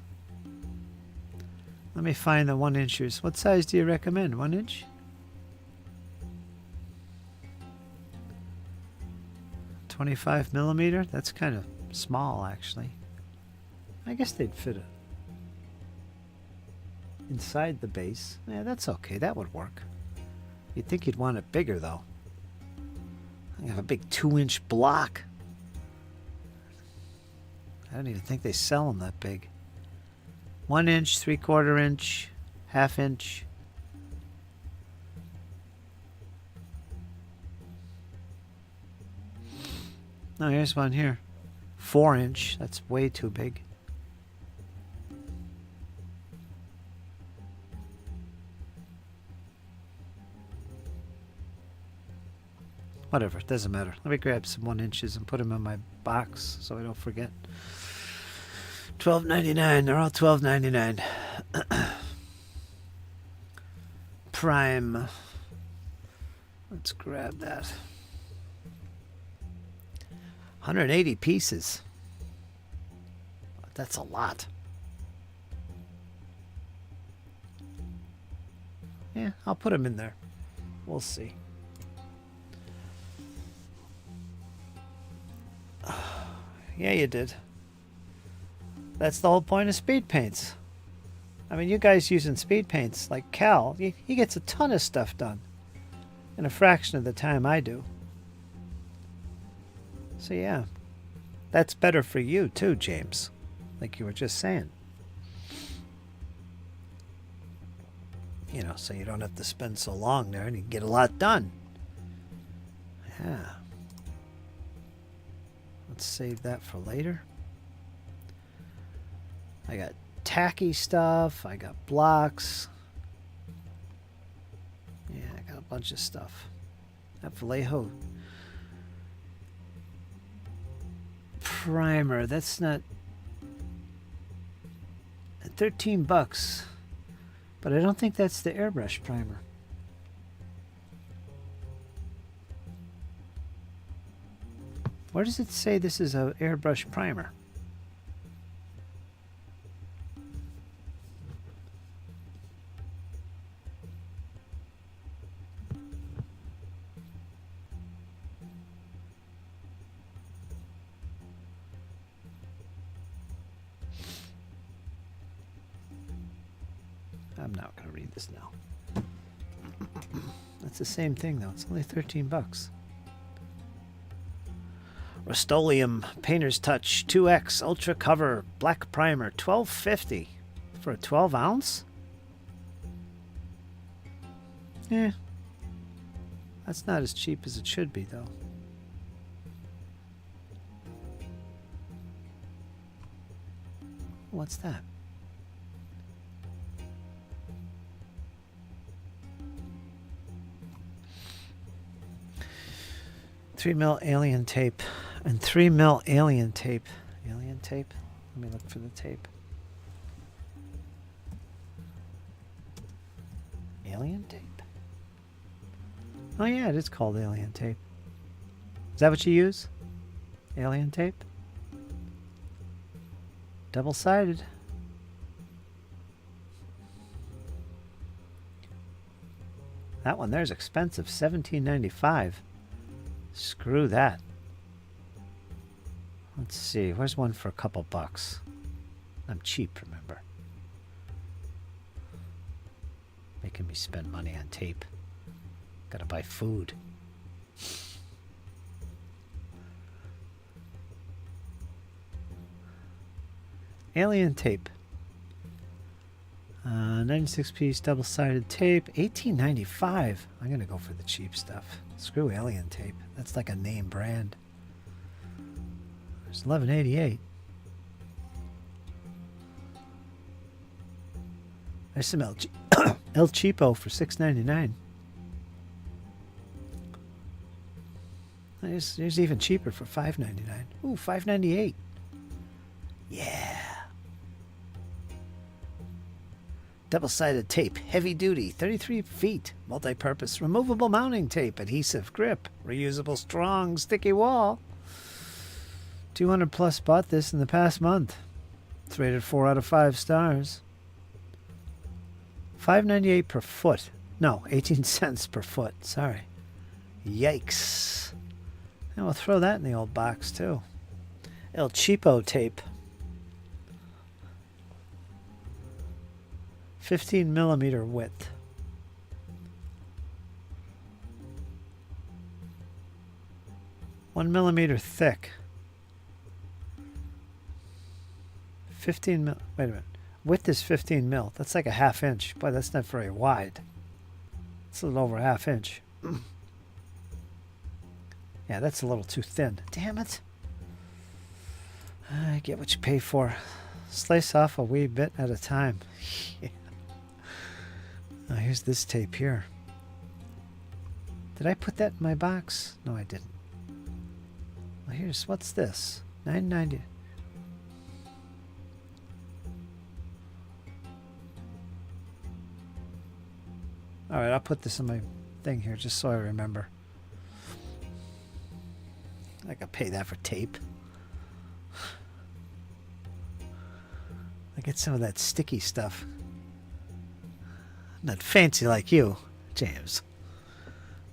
Let me find the 1 inchers. What size do you recommend? 1 inch? 25 millimeter? That's kind of small, actually. I guess they'd fit it inside the base. Yeah, that's okay. That would work. You'd think you'd want it bigger, though. I have a big 2-inch block. I don't even think they sell them that big. 1 inch, 3/4 inch, ½ inch. No, here's one here. 4 inch. That's way too big. Whatever, it doesn't matter. Let me grab some 1 inches and put them in my box so I don't forget. $12.99. They're all $12.99. Prime. Let's grab that. 180 pieces. That's a lot. Yeah, I'll put them in there. We'll see. Yeah, you did. That's the whole point of speed paints. I mean, you guys using speed paints, like Cal, he gets a ton of stuff done in a fraction of the time I do. So yeah, that's better for you too, James, like you were just saying. You know, so you don't have to spend so long there and you can get a lot done. Yeah. Let's save that for later. I got tacky stuff. I got blocks. Yeah, I got a bunch of stuff. That Vallejo primer. That's not 13 bucks. But I don't think that's the airbrush primer. Where does it say this is an airbrush primer? I'm not going to read this now. That's the same thing though. It's only 13 bucks. Rust-Oleum Painter's Touch 2X Ultra Cover Black Primer, $12.50 for a 12 ounce? Eh. That's not as cheap as it should be, though. What's that? $3mm alien tape and 3mm alien tape. Alien tape? Let me look for the tape. Alien tape? Oh yeah, it is called alien tape. Is that what you use? Alien tape. Double-sided. That one there's expensive, $17.95. Screw that. Let's see, where's one for a couple bucks? I'm cheap, remember. Making me spend money on tape. Gotta buy food. Alien tape. 96-piece double-sided tape, $18.95. I'm gonna go for the cheap stuff. Screw Alien tape. That's like a name brand. There's $11.88. There's some El Cheapo for $6.99. There's even cheaper for $5.99. Ooh, $5.98. Yeah. Double-sided tape, heavy duty, 33 feet, multi-purpose, removable mounting tape, adhesive grip, reusable, strong, sticky wall. 200 plus bought this in the past month. It's rated 4 out of 5 stars. $5.98 per foot. No, 18 cents per foot. Sorry. Yikes. And we'll throw that in the old box too. El Cheapo tape. 15 millimeter width. One millimeter thick. 15 mil. Wait a minute. Width is 15 mil. That's like a half inch. Boy, that's not very wide. It's a little over a half inch. Yeah, that's a little too thin. Damn it. I get what you pay for. Slice off a wee bit at a time. Yeah. Oh, here's this tape here. Did I put that in my box? No, I didn't. Well, here's, what's this? $9.90. All right, I'll put this in my thing here just so I remember. I could pay that for tape. I get some of that sticky stuff. Not fancy like you, James.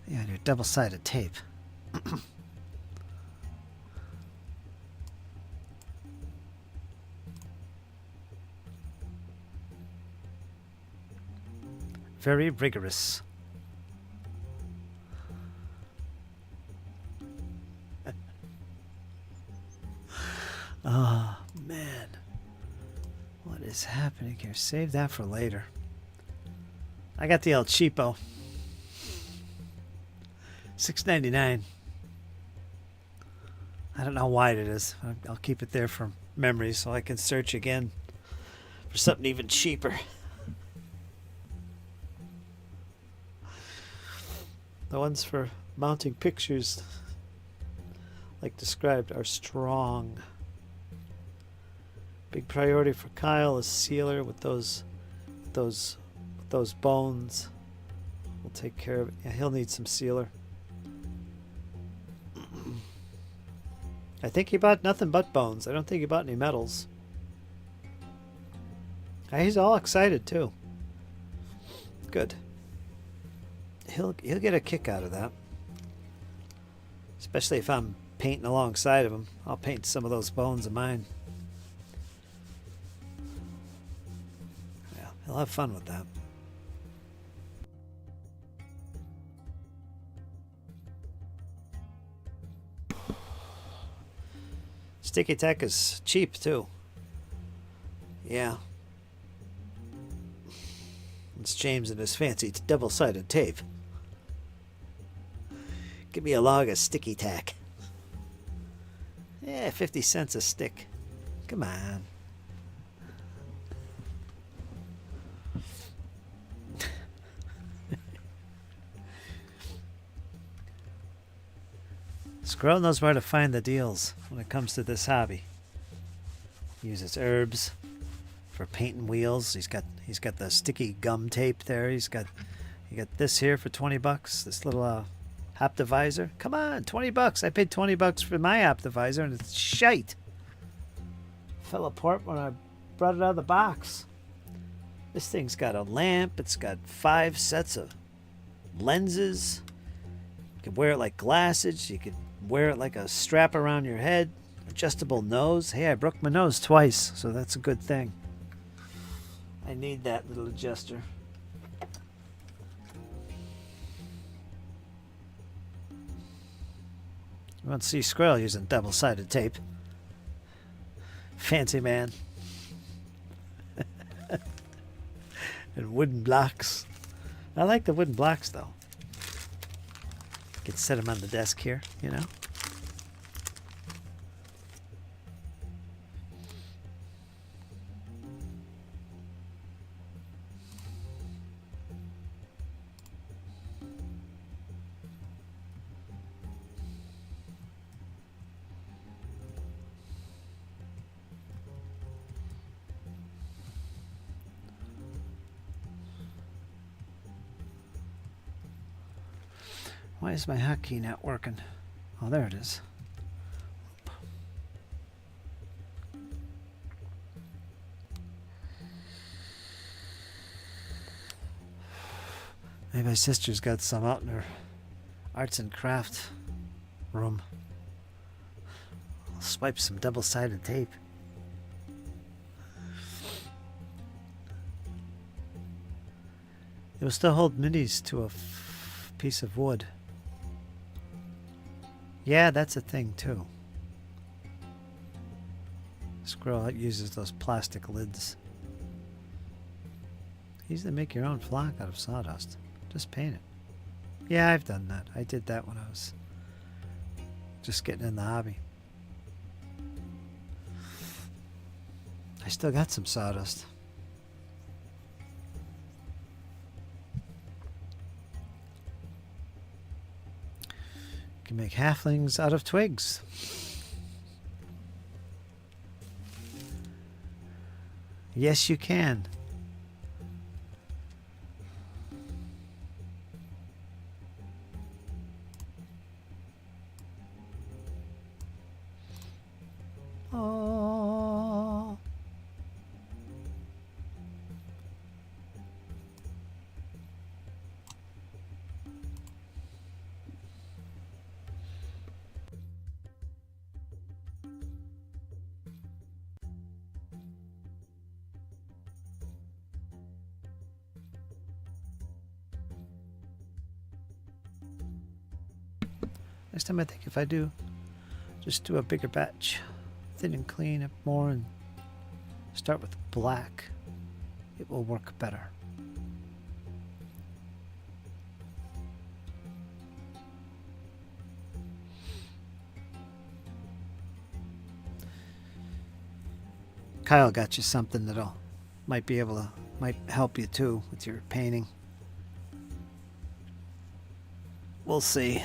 Yeah, and your double-sided tape. Very rigorous. Oh, man. What is happening here? Save that for later. I got the El Cheapo. $6.99. I don't know how wide it is. I'll keep it there for memory so I can search again for something even cheaper. The ones for mounting pictures, like described, are strong. Big priority for Kyle is sealer with those bones. We'll take care of it. Yeah, he'll need some sealer. I think he bought nothing but bones. I don't think he bought any metals. He's all excited too. Good. He'll get a kick out of that. Especially if I'm painting alongside of him. I'll paint some of those bones of mine. Yeah, he'll have fun with that. Sticky tack is cheap too. Yeah. It's James and his fancy double-sided tape. Give me a log of sticky tack. Yeah, 50 cents a stick. Come on. Squirrel knows where to find the deals when it comes to this hobby. He uses herbs for painting wheels. He's got the sticky gum tape there. You got this here for $20. This little Optivisor? Come on, 20 bucks. I paid 20 bucks for my Optivisor and it's shite. Fell apart when I brought it out of the box. This thing's got a lamp. It's got 5 sets of lenses. You could wear it like glasses. You could wear it like a strap around your head. Adjustable nose. Hey, I broke my nose twice, so that's a good thing. I need that little adjuster. You won't see Squirrel using double-sided tape. Fancy man. And wooden blocks. I like the wooden blocks, though. You can set them on the desk here, you know. Why is my hotkey not working? Oh, there it is. Maybe my sister's got some out in her arts and craft room. I'll swipe some double-sided tape. It will still hold minis to a piece of wood. Yeah, that's a thing too. Squirrel uses those plastic lids. Easy to make your own flock out of sawdust. Just paint it. Yeah, I've done that. I did that when I was just getting in the hobby. I still got some sawdust. You can make halflings out of twigs. Yes, you can. Oh. Next time I think if I do, just do a bigger batch. Thin and clean up more and start with black. It will work better. Kyle got you something that'll might help you too with your painting. We'll see.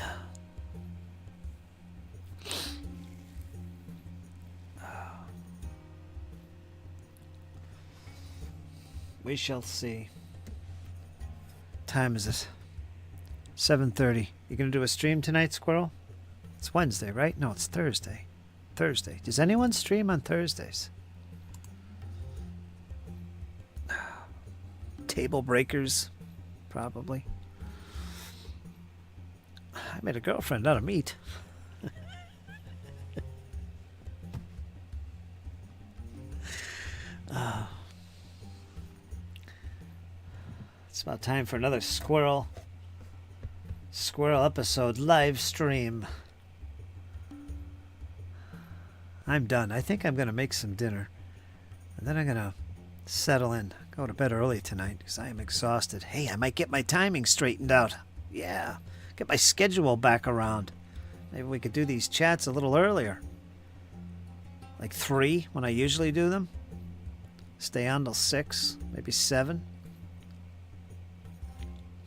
We shall see. Time is it? 7:30. You gonna do a stream tonight, Squirrel? It's Wednesday, right? No, it's Thursday. Thursday. Does anyone stream on Thursdays? Table breakers, probably. I made a girlfriend out of meat. It's about time for another Squirrel episode live stream. I'm done. I think I'm going to make some dinner. And then I'm going to settle in. Go to bed early tonight because I am exhausted. Hey, I might get my timing straightened out. Yeah. Get my schedule back around. Maybe we could do these chats a little earlier. Like 3 when I usually do them. Stay on till 6, maybe 7.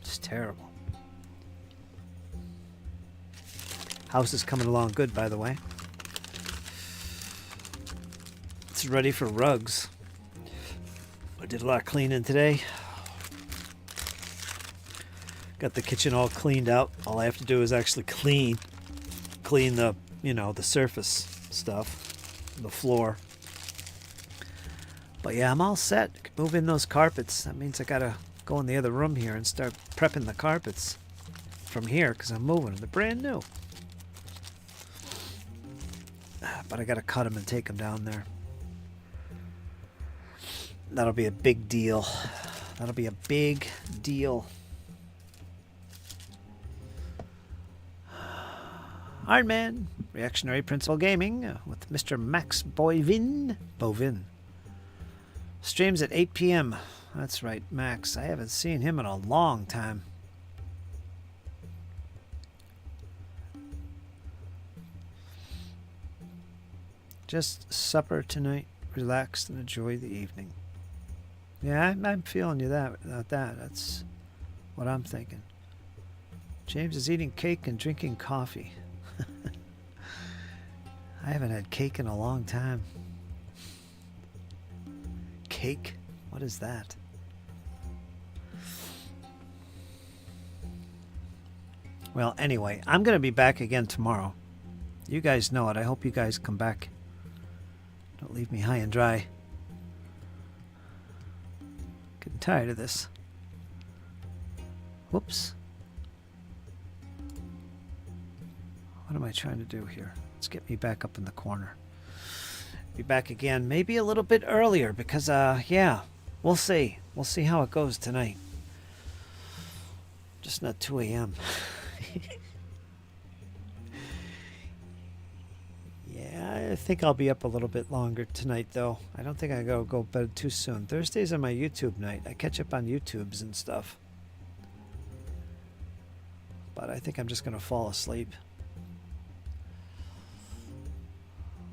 It's terrible. House is coming along good, by the way. It's ready for rugs. I did a lot of cleaning today. Got the kitchen all cleaned out. All I have to do is actually clean the, the surface stuff, the floor. But yeah, I'm all set. Move in those carpets. That means I gotta go in the other room here and start prepping the carpets from here because I'm moving. They're brand new. But I gotta cut them and take them down there. That'll be a big deal. That'll be a big deal. Iron Man, Reactionary Principle Gaming with Mr. Max Bovin. Streams at 8 p.m. That's right, Max. I haven't seen him in a long time. Just supper tonight. Relax and enjoy the evening. Yeah, I'm feeling you that. That's what I'm thinking. James is eating cake and drinking coffee. I haven't had cake in a long time. Cake? What is that? Well, anyway, I'm going to be back again tomorrow. You guys know it. I hope you guys come back. Don't leave me high and dry. Getting tired of this. Whoops. What am I trying to do here? Let's get me back up in the corner. Be back again maybe a little bit earlier because, yeah, we'll see. We'll see how it goes tonight. Just not 2 a.m. Yeah, I think I'll be up a little bit longer tonight, though. I don't think I go to bed too soon. Thursdays are my YouTube night. I catch up on YouTubes and stuff. But I think I'm just going to fall asleep.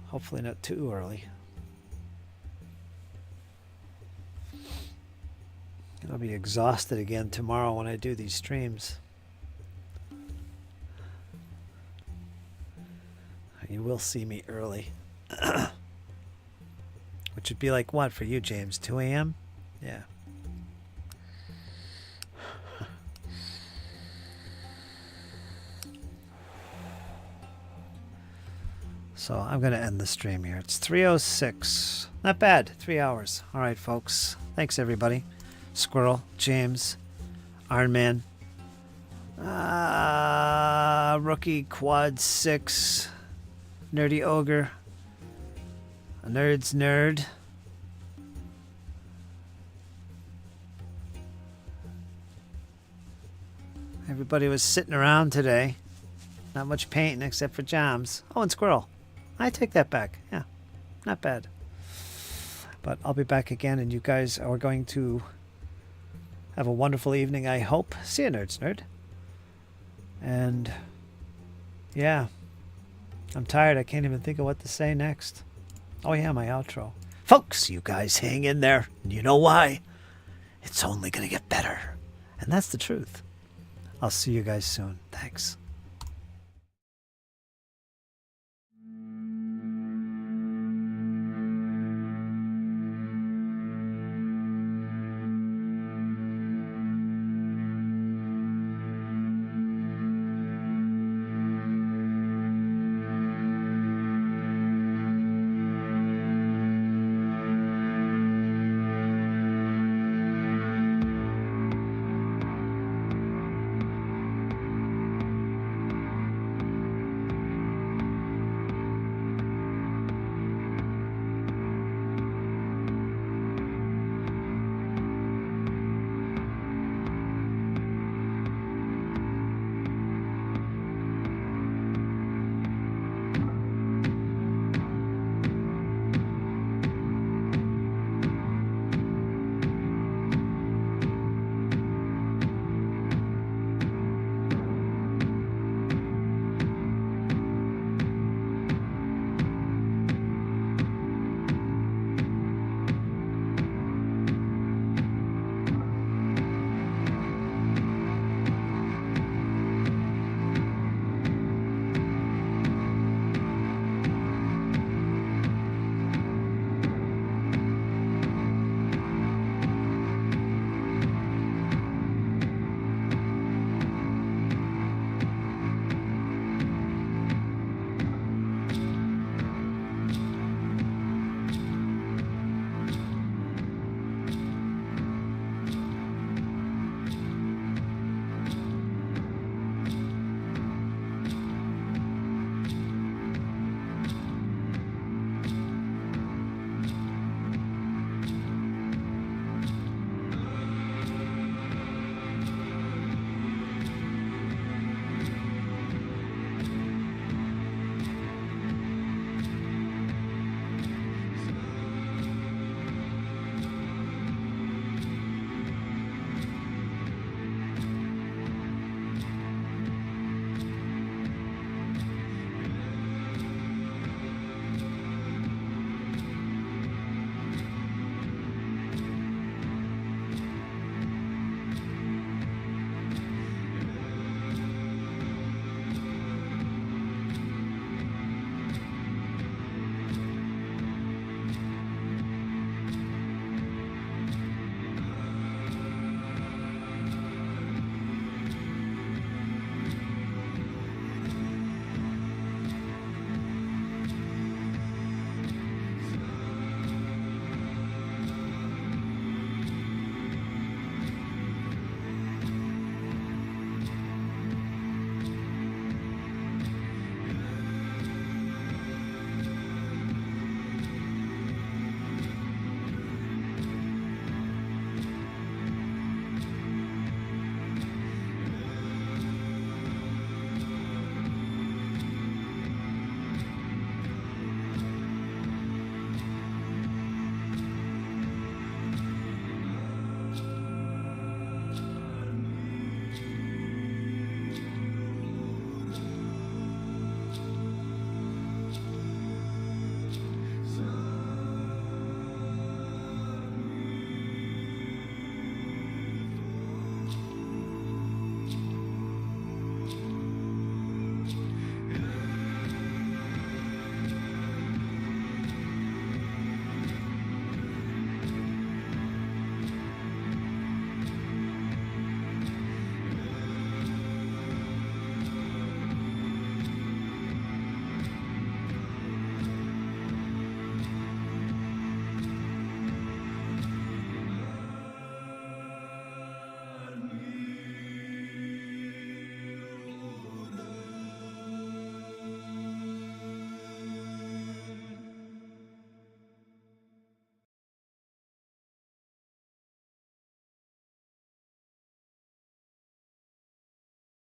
Hopefully not too early. And I'll be exhausted again tomorrow when I do these streams. You will see me early. Which would be like what for you, James? 2 a.m.? Yeah. So I'm going to end the stream here. It's 3:06. Not bad. 3 hours. All right, folks. Thanks, everybody. Squirrel, James, Iron Man, Rookie, Quad 6, Nerdy Ogre, a Nerd's Nerd, everybody was sitting around today. Not much painting except for Jams. Oh, and Squirrel. I take that back. Yeah, not bad. But I'll be back again, and you guys are going to have a wonderful evening, I hope. See you, Nerds Nerd. And, yeah, I'm tired. I can't even think of what to say next. Oh, yeah, my outro. Folks, you guys hang in there. And you know why? It's only going to get better. And that's the truth. I'll see you guys soon. Thanks.